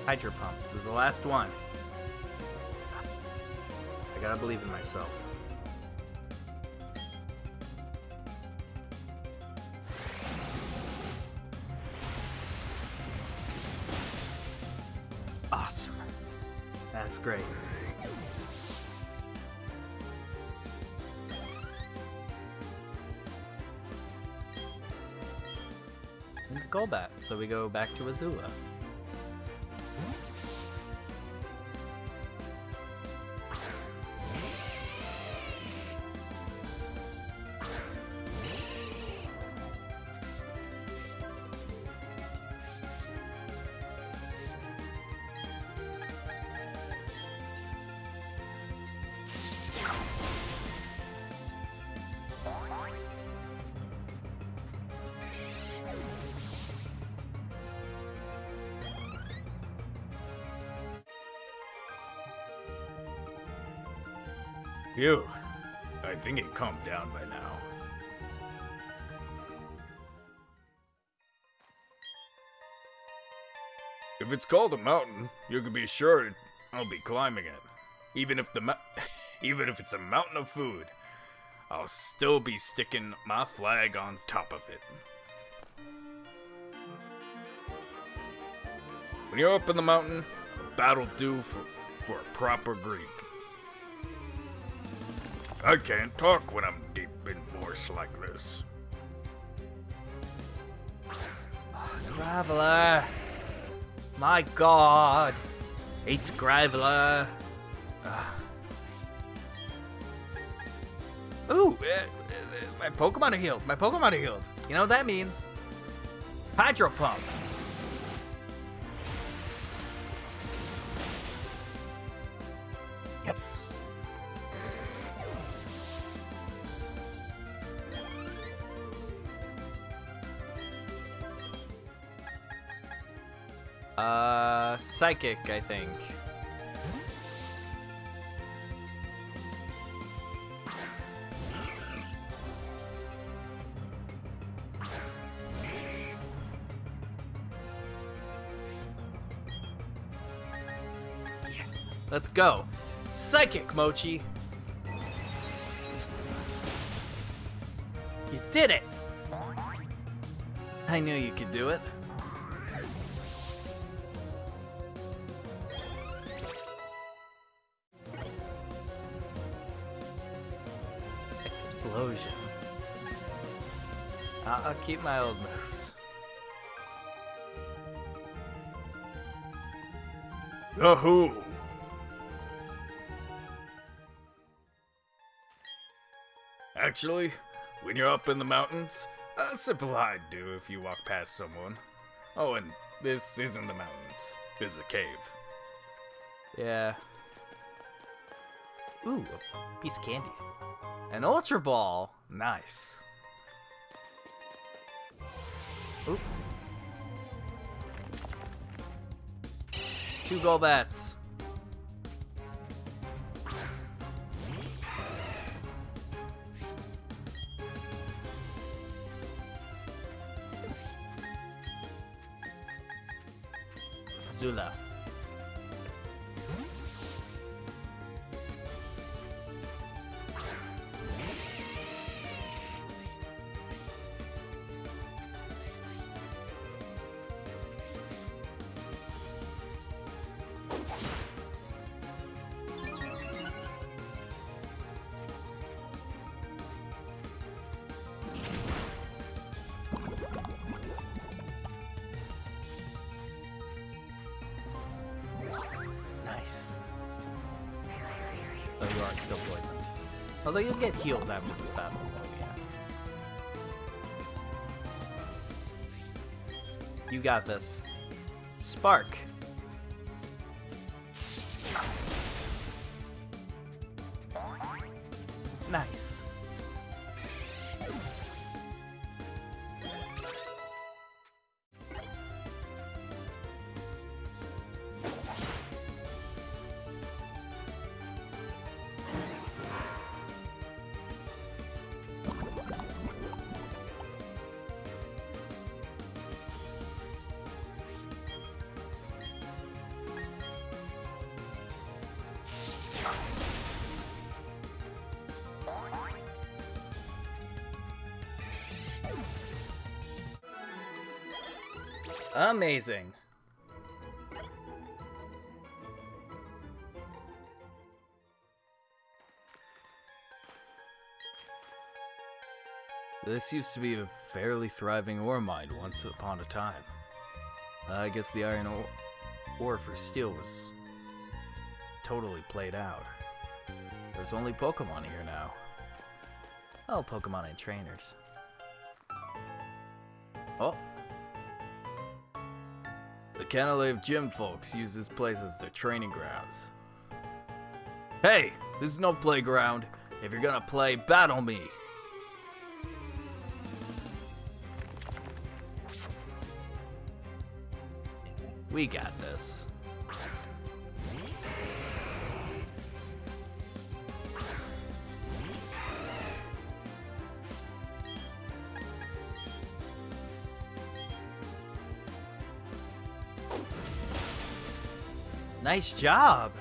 Hydro Pump. This is the last one. I gotta believe in myself. Awesome. That's great. And Golbat, so we go back to Azula. Phew. I think it calmed down by now. If it's called a mountain, you can be sure I'll be climbing it. Even if it's a mountain of food, I'll still be sticking my flag on top of it. When you're up in the mountain, a battle due for a proper greet. I can't talk when I'm deep in voice like this. Graveler! My god! It's Graveler! Ooh! My Pokemon are healed! My Pokemon are healed! You know what that means? Hydro Pump! Yes! Psychic, I think. Let's go. Psychic, Mochi. You did it. I knew you could do it. Explosion. I'll keep my old moves. Yahoo! Actually, when you're up in the mountains, a simple hide do if you walk past someone. Oh, and this isn't the mountains. This is a cave. Yeah. Ooh, a piece of candy. An Ultra Ball. Nice. Oop. 2 Golbats. Zula. Nice. Though you are still poisoned. Although you'll get healed after this battle. Oh, yeah. You got this. Spark. Nice. Amazing. This used to be a fairly thriving ore mine once upon a time. I guess the iron ore for steel was totally played out. There's only Pokemon here now. Oh, Pokemon and trainers. Oh. The Canalave gym folks use this place as their training grounds. Hey, this is no playground. If you're gonna play, battle me. We got this. Nice job.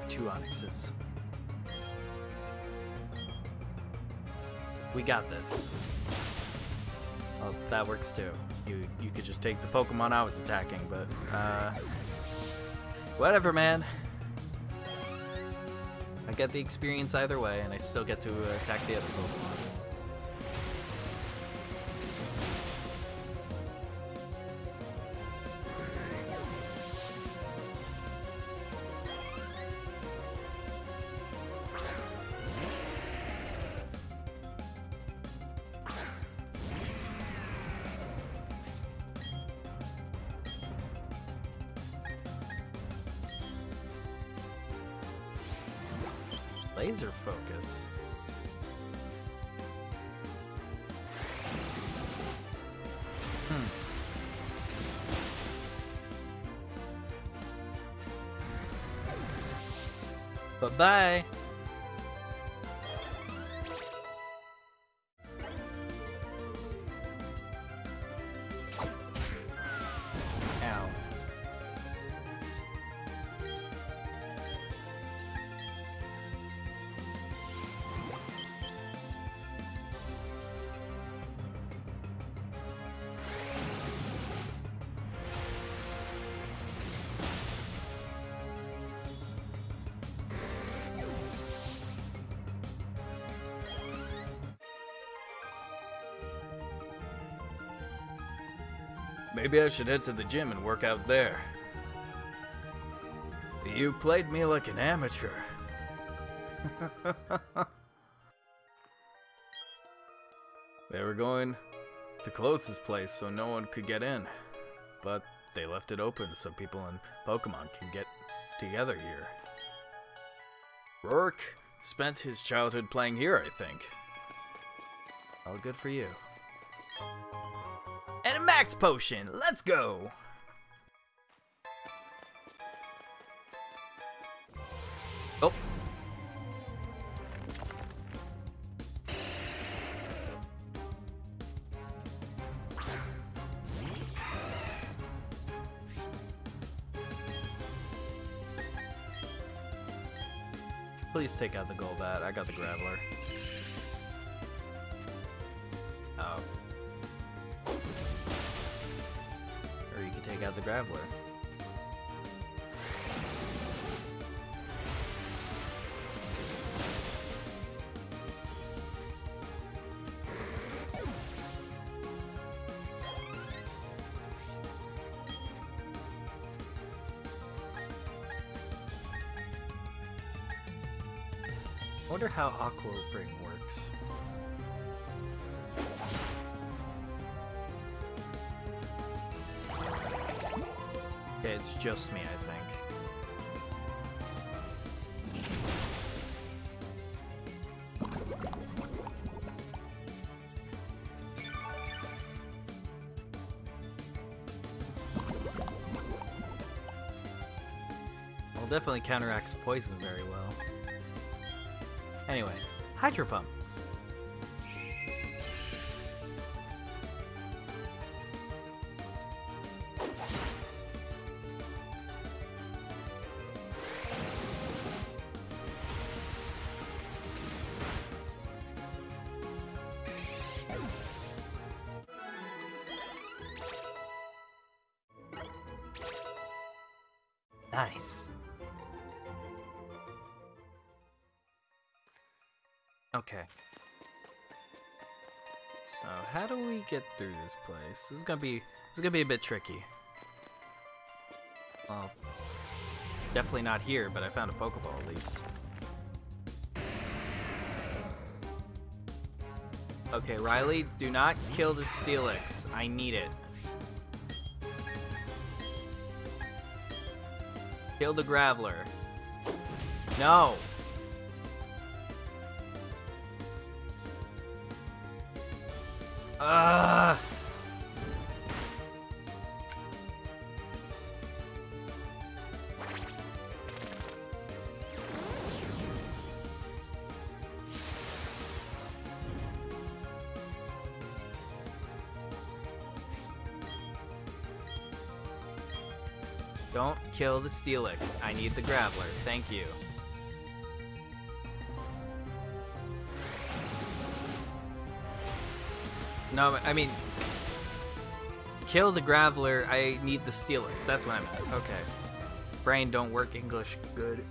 Two Onyxes. We got this. Well, that works too. You could just take the Pokemon I was attacking, but whatever, man. I get the experience either way, and I still get to attack the other Pokemon. Laser focus. Bye-bye. Ow. Maybe I should head to the gym and work out there. You played me like an amateur. They were going to close this place so no one could get in, but they left it open so people in Pokemon can get together here. Rourke spent his childhood playing here, I think. All good for you. And a max potion. Let's go. Oh. Please take out the Golbat. I got the Graveler. Oh. Or you can take out the Graveler. I wonder how Aqua Ring works. Okay, it's just me, I think. Well, definitely counteracts poison very well. Anyway, Hydro Pump. Nice. Okay. So how do we get through this place? This is gonna be a bit tricky. Well, definitely not here, but I found a Pokeball at least. Okay, Riley, do not kill the Steelix. I need it. Kill the Graveler. No! Don't kill the Steelix. I need the Graveler. Thank you. No, I mean, kill the Graveler. I need the Steelix. That's what I meant. Okay. Brain don't work English good.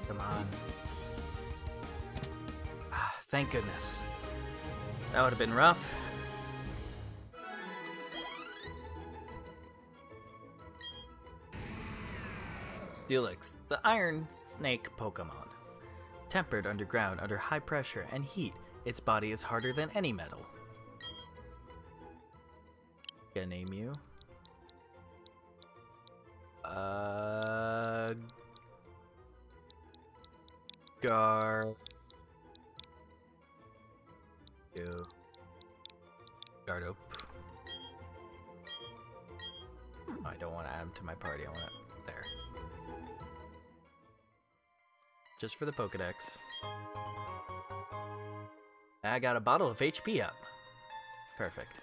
Come on. Thank goodness. That would have been rough. Steelix, the Iron Snake Pokemon. Tempered underground under high pressure and heat, its body is harder than any metal. Gonna name you. Gardope. Oh, I don't want to add him to my party. I want it there. Just for the Pokedex. I got a bottle of HP up. Perfect.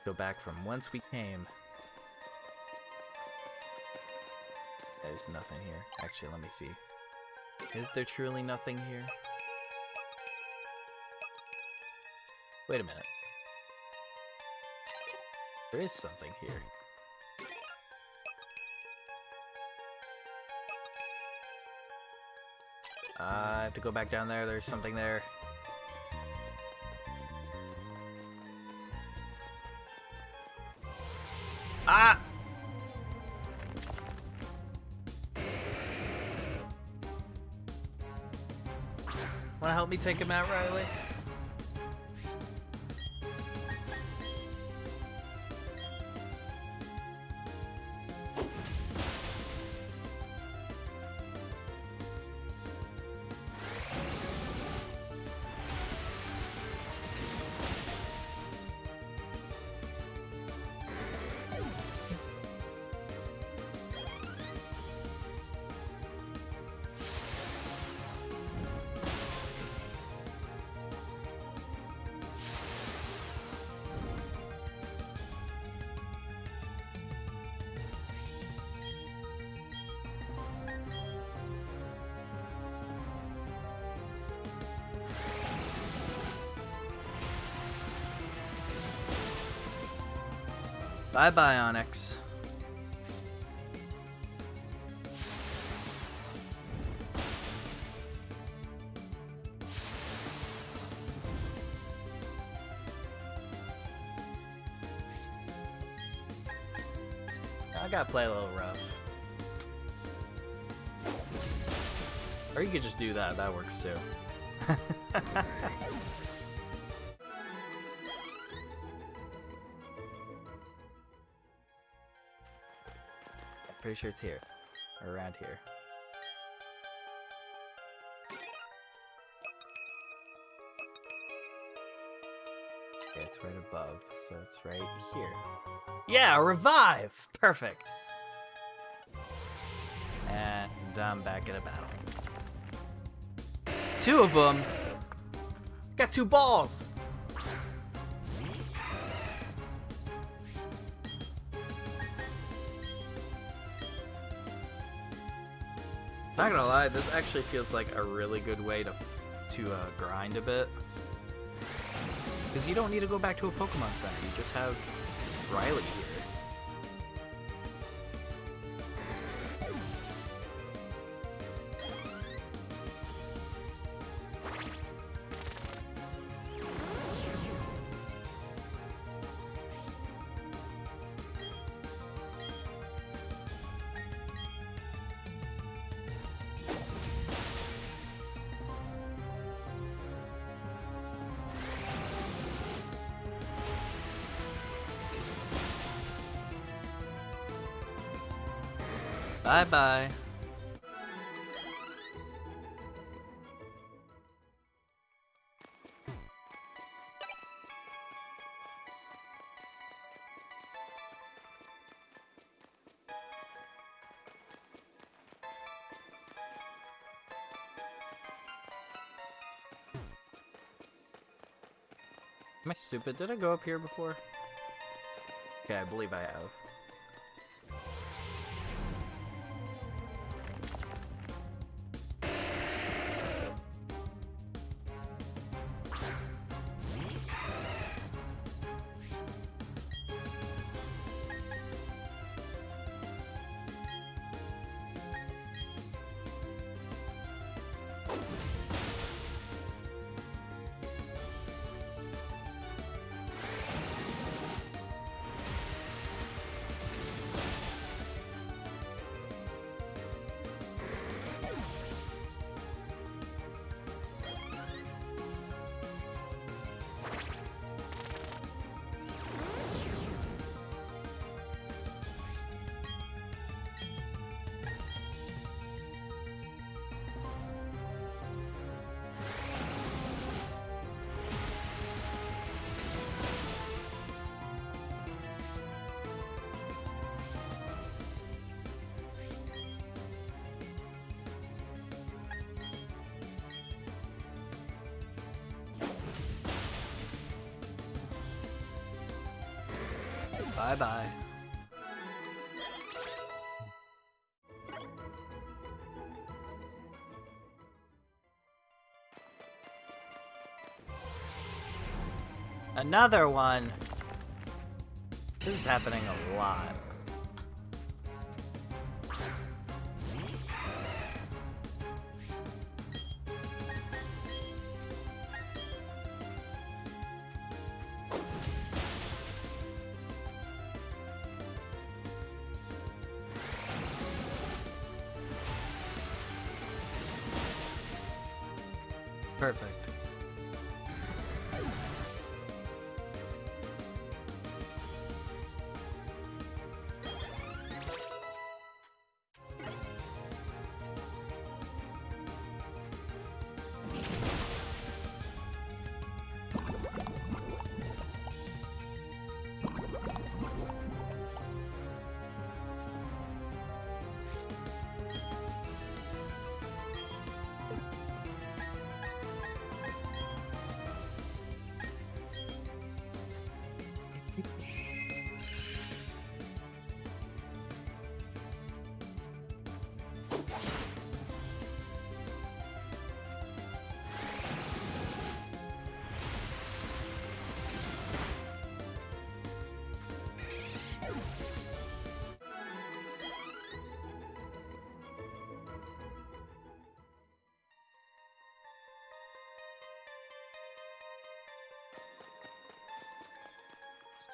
Go back from whence we came. There's nothing here. Actually, let me see. Is there truly nothing here? Wait a minute. There is something here. I have to go back down there. There's something there. Ah! Wanna help me take him out, Riley? Bye-bye, Onyx. I gotta play a little rough. Or you could just do that. That works too. Pretty sure it's here. Or around here. Okay, it's right above, so it's right here. Yeah, revive! Perfect! And I'm back in a battle. 2 of them! Got 2 balls! Not gonna lie, this actually feels like a really good way to grind a bit. Because you don't need to go back to a Pokemon Center, you just have Riley here. Bye-bye. Am I stupid? Did I go up here before? Okay, I believe I have. Bye-bye. Another one. This is happening a lot. Perfect.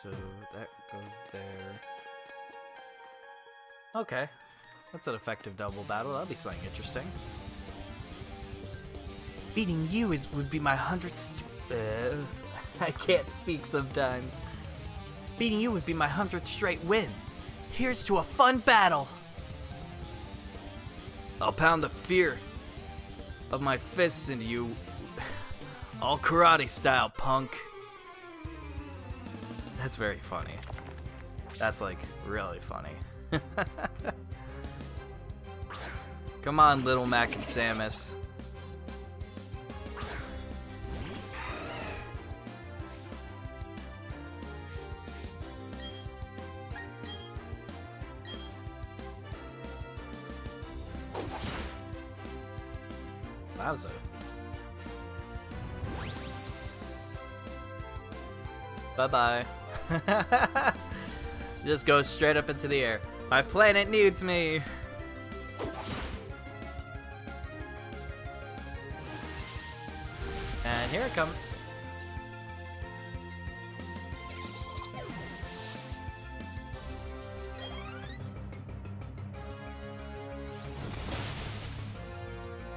So that goes there. Okay. That's an effective double battle. That'll be something interesting. Beating you would be my 100th... I can't speak sometimes. Beating you would be my 100th straight win. Here's to a fun battle! I'll pound the fear of my fists into you. All karate style, punk. That's very funny. That's like really funny. Come on, little Mac and Samus. Wowza. Bye-bye. Just goes straight up into the air. My planet needs me. And here it comes.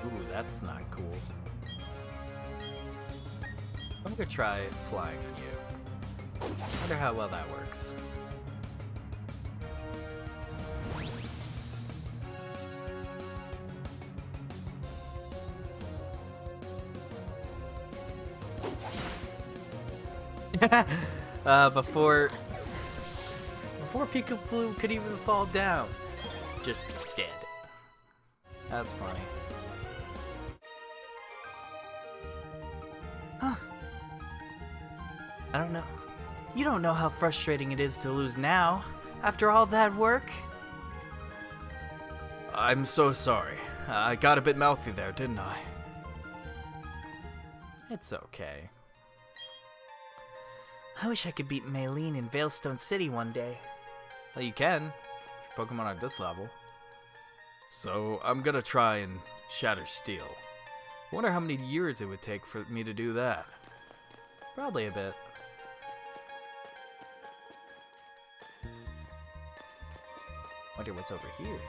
Ooh, that's not cool. I'm gonna try flying on you. Wonder how well that works. Before Peekaboo could even fall down, just dead. That's funny. Huh. I don't know. You don't know how frustrating it is to lose now, after all that work. I'm so sorry. I got a bit mouthy there, didn't I? It's okay. I wish I could beat Maylene in Veilstone City one day. Well, you can, if your Pokemon are this level. So, I'm gonna try and shatter Steel. I wonder how many years it would take for me to do that. Probably a bit. Wonder what's over here.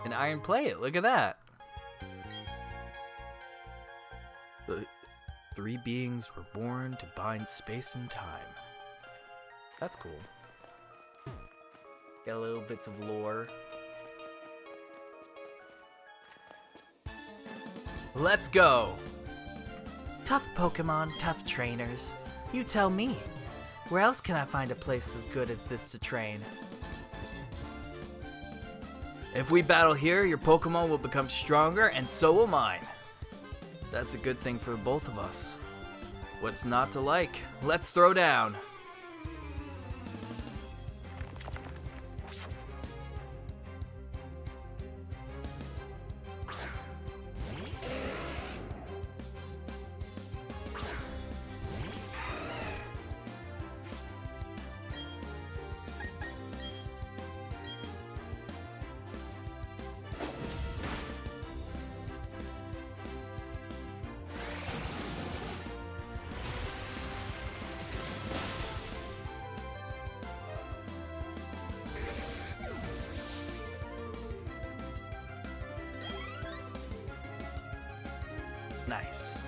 An iron plate, look at that! The 3 beings were born to bind space and time. That's cool. Got little bits of lore. Let's go! Tough Pokemon, tough trainers. You tell me. Where else can I find a place as good as this to train? If we battle here, your Pokemon will become stronger, and so will mine. That's a good thing for both of us. What's not to like? Let's throw down. Nice.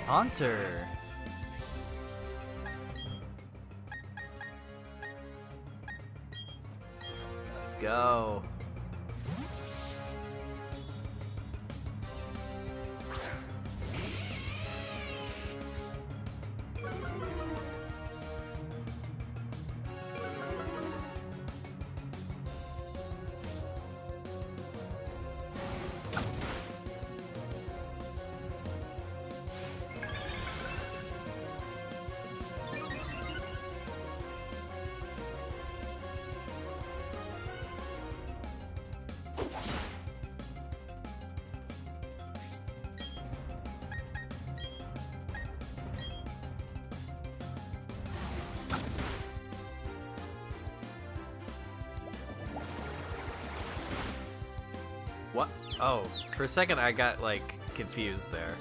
Haunter. Let's go. What? Oh, for a second I got, like, confused there.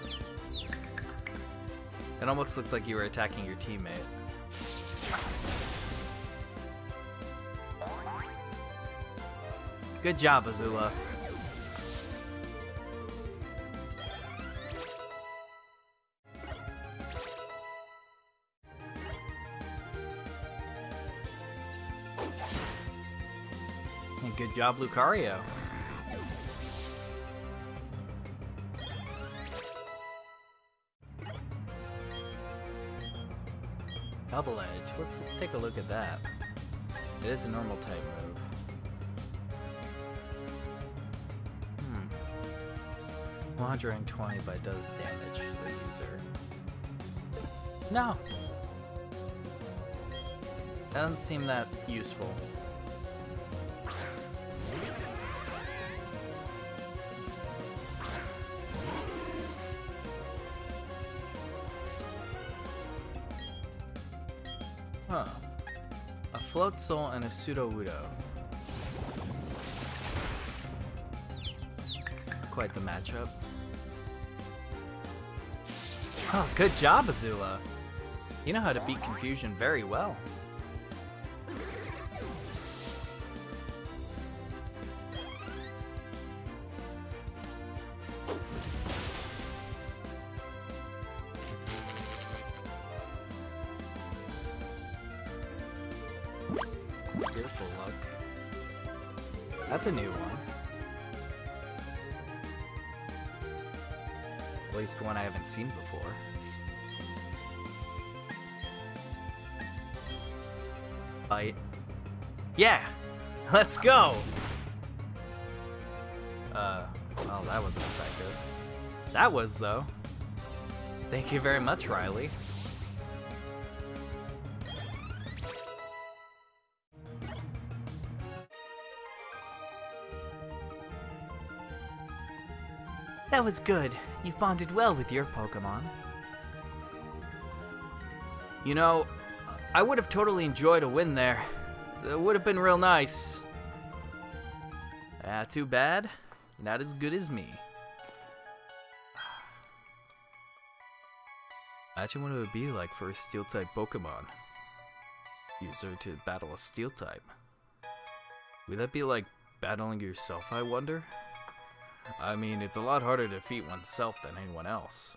It almost looked like you were attacking your teammate. Good job, Azula. And good job, Lucario. Double Edge. Let's take a look at that. It is a normal type move. 120 but does damage to the user. No. That doesn't seem that useful. Huh. A Float Soul and a Pseudo-Wudo. Quite the matchup. Oh, good job, Azula. You know how to beat confusion very well. Fearful Look. That's a new one. At least one I haven't seen before. Fight. Yeah! Let's go! Well, that wasn't effective. That was, though. Thank you very much, Riley. That was good. You've bonded well with your Pokemon. You know, I would have totally enjoyed a win there. It would have been real nice. Ah, too bad. You're not as good as me. Imagine what it would be like for a Steel-type Pokemon user to battle a Steel-type. Would that be like battling yourself, I wonder? I mean, it's a lot harder to defeat oneself than anyone else.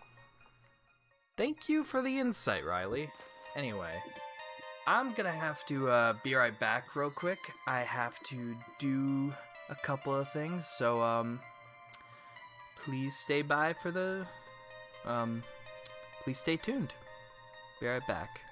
Thank you for the insight, Riley. Anyway, I'm gonna have to be right back real quick. I have to do a couple of things, so please stay by for the please stay tuned. Be right back.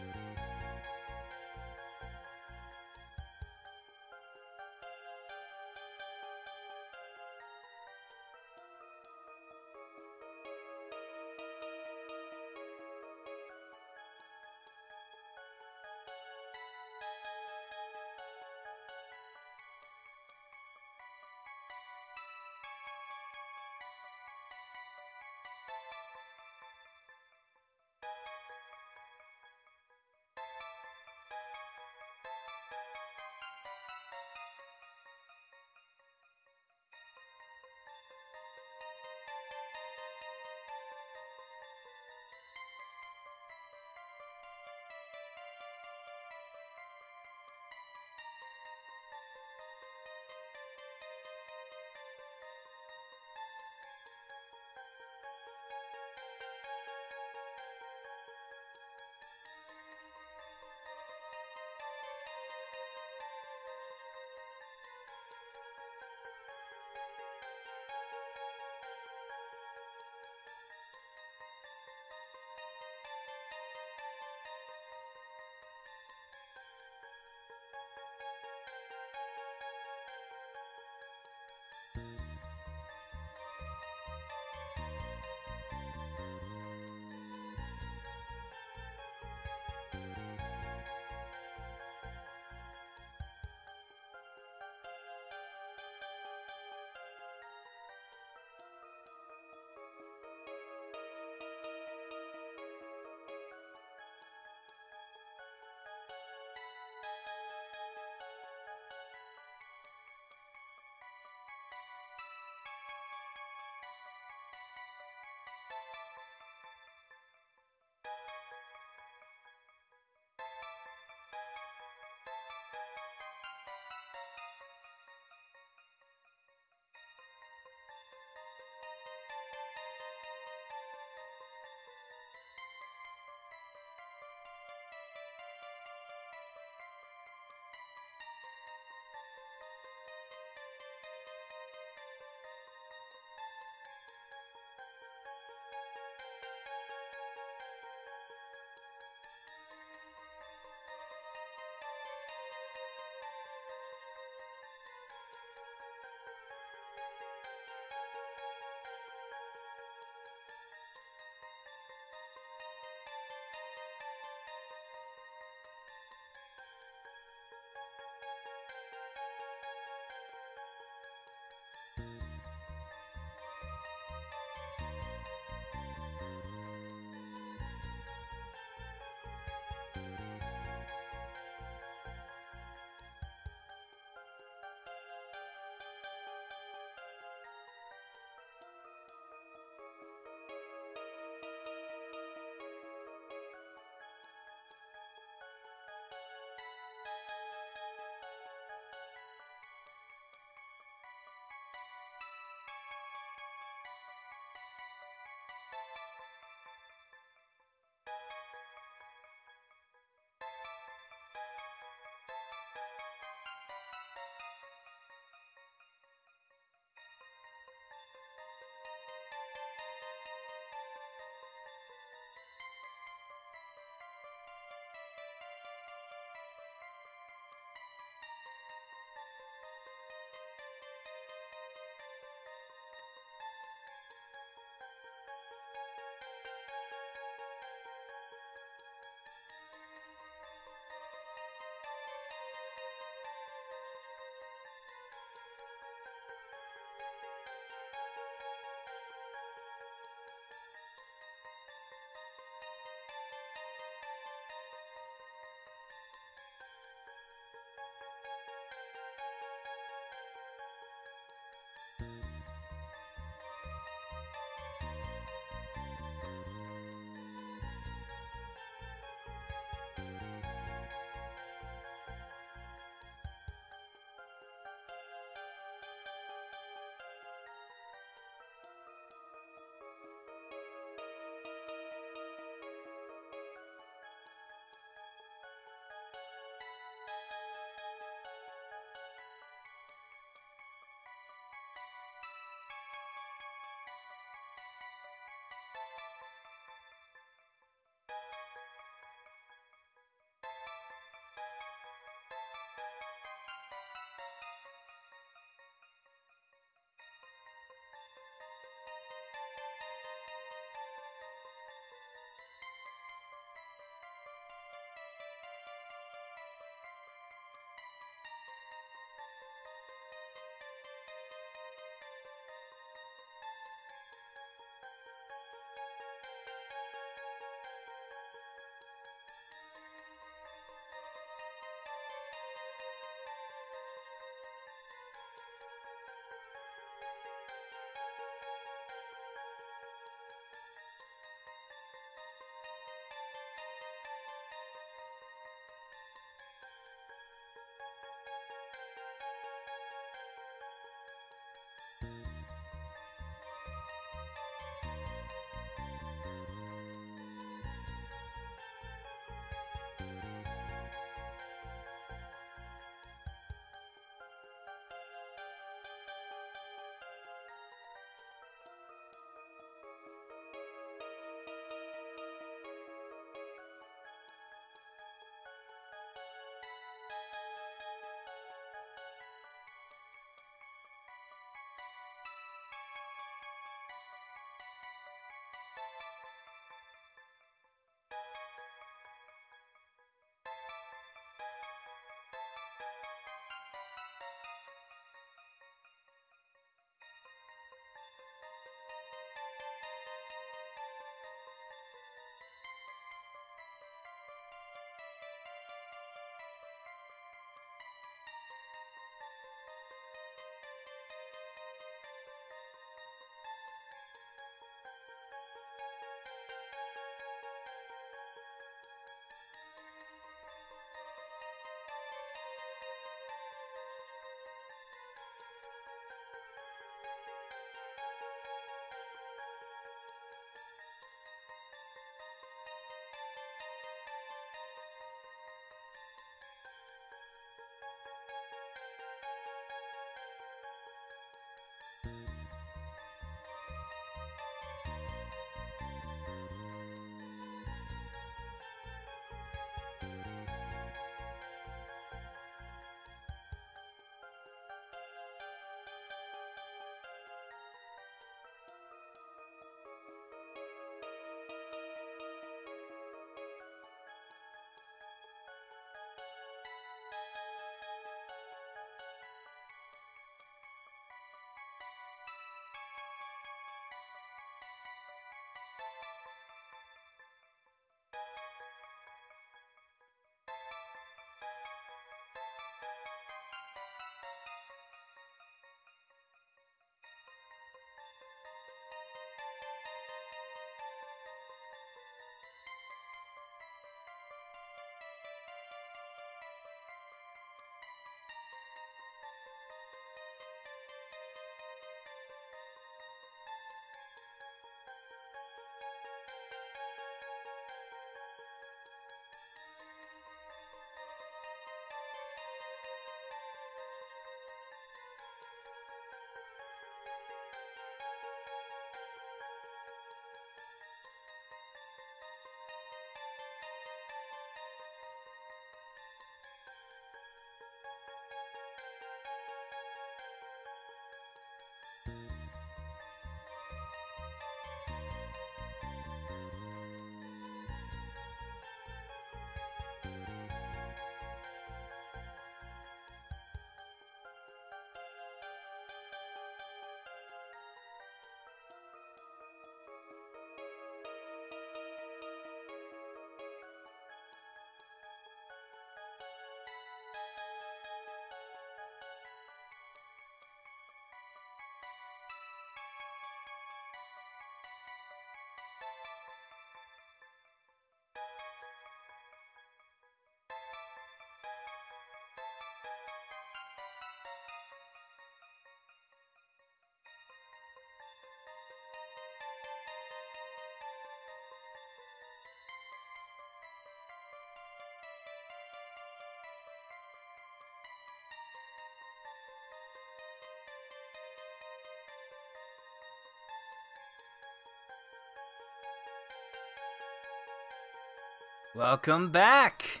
Welcome back!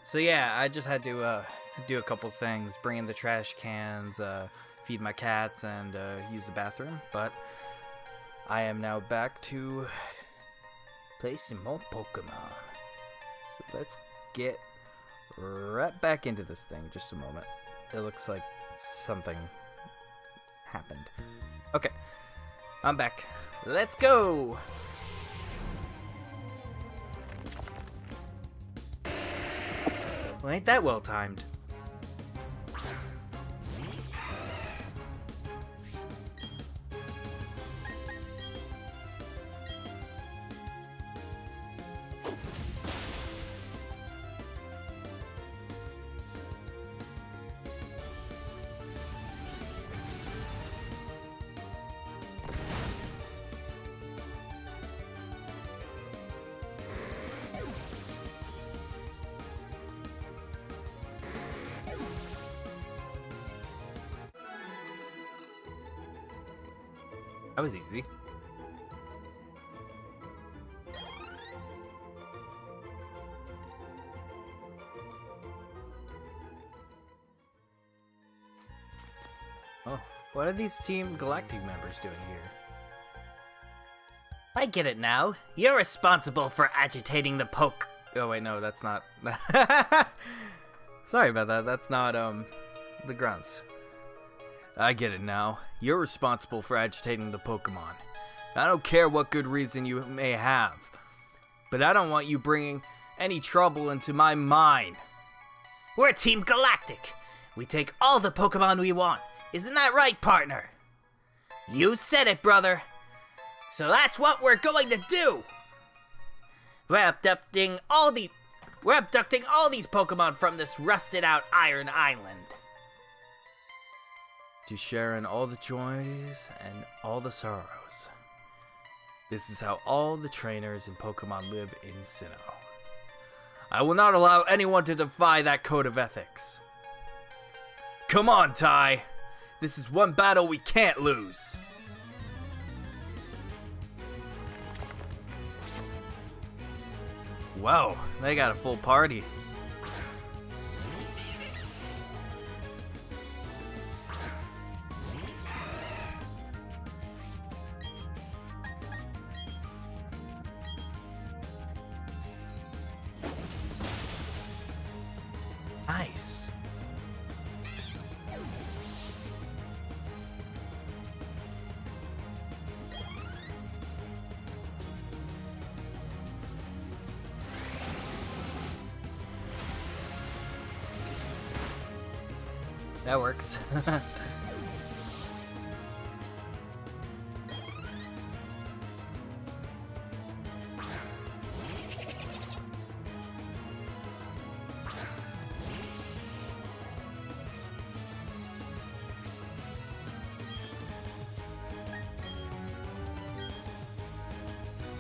So yeah, I just had to do a couple things. Bring in the trash cans, feed my cats, and use the bathroom. But I am now back to play some more Pokemon. So let's get right back into this thing. Just a moment. It looks like something happened. Okay, I'm back. Let's go! Well, ain't that well timed? That was easy. Oh, what are these Team Galactic members doing here? I get it now. You're responsible for agitating the poke. Oh wait, no, that's not. Sorry about that. That's not the grunts. I get it now. You're responsible for agitating the Pokemon. I don't care what good reason you may have, but I don't want you bringing any trouble into my mine. We're Team Galactic. We take all the Pokemon we want. Isn't that right, partner? You said it, brother. So that's what we're going to do. We're abducting all these Pokemon from this rusted out Iron Island. To share in all the joys and all the sorrows. This is how all the trainers in Pokemon live in Sinnoh. I will not allow anyone to defy that code of ethics. Come on, Ty. This is one battle we can't lose. Whoa, they got a full party. Nice. That works.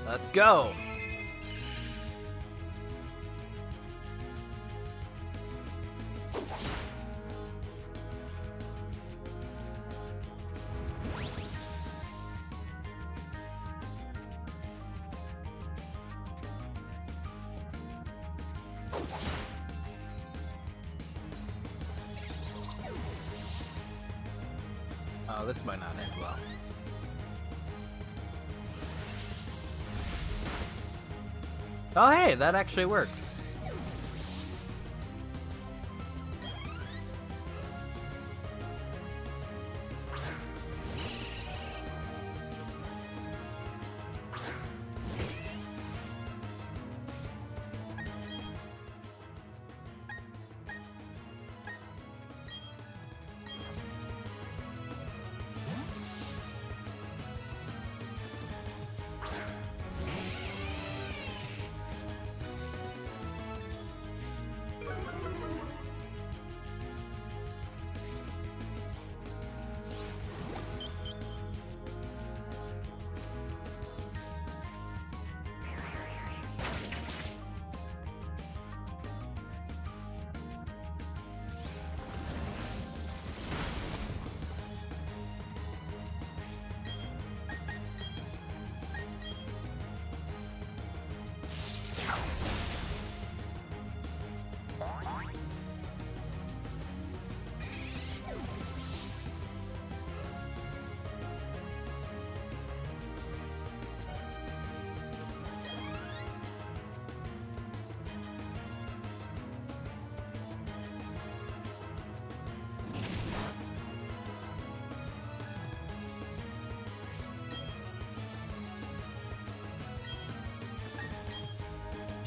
Let's go. Oh, this might not end well. Oh, hey, that actually worked.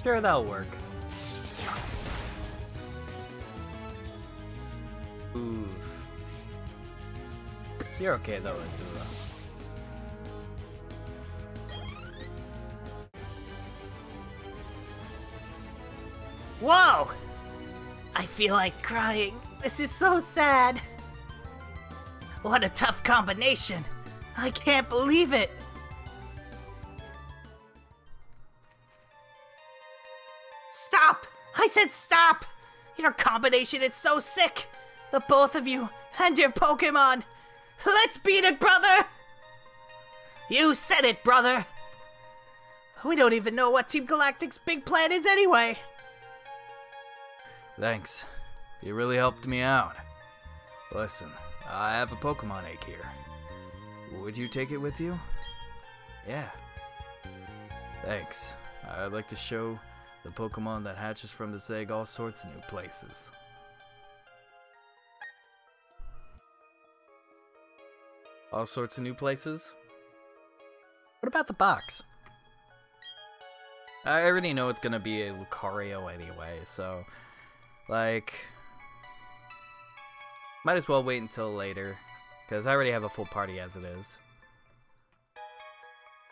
Sure, that'll work. Oof. You're okay though, Vtuber. Whoa! I feel like crying. This is so sad. What a tough combination. I can't believe it. Stop! I said stop! Your combination is so sick! The both of you and your Pokemon! Let's beat it, brother! You said it, brother! We don't even know what Team Galactic's big plan is anyway! Thanks. You really helped me out. Listen, I have a Pokemon egg here. Would you take it with you? Yeah. Thanks. I'd like to show the Pokemon that hatches from this egg all sorts of new places. All sorts of new places? What about the box? I already know it's gonna be a Lucario anyway, so... like... might as well wait until later, because I already have a full party as it is.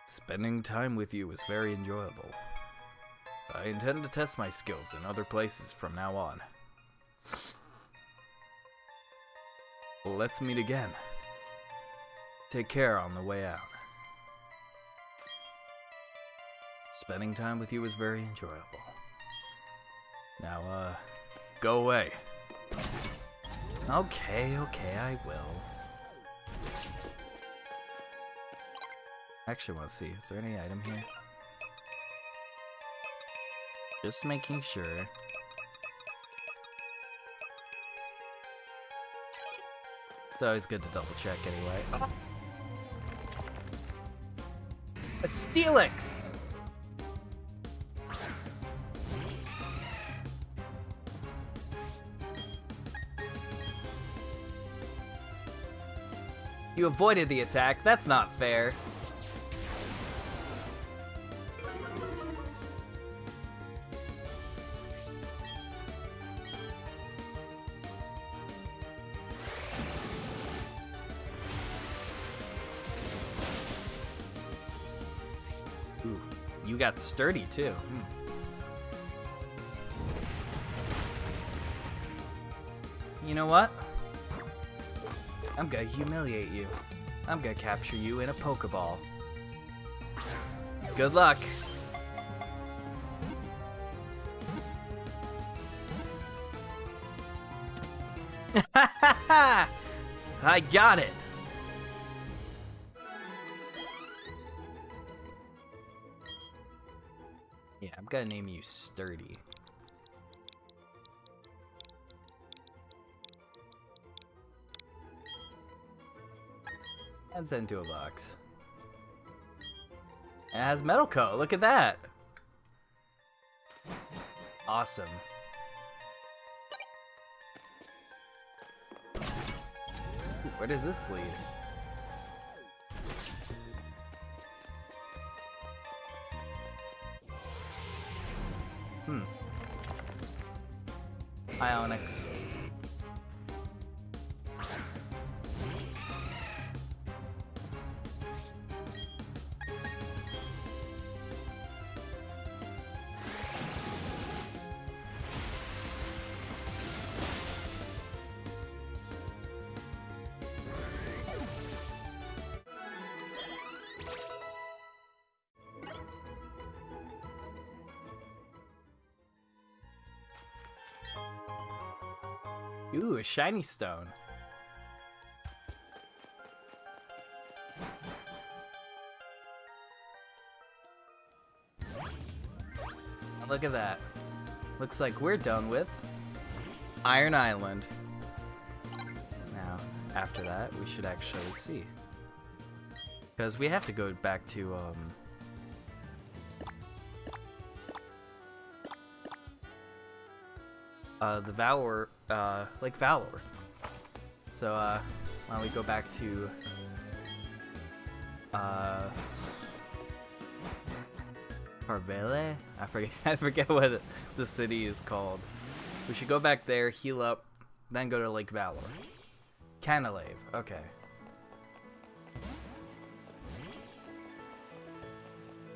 Spending time with you is very enjoyable. I intend to test my skills in other places from now on. Let's meet again. Take care on the way out. Spending time with you is very enjoyable. Now, go away. Okay, I will. Actually, want to see, is there any item here? Just making sure. It's always good to double check anyway. A Steelix! You avoided the attack. That's not fair. Ooh, you got sturdy too. You know what? I'm gonna humiliate you. I'm gonna capture you in a Pokeball. Good luck. I got it. Yeah, I'm gonna name you Sturdy. And send to a box. It has Metal Coat. Look at that. Awesome. Ooh, where does this lead? Ionics. Ooh, a shiny stone. Look at that. Looks like we're done with Iron Island. Now, after that, we should actually see. Because we have to go back to, the Valor, Lake Valor. So, why don't we go back to, Parvele? I forget what the city is called. We should go back there, heal up, then go to Lake Valor. Canalave, okay.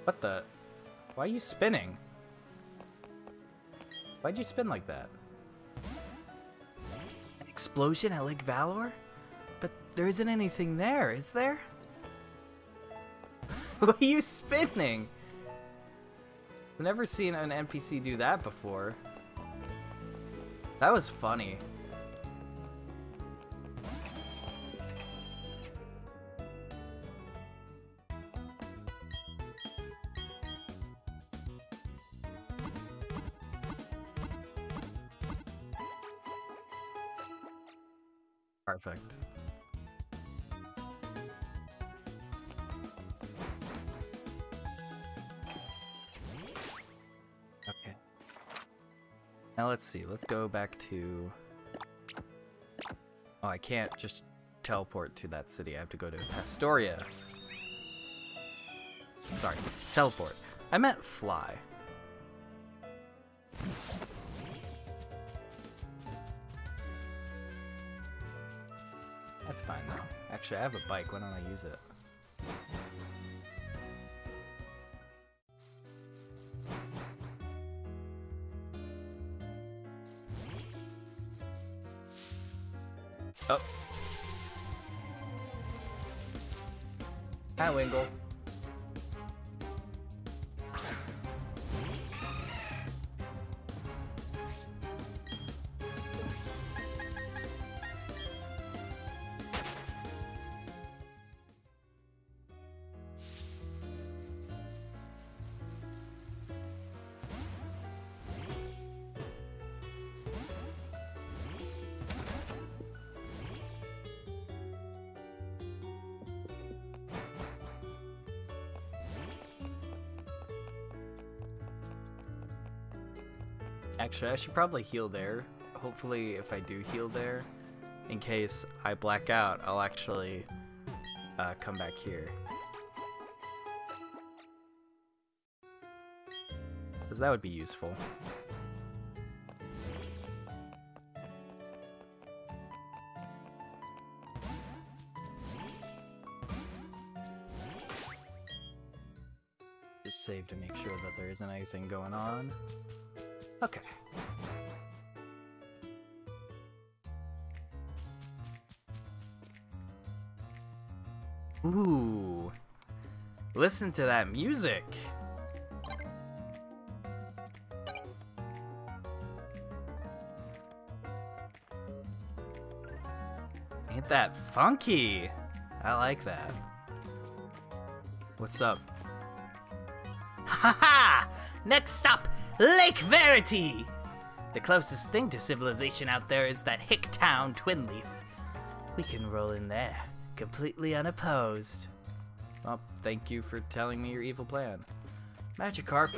What the? Why are you spinning? Why'd you spin like that? An explosion at Lake Valor? But there isn't anything there, is there? Why are you spinning? I've never seen an NPC do that before. That was funny. Perfect. Okay. Now let's see. Let's go back to... Oh, I can't just teleport to that city. I have to go to Pastoria. Sorry, teleport. I meant fly. That's fine though. Actually, I have a bike. Why don't I use it? Oh. Hi, Wingle. Actually, I should probably heal there. Hopefully, if I do heal there, in case I black out, I'll actually come back here. Because that would be useful. Just save to make sure that there isn't anything going on. Okay. Ooh. Listen to that music. Ain't that funky? I like that. What's up? Haha! Next stop, Lake Verity! The closest thing to civilization out there is that hick town, Twinleaf. We can roll in there, completely unopposed. Well, thank you for telling me your evil plan. Magikarp.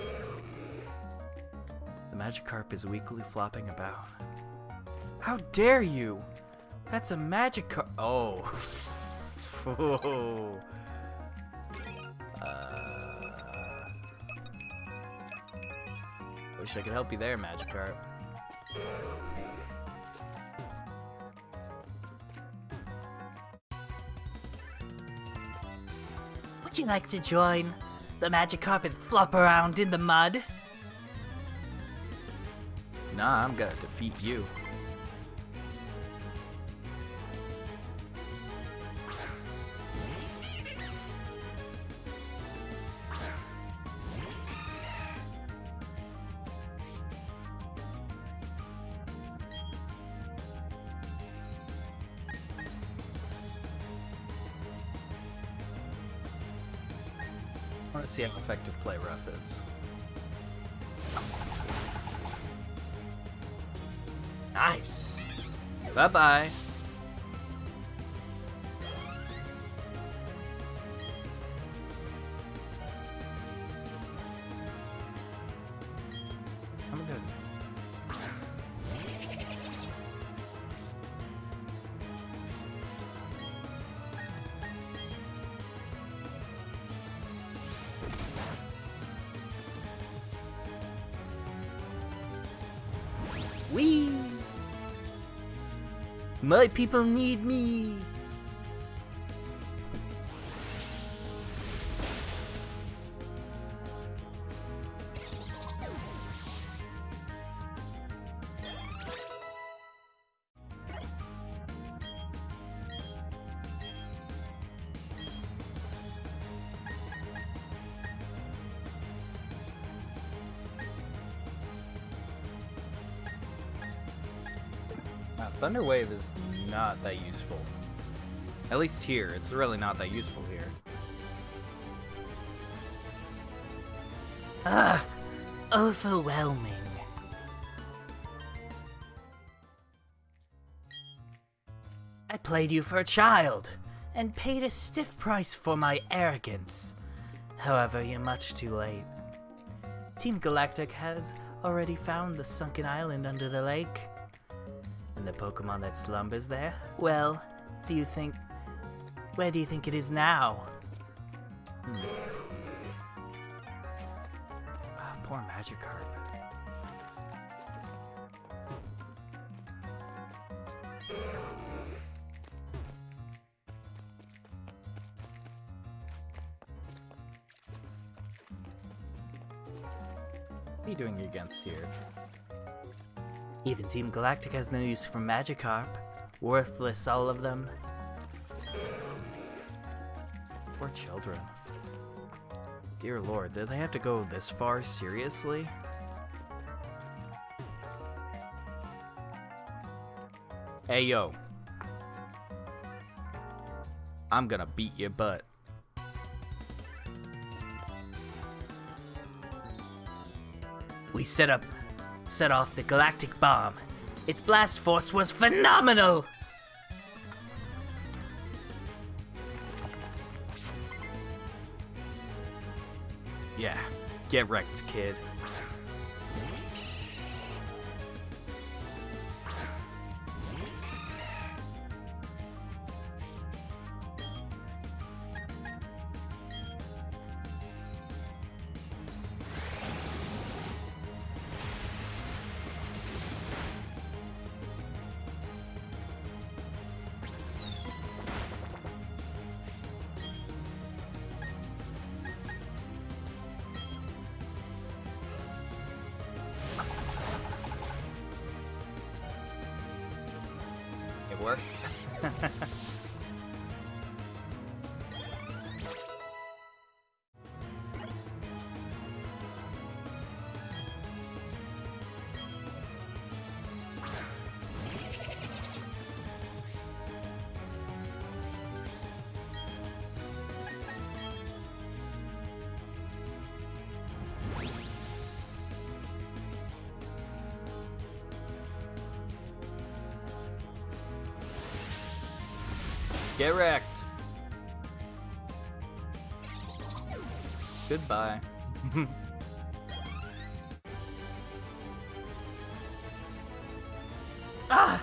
The Magikarp is weakly flopping about. How dare you! That's a Magikarp. Oh. Oh. Wish I could help you there, Magikarp. Would you like to join the Magikarp and flop around in the mud? Nah, I'm gonna defeat you. I want to see how effective Play Rough is. Nice. Bye-bye. I'm good. Whee! My people need me! Thunder Wave is not that useful. At least here, it's really not that useful here. Ah, overwhelming. I played you for a child, and paid a stiff price for my arrogance. However, you're much too late. Team Galactic has already found the sunken island under the lake. And the Pokemon that slumbers there? Well, where do you think it is now? Ah, poor Magikarp. What are you doing against here? Even Team Galactic has no use for Magikarp. Worthless, all of them. Poor children. Dear Lord, did they have to go this far? Seriously? Hey, yo. I'm gonna beat your butt. We set off the galactic bomb. Its blast force was phenomenal! Yeah, get wrecked, kid. Work. Get wrecked. Goodbye. Ah!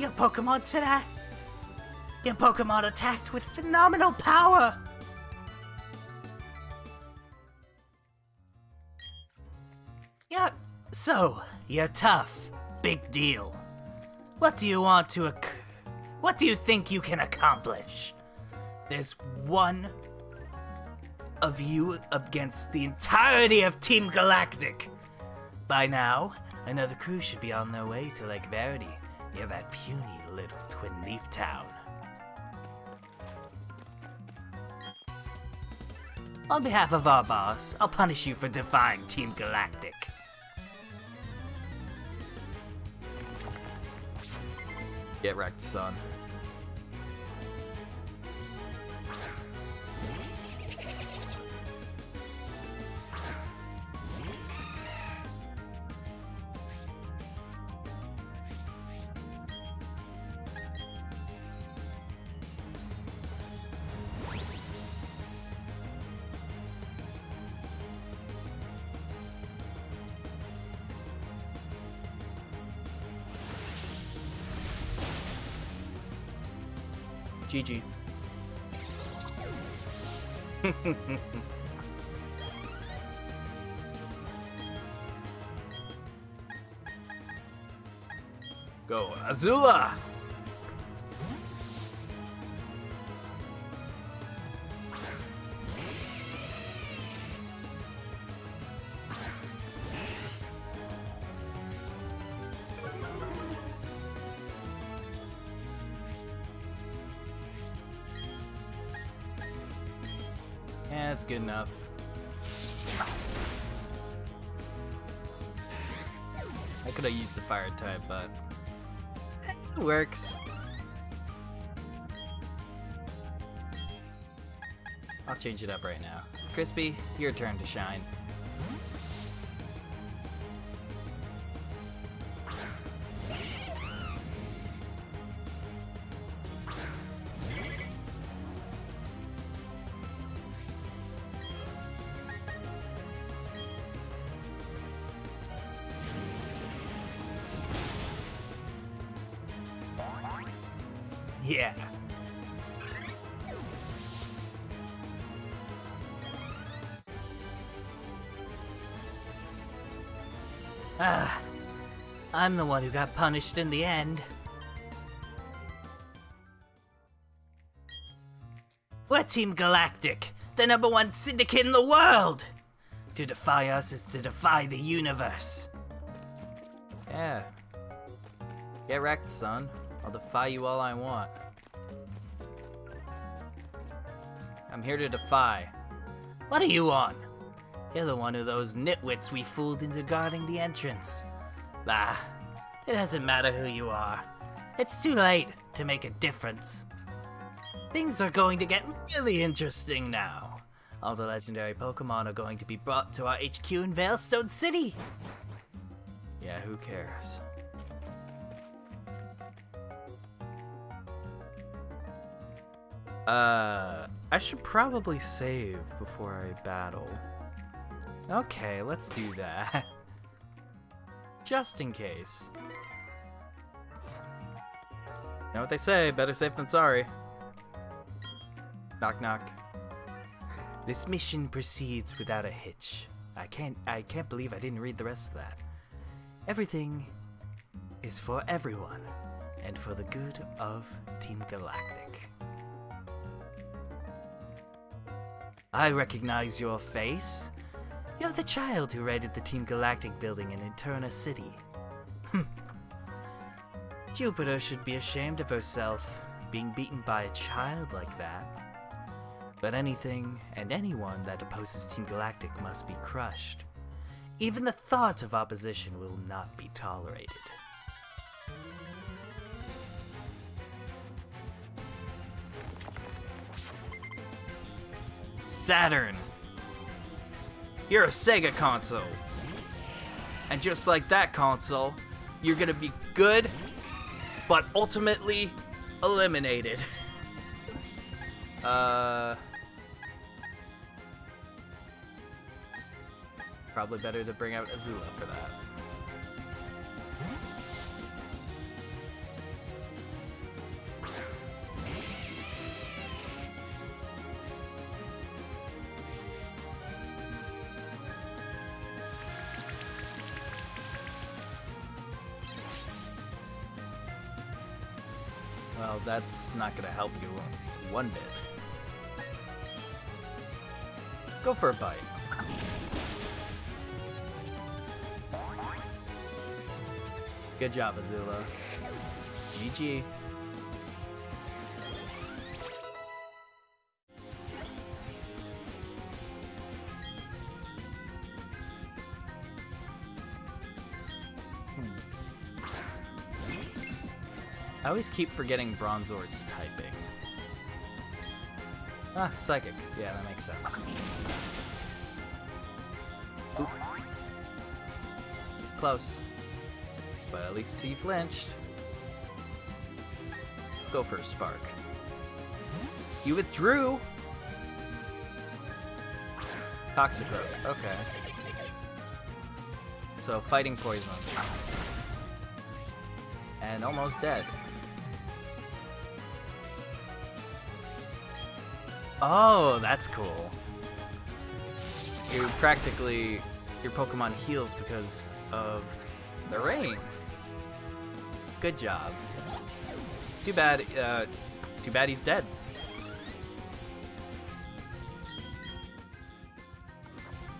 Your Pokemon today! Your Pokemon attacked with phenomenal power! Yeah, so, you're tough. Big deal. What do you want to What do you think you can accomplish? There's one of you against the entirety of Team Galactic. By now, another crew should be on their way to Lake Verity, near that puny little Twin Leaf town. On behalf of our boss, I'll punish you for defying Team Galactic. Get wrecked, son. GG. Go, Azula! Yeah, that's good enough. I could have used the fire type, but it works. I'll change it up right now. Crispy, your turn to shine. Yeah. I'm the one who got punished in the end. We're Team Galactic, the #1 syndicate in the world! To defy us is to defy the universe. Yeah. Get wrecked, son. I'll defy you all I want. I'm here to defy. What are you on? You're the one of those nitwits we fooled into guarding the entrance. Bah, it doesn't matter who you are. It's too late to make a difference. Things are going to get really interesting now. All the legendary Pokemon are going to be brought to our HQ in Veilstone City. Yeah, who cares? I should probably save before I battle. Okay, let's do that. Just in case. You know what they say, better safe than sorry. Knock knock. This mission proceeds without a hitch. I can't believe I didn't read the rest of that. Everything is for everyone, and for the good of Team Galactic. I recognize your face. You're the child who raided the Team Galactic building in Eterna City. Jupiter should be ashamed of herself, being beaten by a child like that. But anything and anyone that opposes Team Galactic must be crushed. Even the thought of opposition will not be tolerated. Saturn! You're a Sega console. And just like that console, you're gonna be good, but ultimately eliminated. Probably better to bring out Azula for that. Well, that's not gonna help you one bit. Go for a bite. Good job, Azula. GG. I always keep forgetting Bronzor's typing. Ah, Psychic. Yeah, that makes sense. Oop. Close. But at least he flinched. Go for a Spark. You withdrew! Toxicroak. Okay. So, fighting poison. And almost dead. Oh, that's cool. You practically, your Pokemon heals because of the rain. Good job. Too bad he's dead.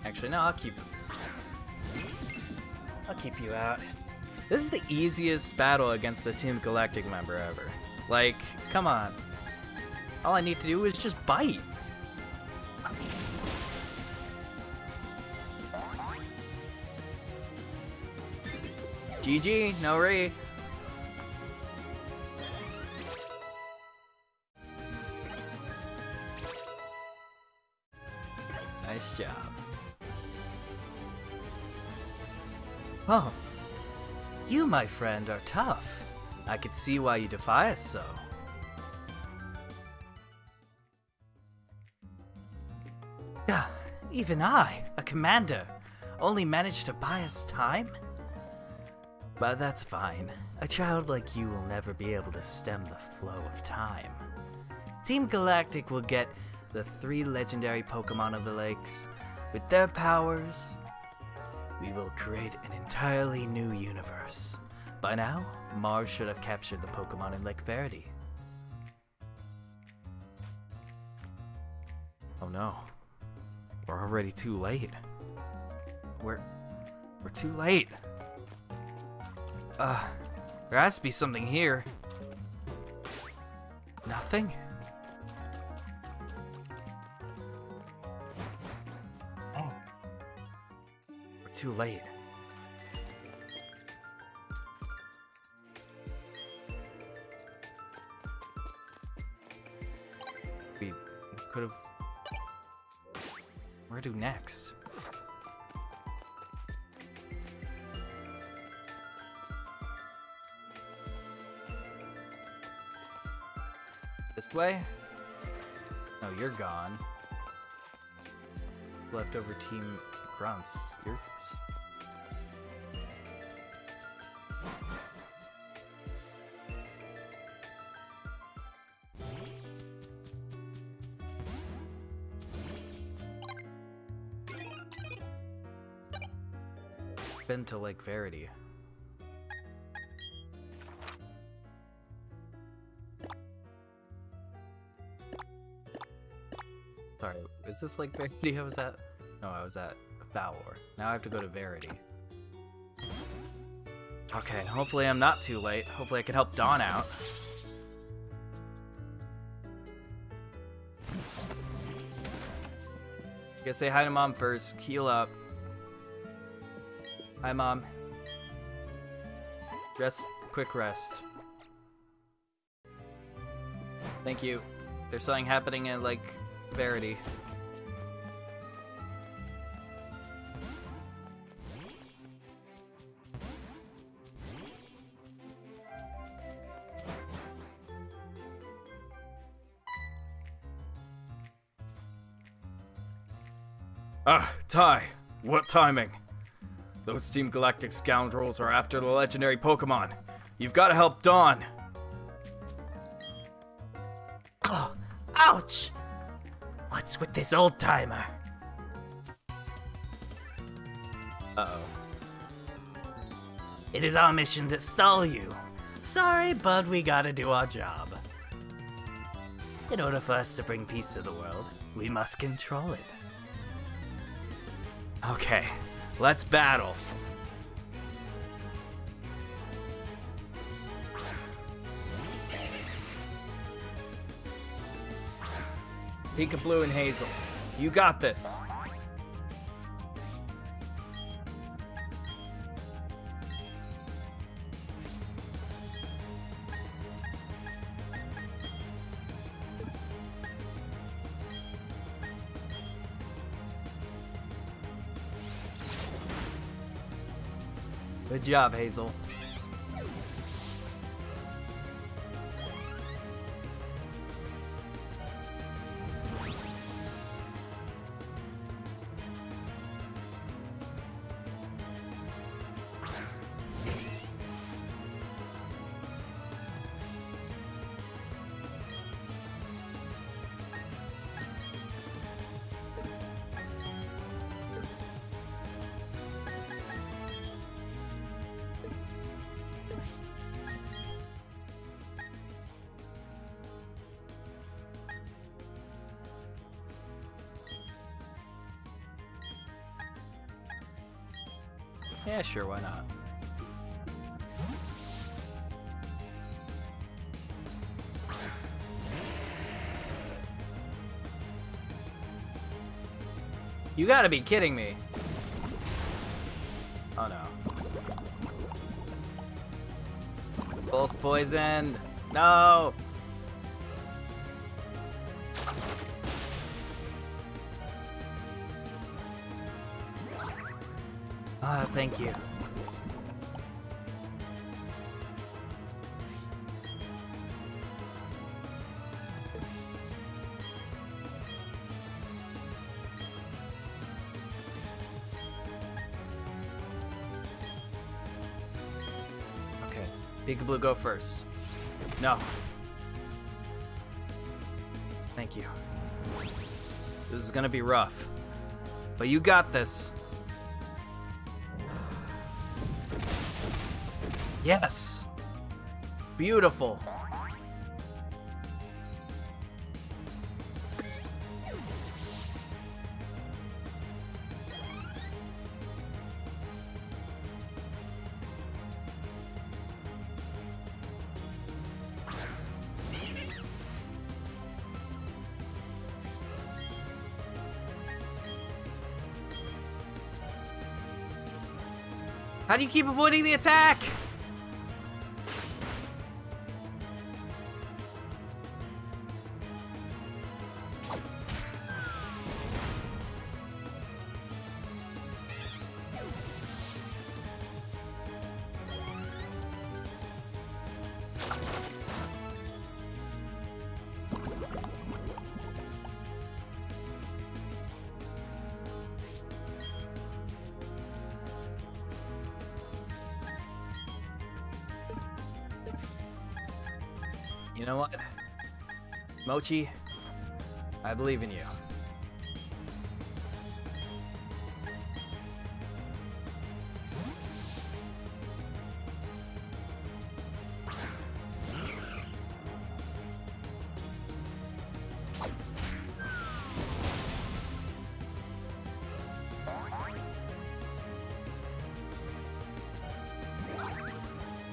Actually, no, I'll keep you out. This is the easiest battle against the Team Galactic member ever. Like, come on. All I need to do is just bite. GG, no re. Nice job. Oh, you, my friend, are tough. I could see why you defy us so. Yeah, even I, a commander, only managed to buy us time? But that's fine. A child like you will never be able to stem the flow of time. Team Galactic will get the 3 legendary Pokemon of the lakes. With their powers, we will create an entirely new universe. By now, Mars should have captured the Pokemon in Lake Verity. Oh no. We're already too late. We're too late. There has to be something here. Nothing? Oh. We're too late. We could have... Where to next? This way? No, you're gone. Leftover team grunts. You're... Been to Lake Verity. Sorry, is this Lake Verity I was at? No, I was at Valor. Now I have to go to Verity. Okay, hopefully I'm not too late. Hopefully I can help Dawn out. Gotta say hi to Mom first. Heal up. Hi, Mom. Rest. Quick rest. Thank you. There's something happening in, like, Verity. Ah, Ty. What timing? Those Team Galactic scoundrels are after the legendary Pokemon. You've got to help Dawn. Oh, ouch! What's with this old timer? Uh-oh. It is our mission to stall you. Sorry, but we gotta do our job. In order for us to bring peace to the world, we must control it. Okay, let's battle. Peekaboo and Hazel, you got this. Good job, Hazel. Yeah, sure, why not? You gotta be kidding me. Oh no. Both poisoned. No! Ah, thank you. Okay, Peekaboo, go first. No. Thank you. This is gonna be rough, but you got this. Yes! Beautiful! How do you keep avoiding the attack? You know what? Mochi, I believe in you.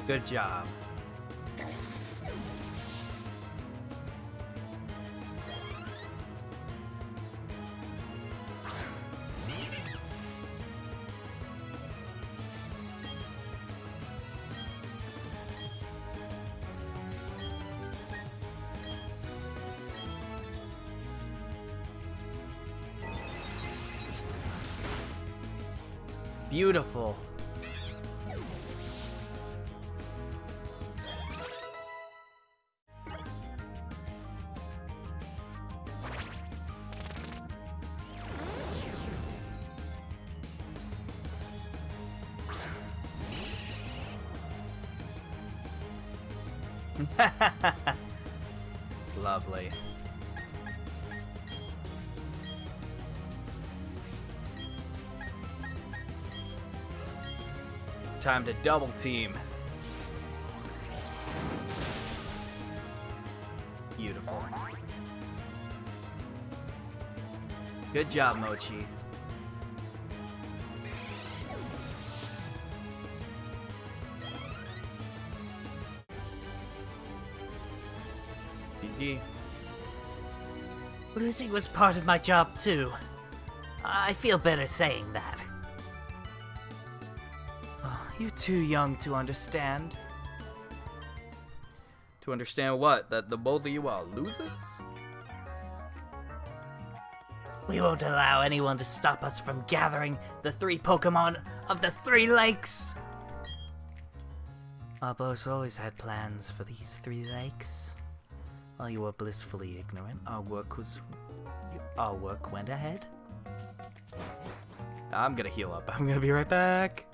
Good job. Beautiful. Lovely. Time to double team. Beautiful. Good job, Mochi. GG. Losing was part of my job too. I feel better saying that. You're too young to understand. To understand what? That the both of you are losers? We won't allow anyone to stop us from gathering the 3 Pokemon of the 3 lakes. Our boss always had plans for these 3 lakes. While you were blissfully ignorant, our work went ahead. I'm gonna heal up. I'm gonna be right back.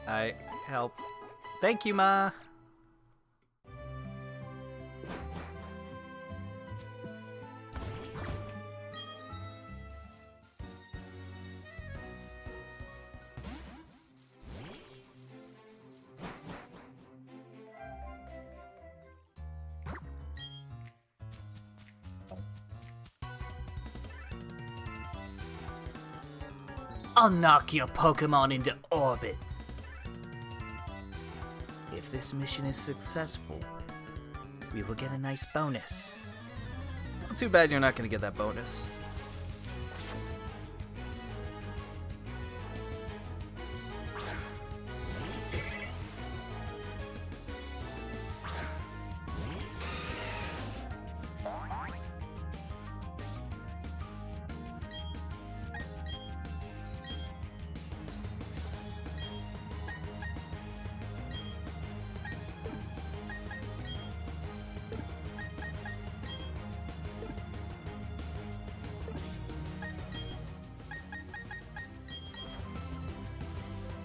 I help. Thank you, Ma. I'll knock your Pokemon into orbit. If this mission is successful, we will get a nice bonus. Well, too bad you're not going to get that bonus.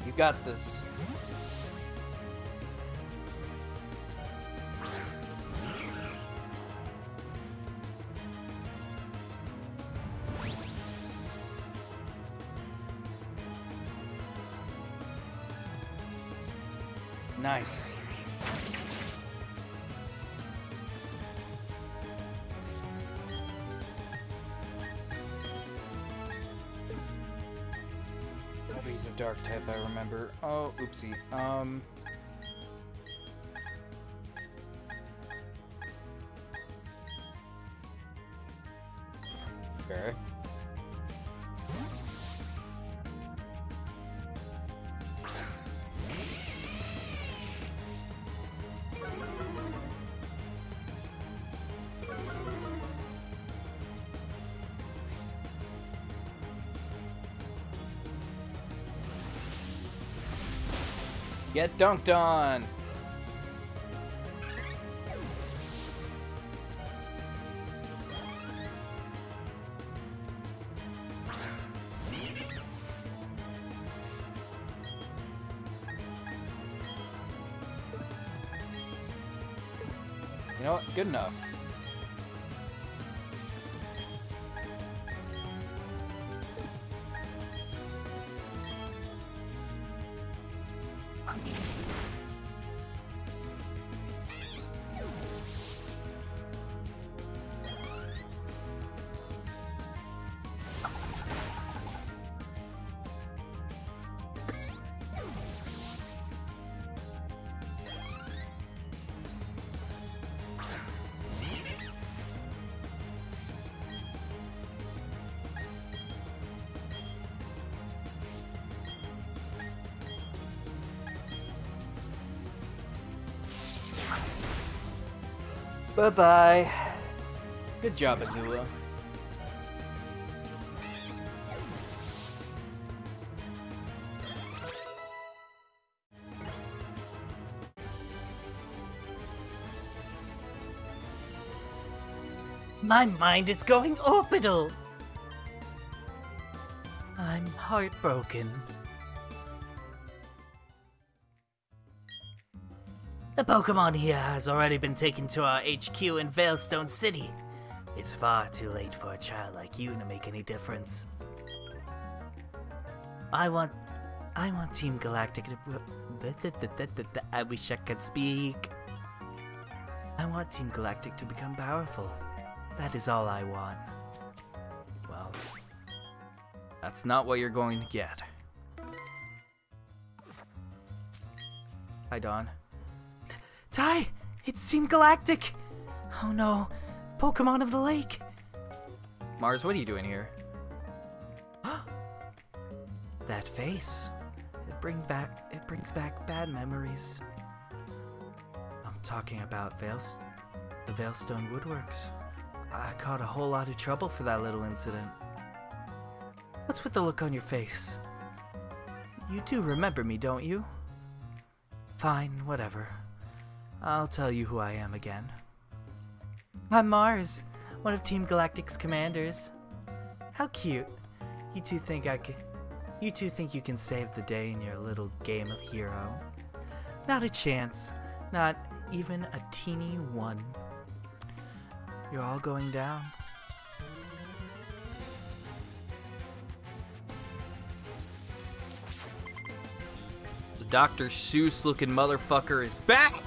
You got this. Nice. He's a dark type, I remember. Oh, oopsie. Okay. Get dunked on! You know what? Good enough. Bye-bye. Good job, Azula. My mind is going orbital. I'm heartbroken. The Pokemon here has already been taken to our HQ in Veilstone City. It's far too late for a child like you to make any difference. I want Team Galactic to... I wish I could speak. I want Team Galactic to become powerful. That is all I want. Well, that's not what you're going to get. Hi, Dawn. Tai! It's Team Galactic! Oh no, Pokemon of the Lake! Mars, what are you doing here? That face. It brings back bad memories. I'm talking about the Veilstone Woodworks. I caught a whole lot of trouble for that little incident. What's with the look on your face? You do remember me, don't you? Fine, whatever. I'll tell you who I am again. I'm Mars, one of Team Galactic's commanders. How cute. You two think you can save the day in your little game of hero? Not a chance. Not even a teeny one. You're all going down. The Dr. Seuss looking motherfucker is back!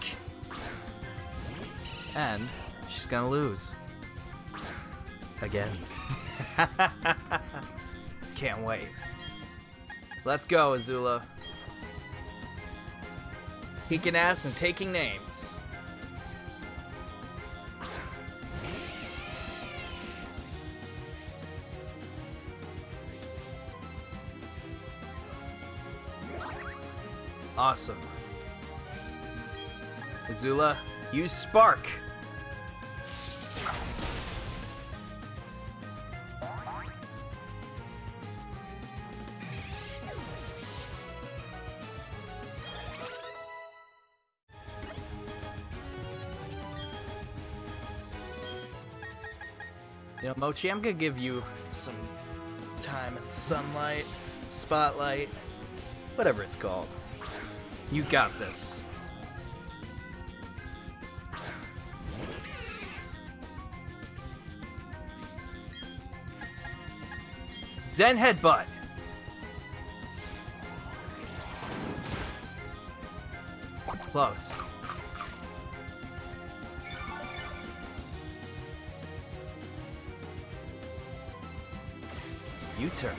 And she's gonna lose. Again. Can't wait. Let's go, Azula. Kicking ass and taking names. Awesome. Azula, use Spark. You know, Mochi, I'm gonna give you some time in the sunlight, spotlight, whatever it's called. You got this. Zen Headbutt. Close. U-turn.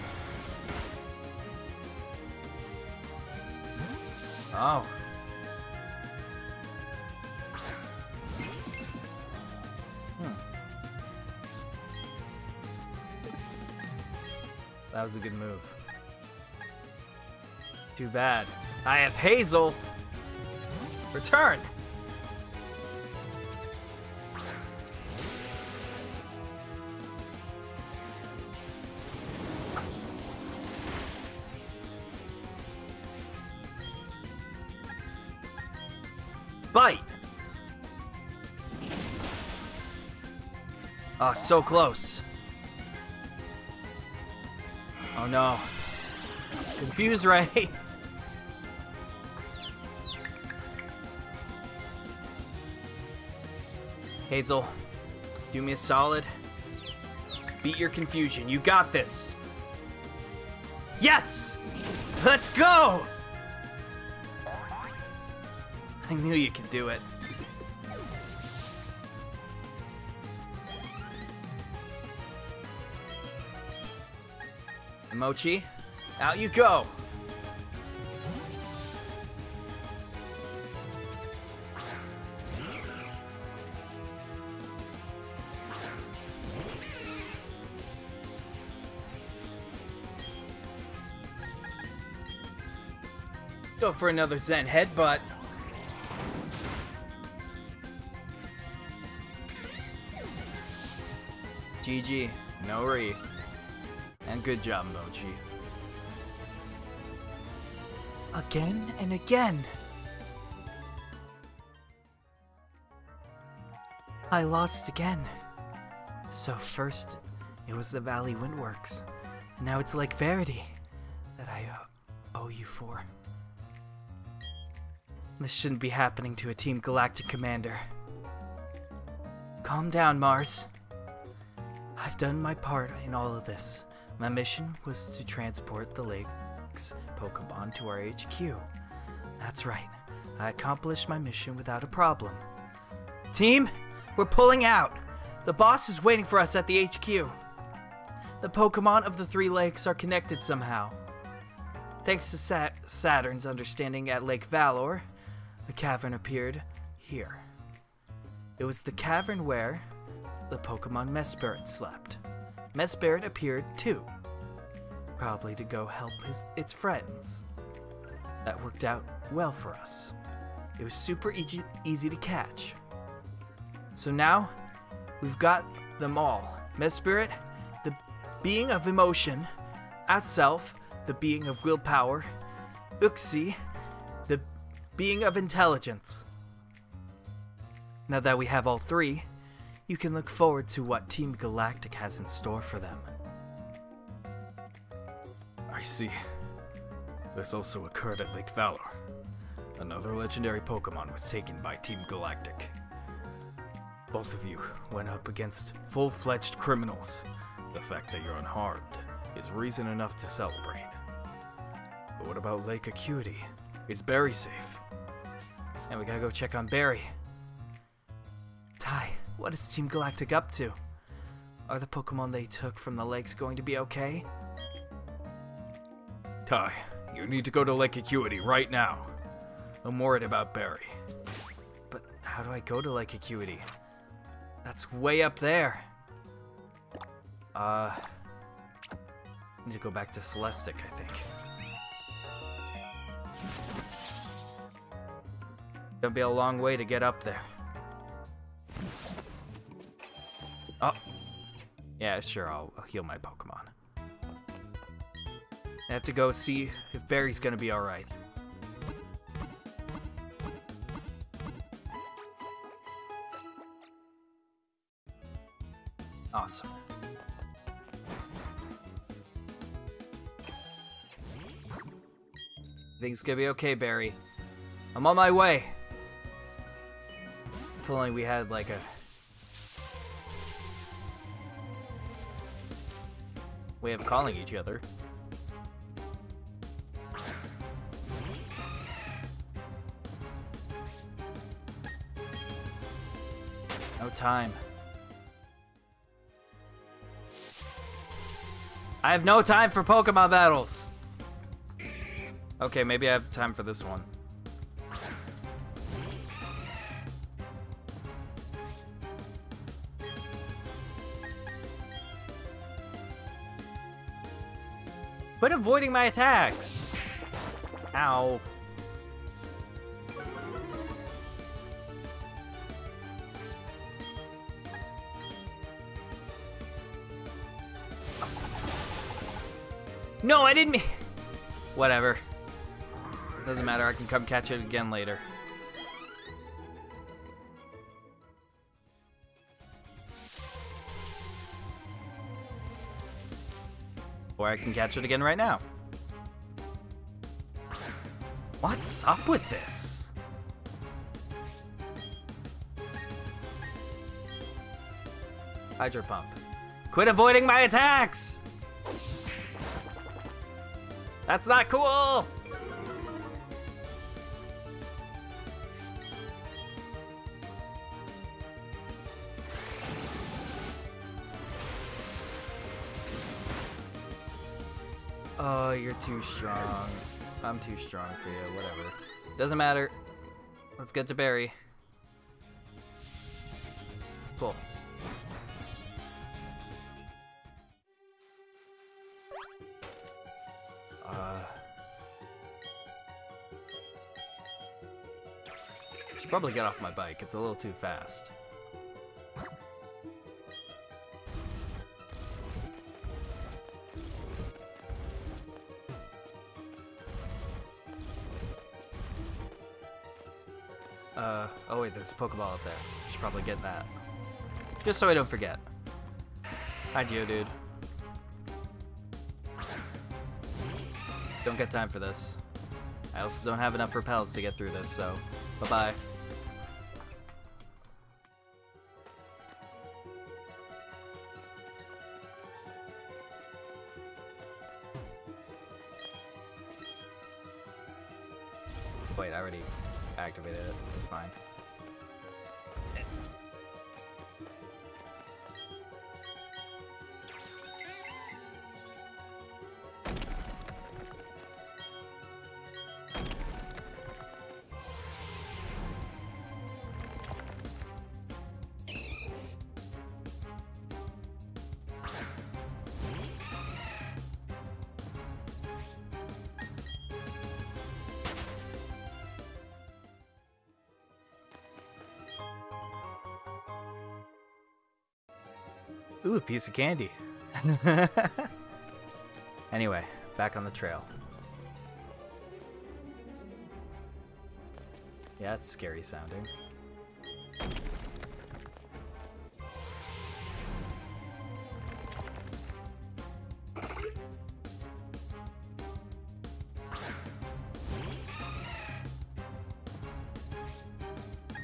Oh. That was a good move. Too bad. I have Hazel. Return. Bite. Oh, so close. Oh no. Confuse Ray. Hazel, do me a solid. Beat your confusion. You got this. Yes! Let's go! I knew you could do it. Mochi, out you go. Go for another Zen Headbutt. GG, no re. And good job, Mochi. Again and again. I lost again. So first, it was the Valley Windworks. Now it's Lake Verity that I owe you for. This shouldn't be happening to a Team Galactic commander. Calm down, Mars. I've done my part in all of this. My mission was to transport the lake's Pokemon to our HQ. That's right. I accomplished my mission without a problem. Team, we're pulling out. The boss is waiting for us at the HQ. The Pokemon of the 3 lakes are connected somehow. Thanks to Saturn's understanding at Lake Valor, the cavern appeared here. It was the cavern where the Pokemon Mesprit slept. Mesprit appeared too, probably to go help its friends. That worked out well for us. It was super easy to catch. So now, we've got them all. Mesprit, the being of emotion, Atself, the being of willpower, Uxie, the being of intelligence. Now that we have all 3, you can look forward to what Team Galactic has in store for them. I see. This also occurred at Lake Valor. Another legendary Pokemon was taken by Team Galactic. Both of you went up against full-fledged criminals. The fact that you're unharmed is reason enough to celebrate. But what about Lake Acuity? Is Barry safe? And we gotta go check on Barry. Ty, what is Team Galactic up to? Are the Pokemon they took from the lakes going to be okay? Ty, you need to go to Lake Acuity right now. I'm worried about Barry. But how do I go to Lake Acuity? That's way up there. I need to go back to Celestic, I think. Gonna be a long way to get up there. Oh. Yeah, sure, I'll heal my Pokemon. I have to go see if Barry's gonna be alright. Awesome. Things gonna be okay, Barry. I'm on my way. If only we had like a way of calling each other. No time. I have no time for Pokemon battles. Okay, maybe I have time for this one. Quit avoiding my attacks! Ow. No, I didn't mean... Whatever. Doesn't matter, I can come catch it again later. Or I can catch it again right now. What's up with this? Hydro Pump. Quit avoiding my attacks! That's not cool! Oh, you're too strong. I'm too strong for you, whatever. Doesn't matter. Let's get to Barry. Cool. Should probably get off my bike. It's a little too fast. Oh wait, there's a Pokeball up there. Should probably get that. Just so I don't forget. Hi, Geodude. Don't get time for this. I also don't have enough repels to get through this, so bye-bye. Wait, I already activated it. It's fine. Ooh, a piece of candy. Anyway, back on the trail. Yeah, it's scary sounding.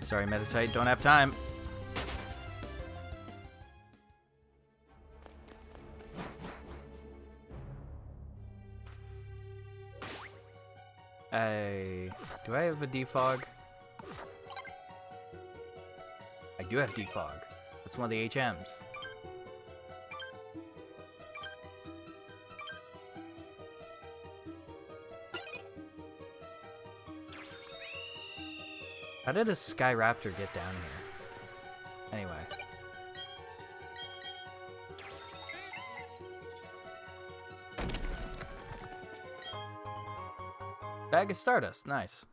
Sorry, Meditite, don't have time. Do I have a defog? I do have defog. That's one of the HMs. How did a Sky Raptor get down here? Anyway. Bag of Stardust, nice.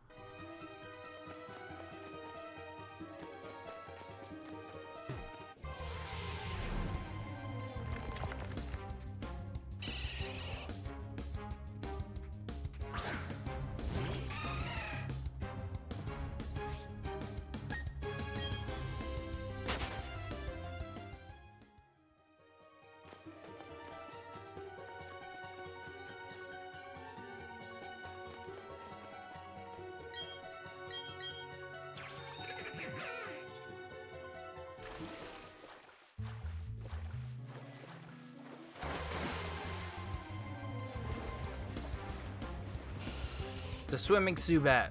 The swimming Zubat.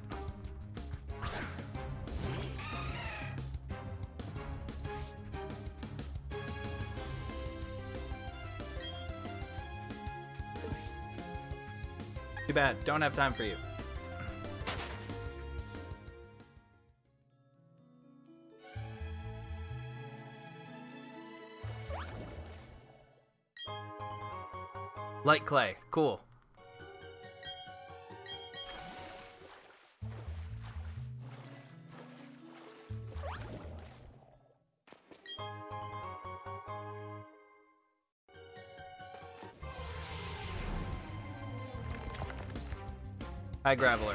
Too bad, don't have time for you. Light clay, cool. Hi, Graveler.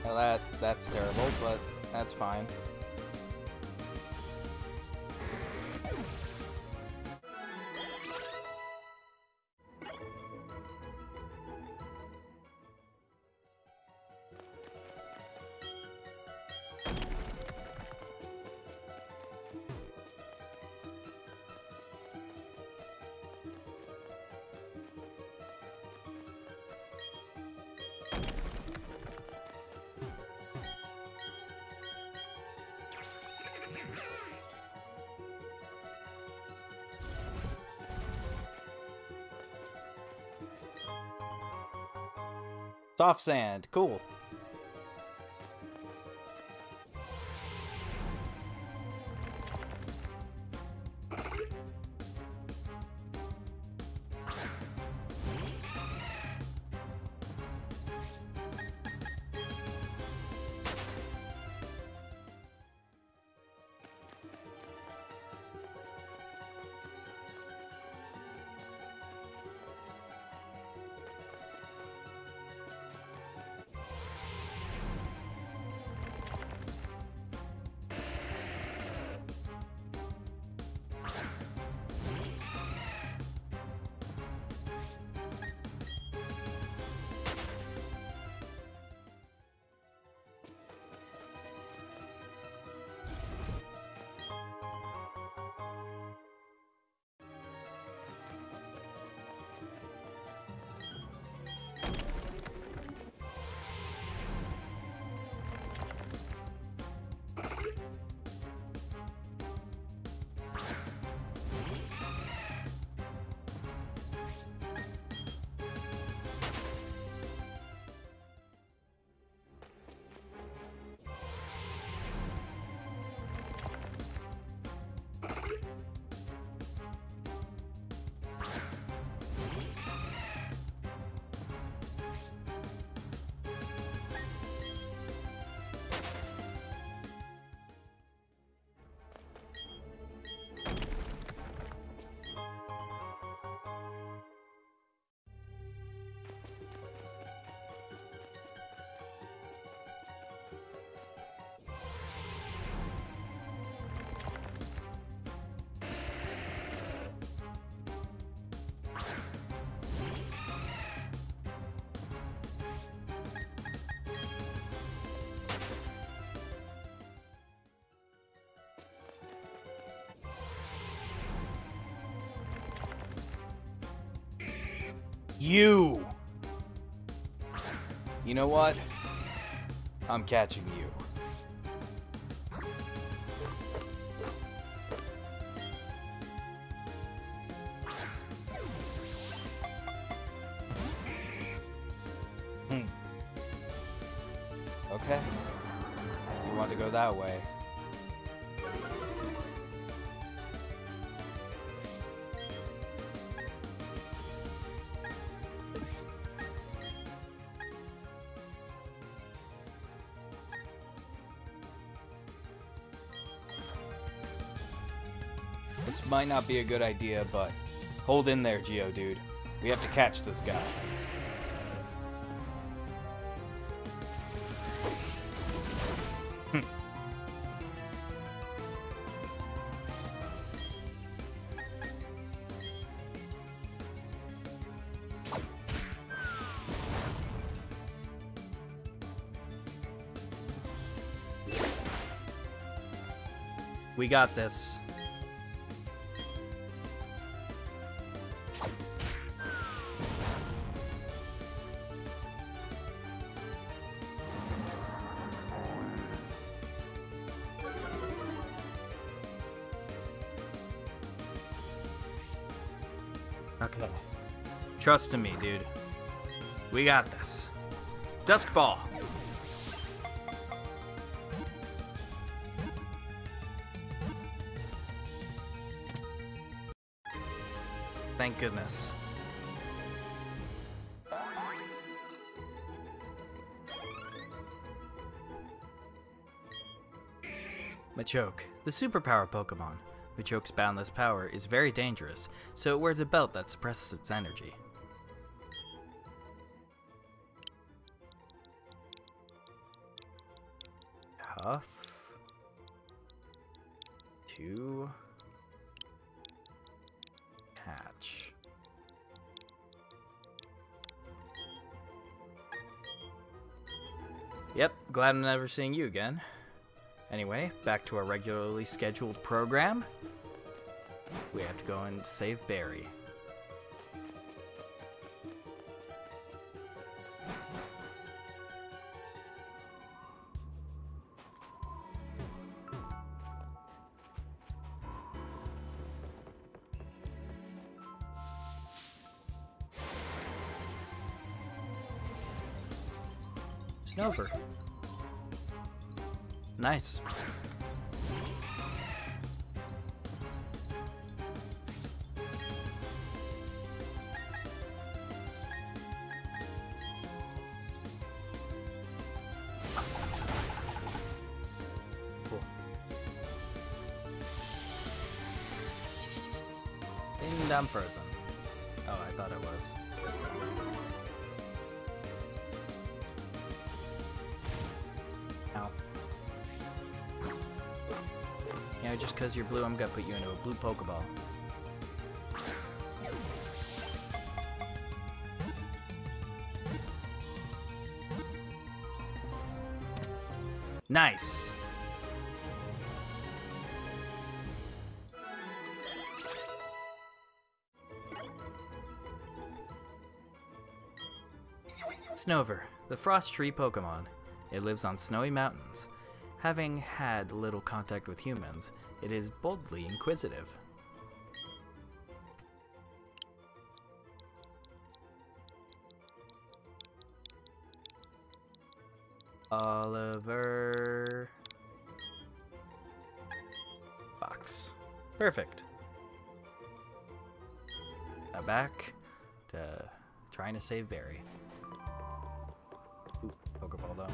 Well, that's terrible, but that's fine. Soft sand, cool. You! You know what? I'm catching you. Okay. You want to go that way. This might not be a good idea, but hold in there, Geodude. We have to catch this guy. We got this. Okay. Trust in me, dude. We got this. Dusk Ball. Thank goodness. Machoke, the superpower Pokemon. Machoke's boundless power is very dangerous, so it wears a belt that suppresses its energy. Huff. 2. Hatch. Yep, glad I'm never seeing you again. Anyway, back to our regularly scheduled program. We have to go and save Barry. Snover. Nice. Cool. And I'm frozen. Oh, I thought it was. Ow. You know, just because you're blue, I'm gonna put you into a blue Pokeball. Nice! Snover, the Frost Tree Pokemon. It lives on snowy mountains. Having had little contact with humans, it is boldly inquisitive. Oliver... Box. Perfect. Now back to trying to save Barry. Ooh, Pokeball though.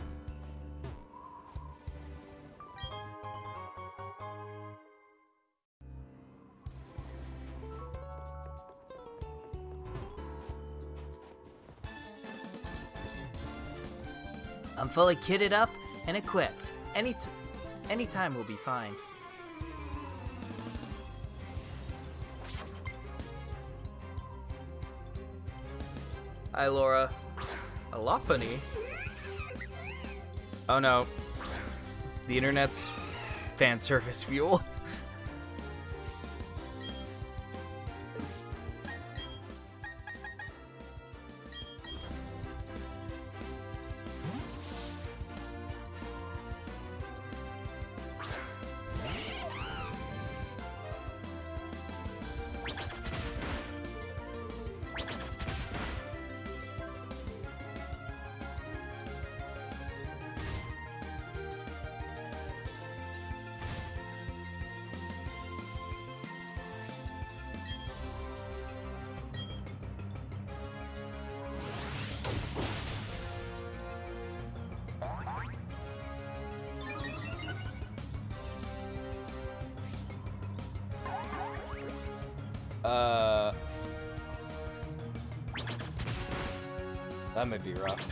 I'm fully kitted up and equipped. Anytime will be fine. Hi, Laura. A Lopunny? Oh no. The internet's fan service fuel. That may be rough.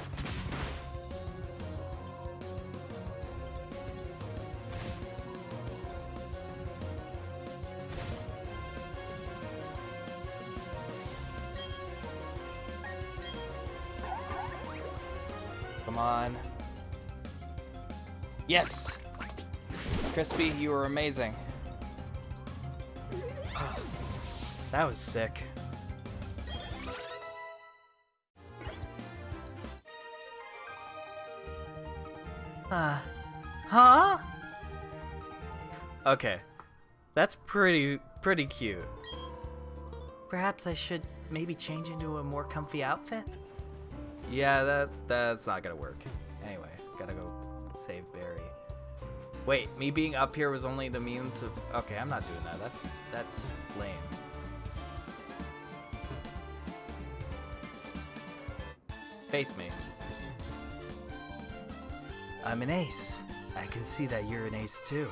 Come on. Yes! Crispy, you were amazing. That was sick. Huh? Okay. That's pretty cute. Perhaps I should maybe change into a more comfy outfit? Yeah, that's not gonna work. Anyway, gotta go save Barry. Wait, me being up here was only the means of... Okay, I'm not doing that. That's lame. Face me. I'm an ace. I can see that you're an ace too.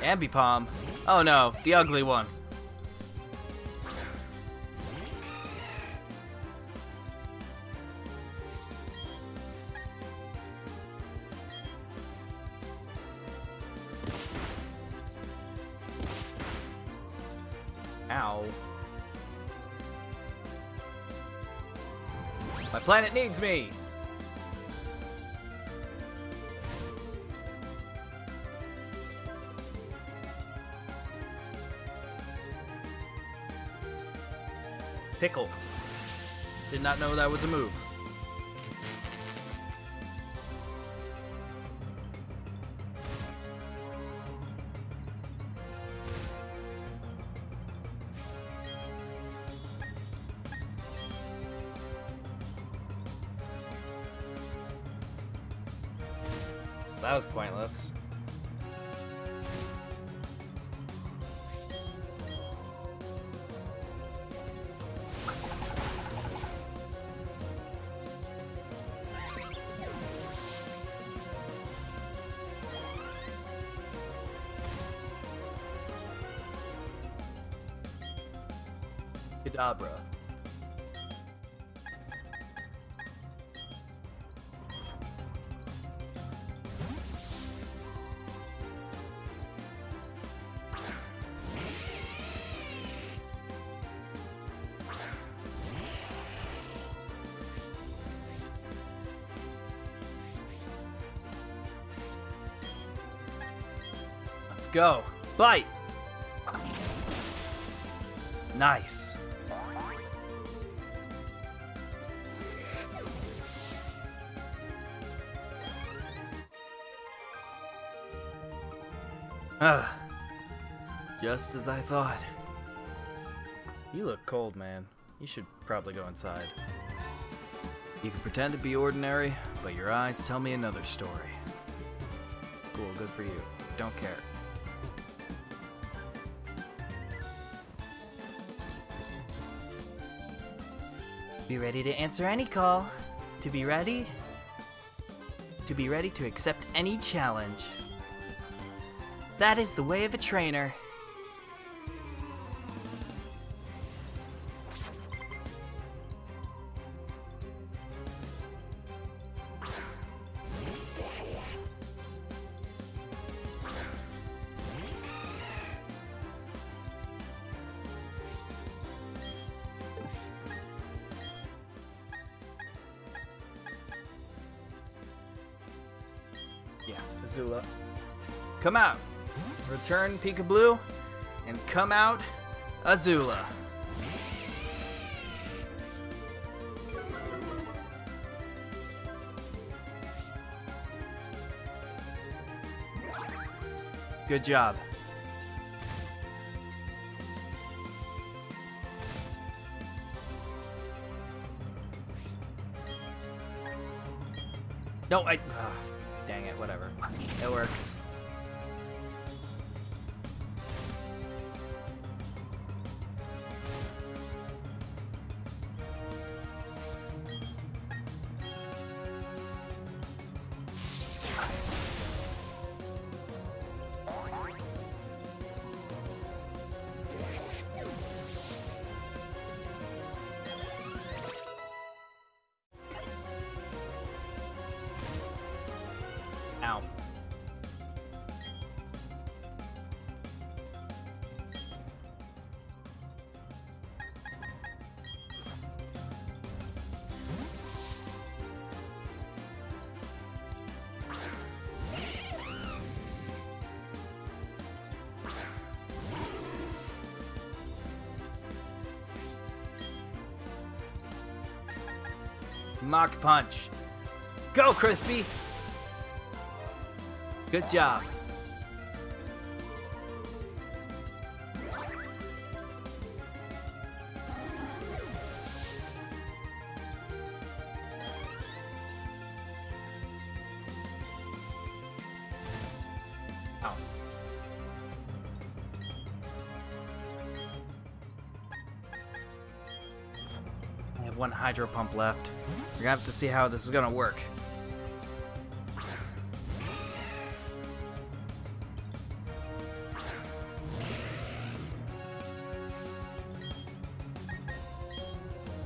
Ambipom. Oh no, the ugly one. Ow. My planet needs me! Pickle. Did not know that was a move. That was pointless. Kadabra. Let's go. Bite! Nice. Just as I thought. You look cold, man. You should probably go inside. You can pretend to be ordinary, but your eyes tell me another story. Cool, good for you. Don't care. Be ready to answer any call. To be ready to accept any challenge. That is the way of a trainer. Yeah, Azula. Come out! Return Peekaboo, and come out Azula. Good job. No, dang it, whatever. It works. Ow. Mach punch. Go, Crispy! Good job. Ow. I have one hydro pump left. We're gonna have to see how this is gonna work.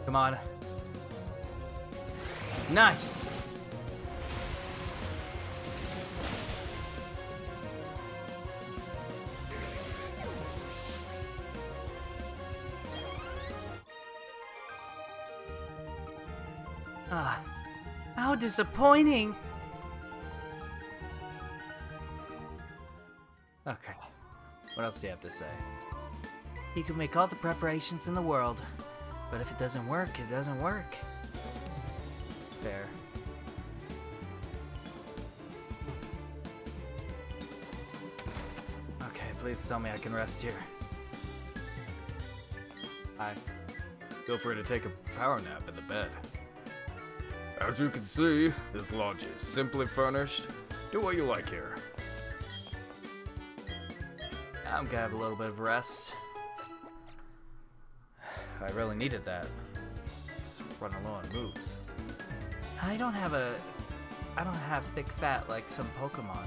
Come on. Nice! Ah, how disappointing! Okay, what else do you have to say? You can make all the preparations in the world, but if it doesn't work, it doesn't work. Fair. Okay, please tell me I can rest here. Hi. Feel free to take a power nap in the bed. As you can see, this lodge is simply furnished. Do what you like here. I'm gonna have a little bit of rest. I really needed that. Just running low on moves. I don't have thick fat like some Pokemon,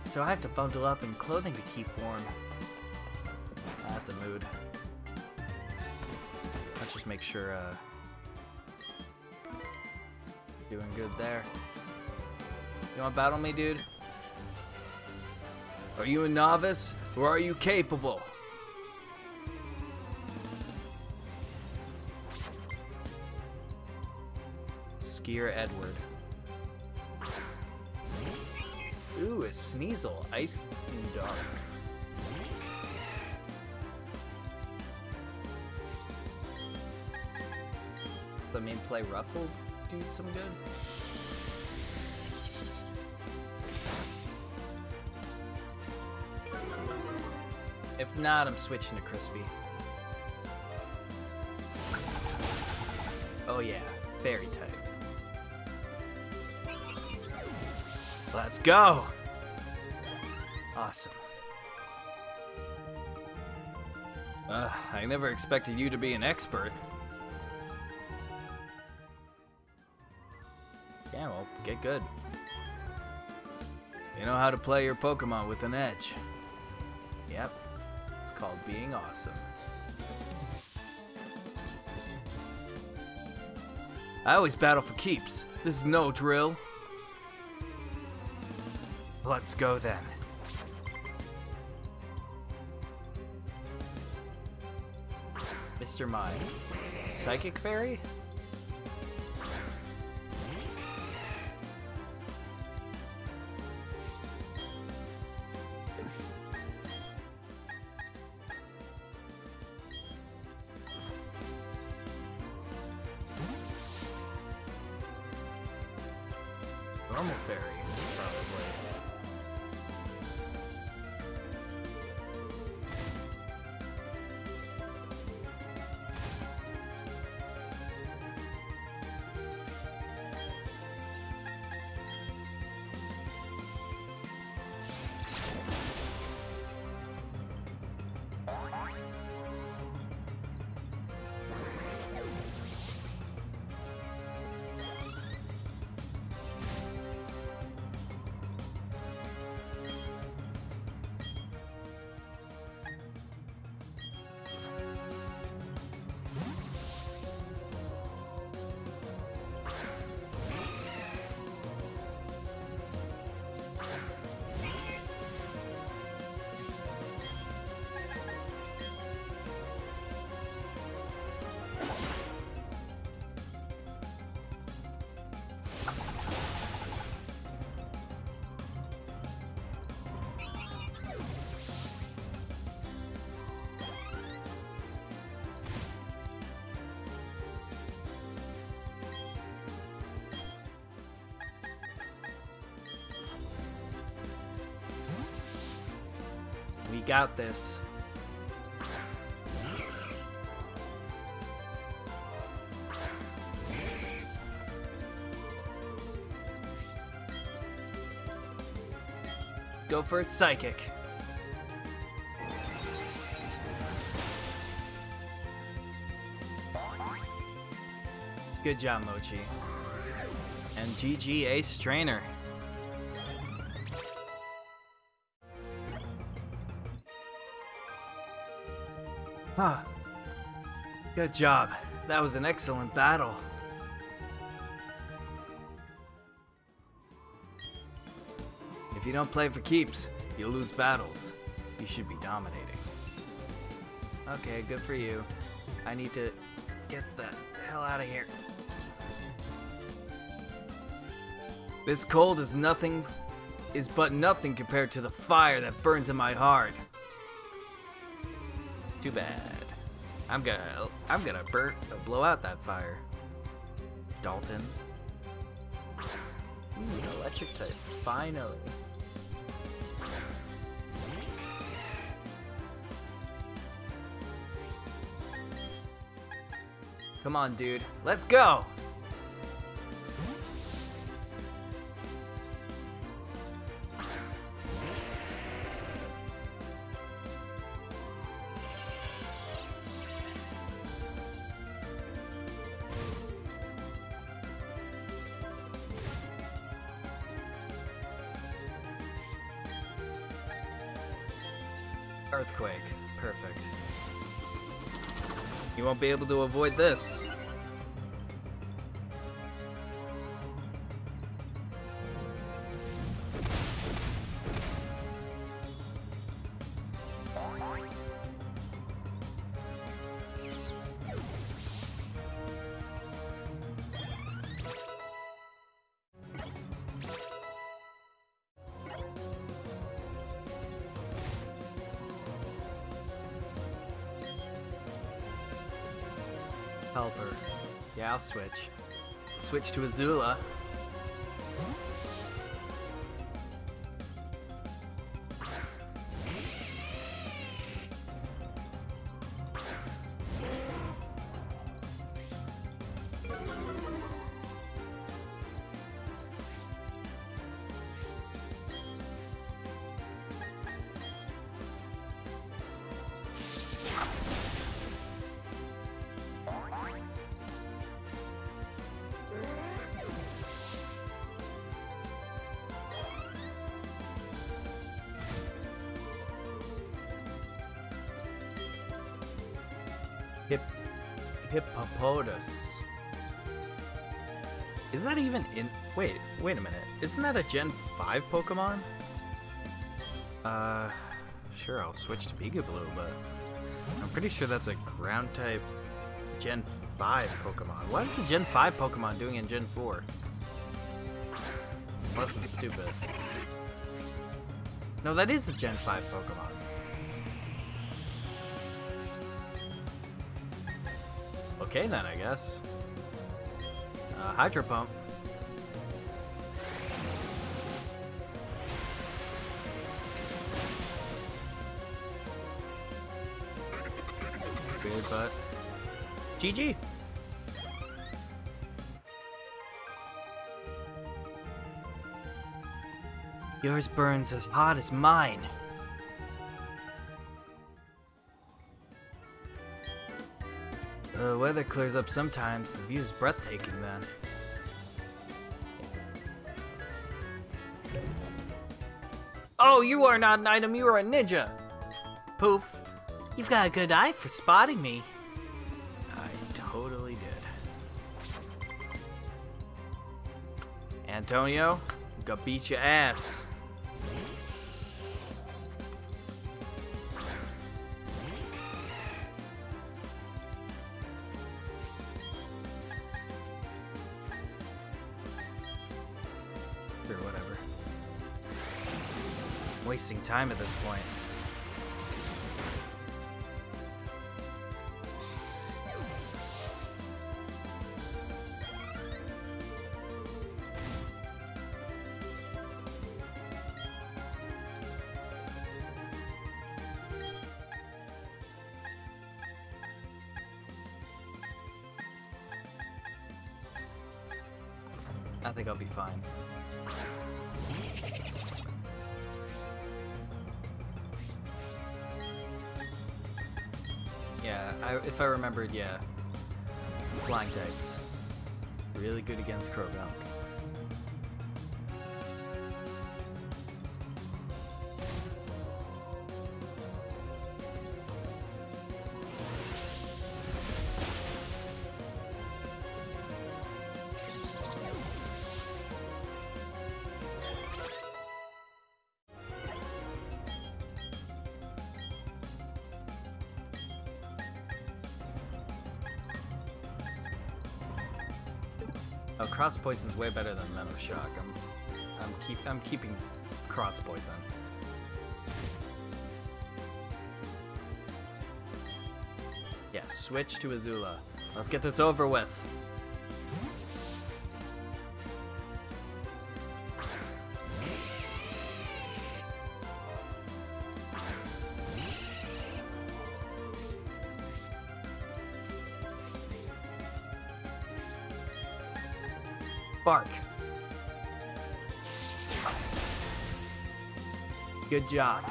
so I have to bundle up in clothing to keep warm. That's a mood. Let's just make sure, doing good there. You wanna battle me, dude? Are you a novice, or are you capable? Skier Edward. Ooh, a Sneasel. Ice Dark. I mean, play Ruffle, do some good. If not, I'm switching to Crispy. Oh yeah, fairy type. Let's go! Awesome. I never expected you to be an expert. Yeah, well, get good. You know how to play your Pokemon with an edge. Yep. It's called being awesome. I always battle for keeps. This is no drill. Let's go then. Mr. Mime. Psychic Fairy? Normal Fairy, probably. got this. Go for a psychic. Good job, Mochi. And GG Ace Trainer. Ah, good job. That was an excellent battle. If you don't play for keeps, you'll lose battles. You should be dominating. Okay, good for you. I need to get the hell out of here. This cold is but nothing compared to the fire that burns in my heart. Too bad. I'm gonna blow out that fire. Dalton. Ooh, electric type. Finally. Come on, dude. Let's go! Earthquake. Perfect. You won't be able to avoid this. Helper. Yeah, I'll switch. Switch to Azula. Hippopotamus. Is that even in... Wait a minute. Isn't that a Gen 5 Pokemon? Sure, I'll switch to Peekaboo, but I'm pretty sure that's a ground type Gen 5 Pokemon. What is the Gen 5 Pokemon doing in Gen 4? Unless I'm stupid. No, that is a Gen 5 Pokemon. Okay then, I guess. Hydro Pump. Weird, but GG. Yours burns as hot as mine. The weather clears up sometimes. The view is breathtaking then. Oh, you are not an item, you are a ninja! Poof. You've got a good eye for spotting me. I totally did. Antonio, I'm gonna beat your ass. Or whatever. I'm wasting time at this point. I think I'll be fine. Yeah, if I remembered, yeah. Flying types. Really good against Croagunk. Oh, cross poison's way better than Venom Shock. I'm keeping cross poison. Yeah, switch to Azula. Let's get this over with. Bark. Good job.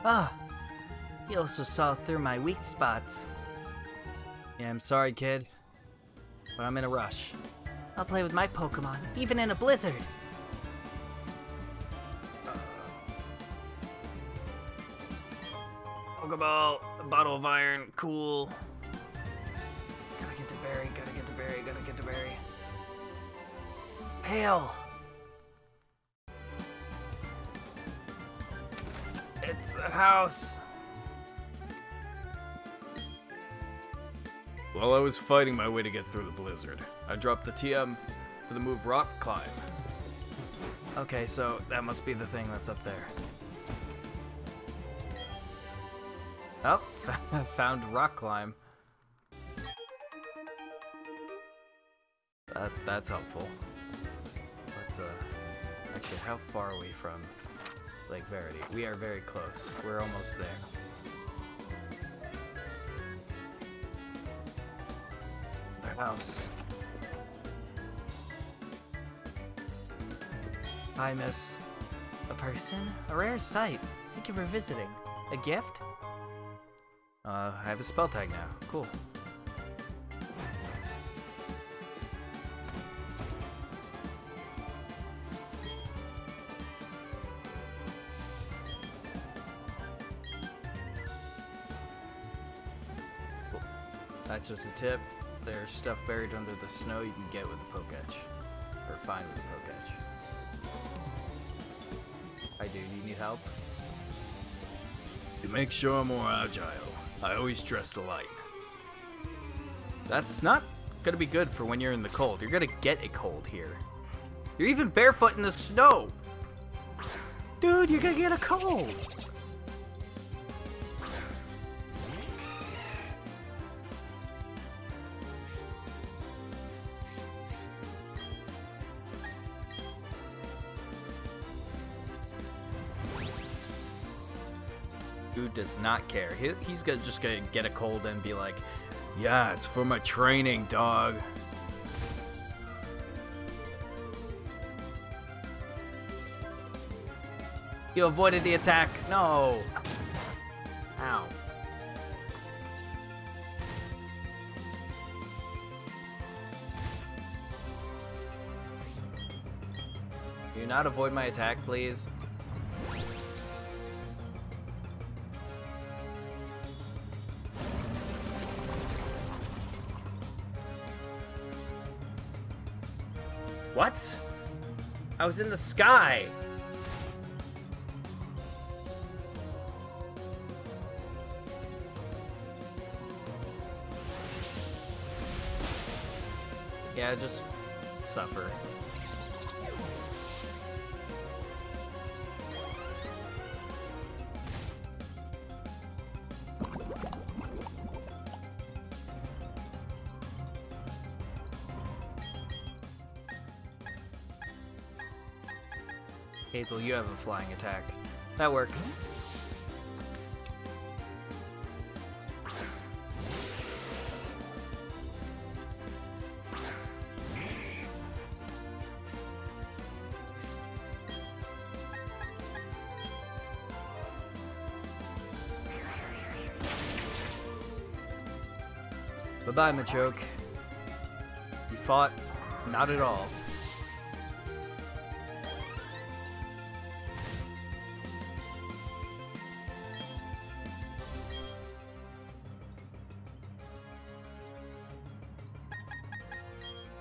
Ah, you also saw through my weak spots. Yeah, I'm sorry, kid, but I'm in a rush. I'll play with my Pokemon, even in a blizzard. Pokeball, a bottle of iron, cool. Gotta get to Berry, gotta get to Berry, gotta get to Berry. Hail! It's a house. While I was fighting my way to get through the blizzard, I dropped the TM for the move Rock Climb. Okay, so that must be the thing that's up there. Oh, found Rock Climb. That's helpful. Let's, actually, how far are we from Lake Verity? We are very close. We're almost there. Their house. Hi, miss. A person? A rare sight. Thank you for visiting. A gift? I have a spell tag now. Cool. That's just a tip. There's stuff buried under the snow you can get with the Poketch. Or find with the Poketch. I do. You need help? To make sure I'm more agile, I always dress the light. That's not gonna be good for when you're in the cold. You're gonna get a cold here. You're even barefoot in the snow! Dude, you're gonna get a cold! Dude does not care. He's just gonna get a cold and be like, yeah, it's for my training, dog. You avoided the attack. No. Ow. Do you not avoid my attack, please? What? I was in the sky. Yeah, just suffer. Hazel, you have a flying attack. That works. Bye-bye, Machoke. You fought? Not at all.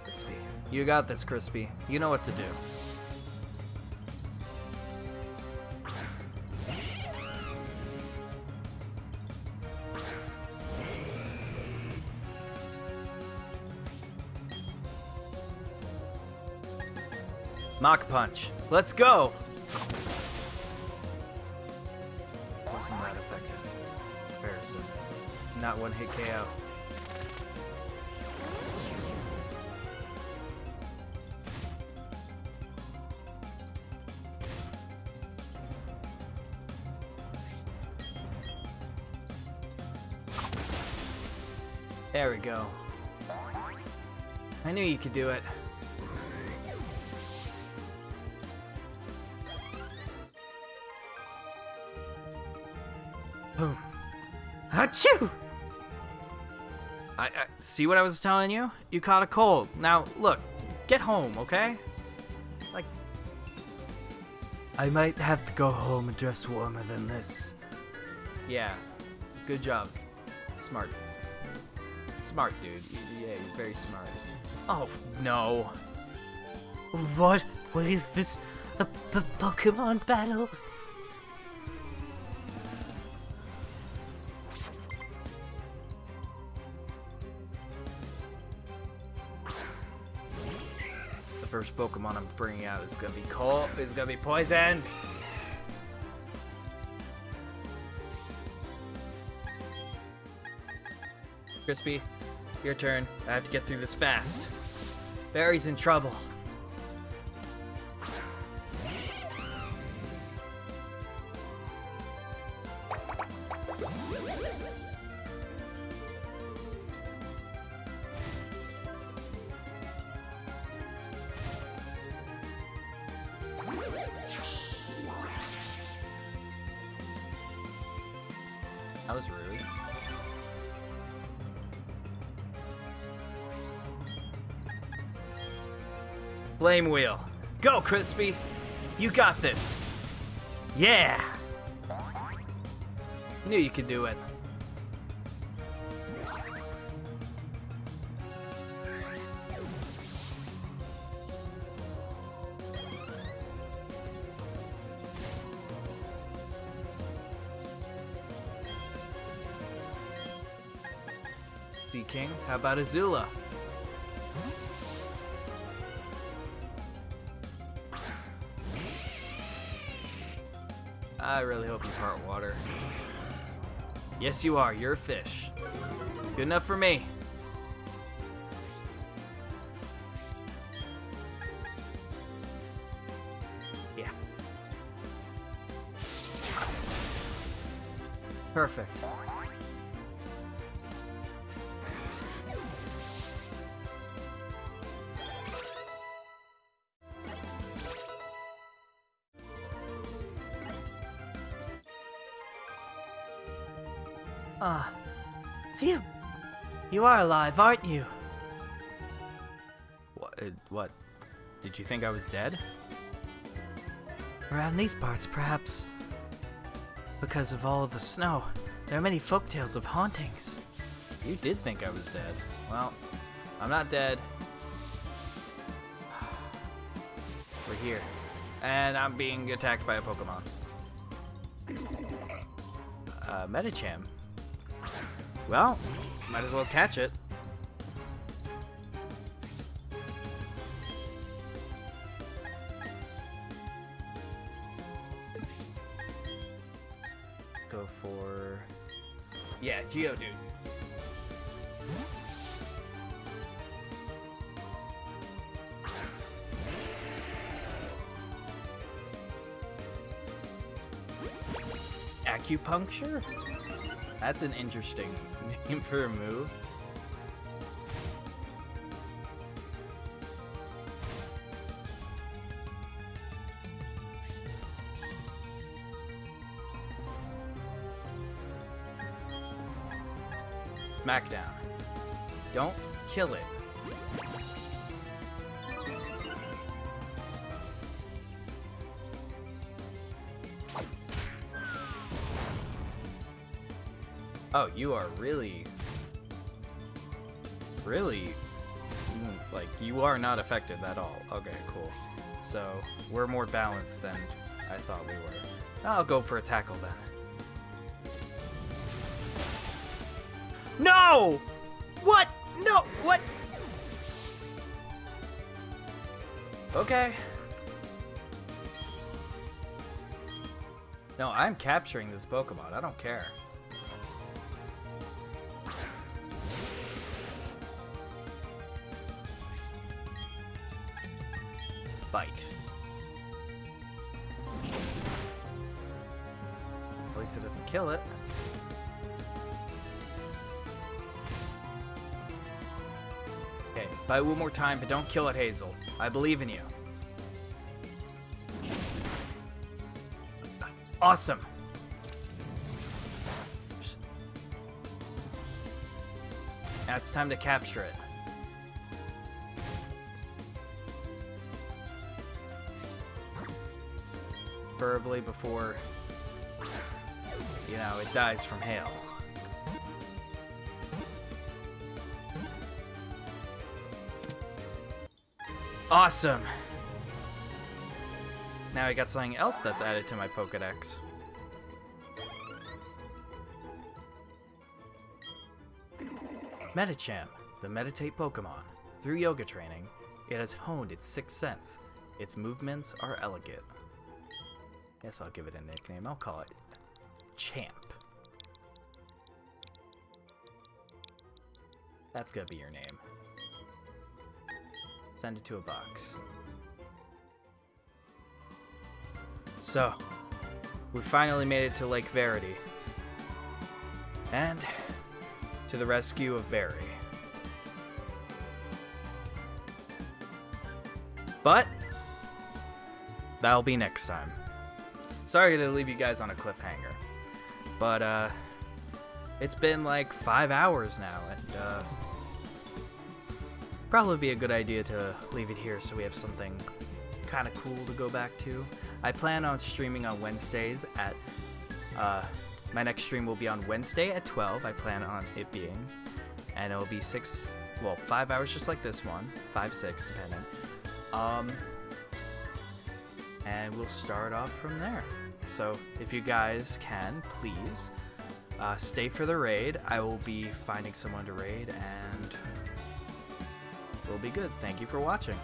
Crispy. You got this, Crispy. You know what to do. Mach Punch. Let's go! Wasn't that effective? Comparison. Not one hit KO. There we go. I knew you could do it. Boom. Achoo! I see what I was telling you? You caught a cold. Now, look, get home, okay? Like, I might have to go home and dress warmer than this. Yeah, good job. Smart. Smart, dude. Yeah, you're very smart. Oh, no. What? What is this? A Pokemon battle? The first Pokemon I'm bringing out is gonna be cold. Is gonna be poison. Crispy, your turn. I have to get through this fast. Barry's in trouble. That was rude. Flame Wheel. Go, Crispy! You got this! Yeah! Knew you could do it. King, how about Azula? I really hope you part water. Yes, you are. You're a fish. Good enough for me. Yeah. Perfect. Ah, you are alive, aren't you? What? Did you think I was dead? Around these parts, perhaps. Because of all the snow, there are many folktales of hauntings. You did think I was dead. Well, I'm not dead. We're here. And I'm being attacked by a Pokemon. Medicham. Well, might as well catch it. for... Yeah, Geodude. Acupuncture? That's an interesting name for a move. Smackdown. Don't kill it. Oh, you are really, like, you are not effective at all. Okay, cool. So, we're more balanced than I thought we were. I'll go for a tackle then. No! What? No, what? Okay. No, I'm capturing this Pokemon. I don't care. Bite. At least it doesn't kill it. Okay, bite one more time, but don't kill it, Hazel. I believe in you. Awesome. Now it's time to capture it. Preferably before, you know, it dies from hail. Awesome! Now I got something else that's added to my Pokedex. Medicham, the Meditate Pokemon. Through yoga training, it has honed its sixth sense. Its movements are elegant. Guess I'll give it a nickname. I'll call it Champ. That's gonna be your name. Send it to a box. So, we finally made it to Lake Verity. And to the rescue of Barry. But that'll be next time. Sorry to leave you guys on a cliffhanger, but it's been like 5 hours now, and probably be a good idea to leave it here so we have something kind of cool to go back to. I plan on streaming on Wednesdays at my next stream will be on Wednesday at 12. I plan on it being, and it'll be 5 hours just like this one, 5, 6 depending. And we'll start off from there. So if you guys can, please stay for the raid. I will be finding someone to raid, and we'll be good. Thank you for watching.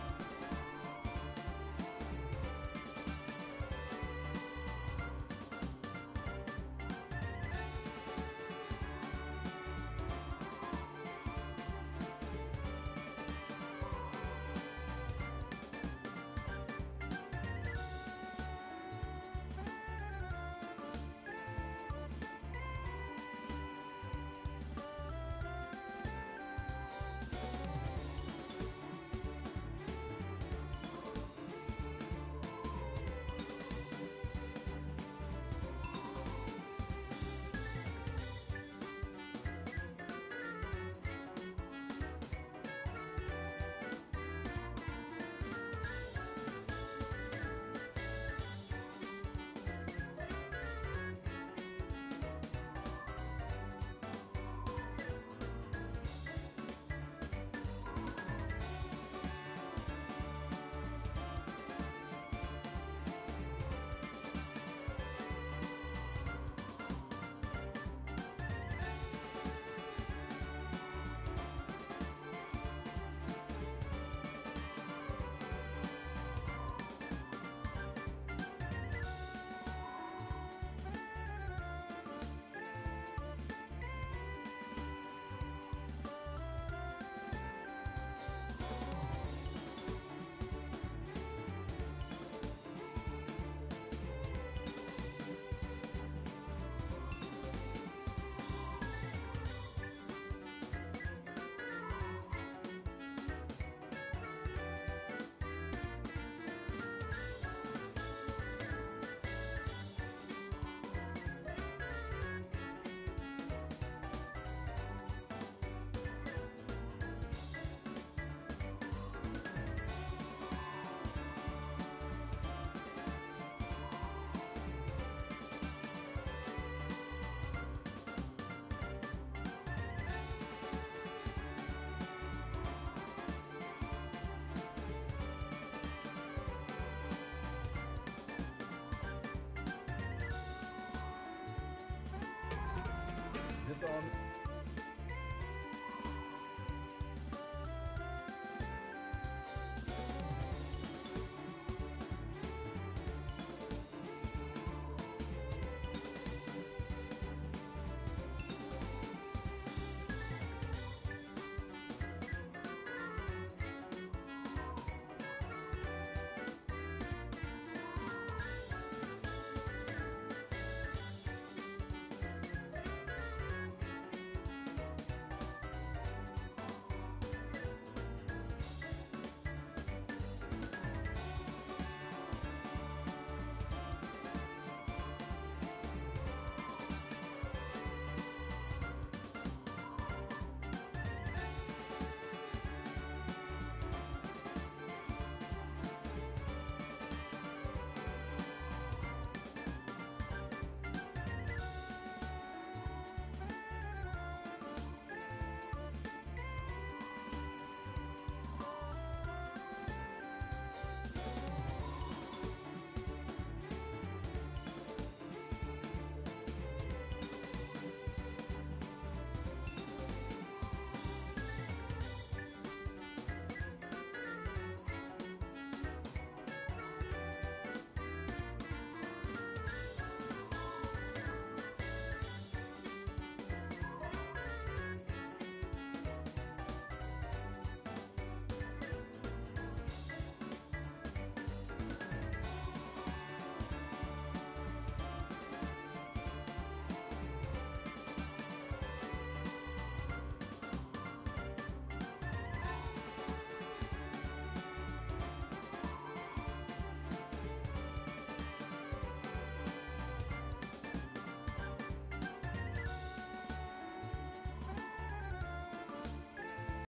this on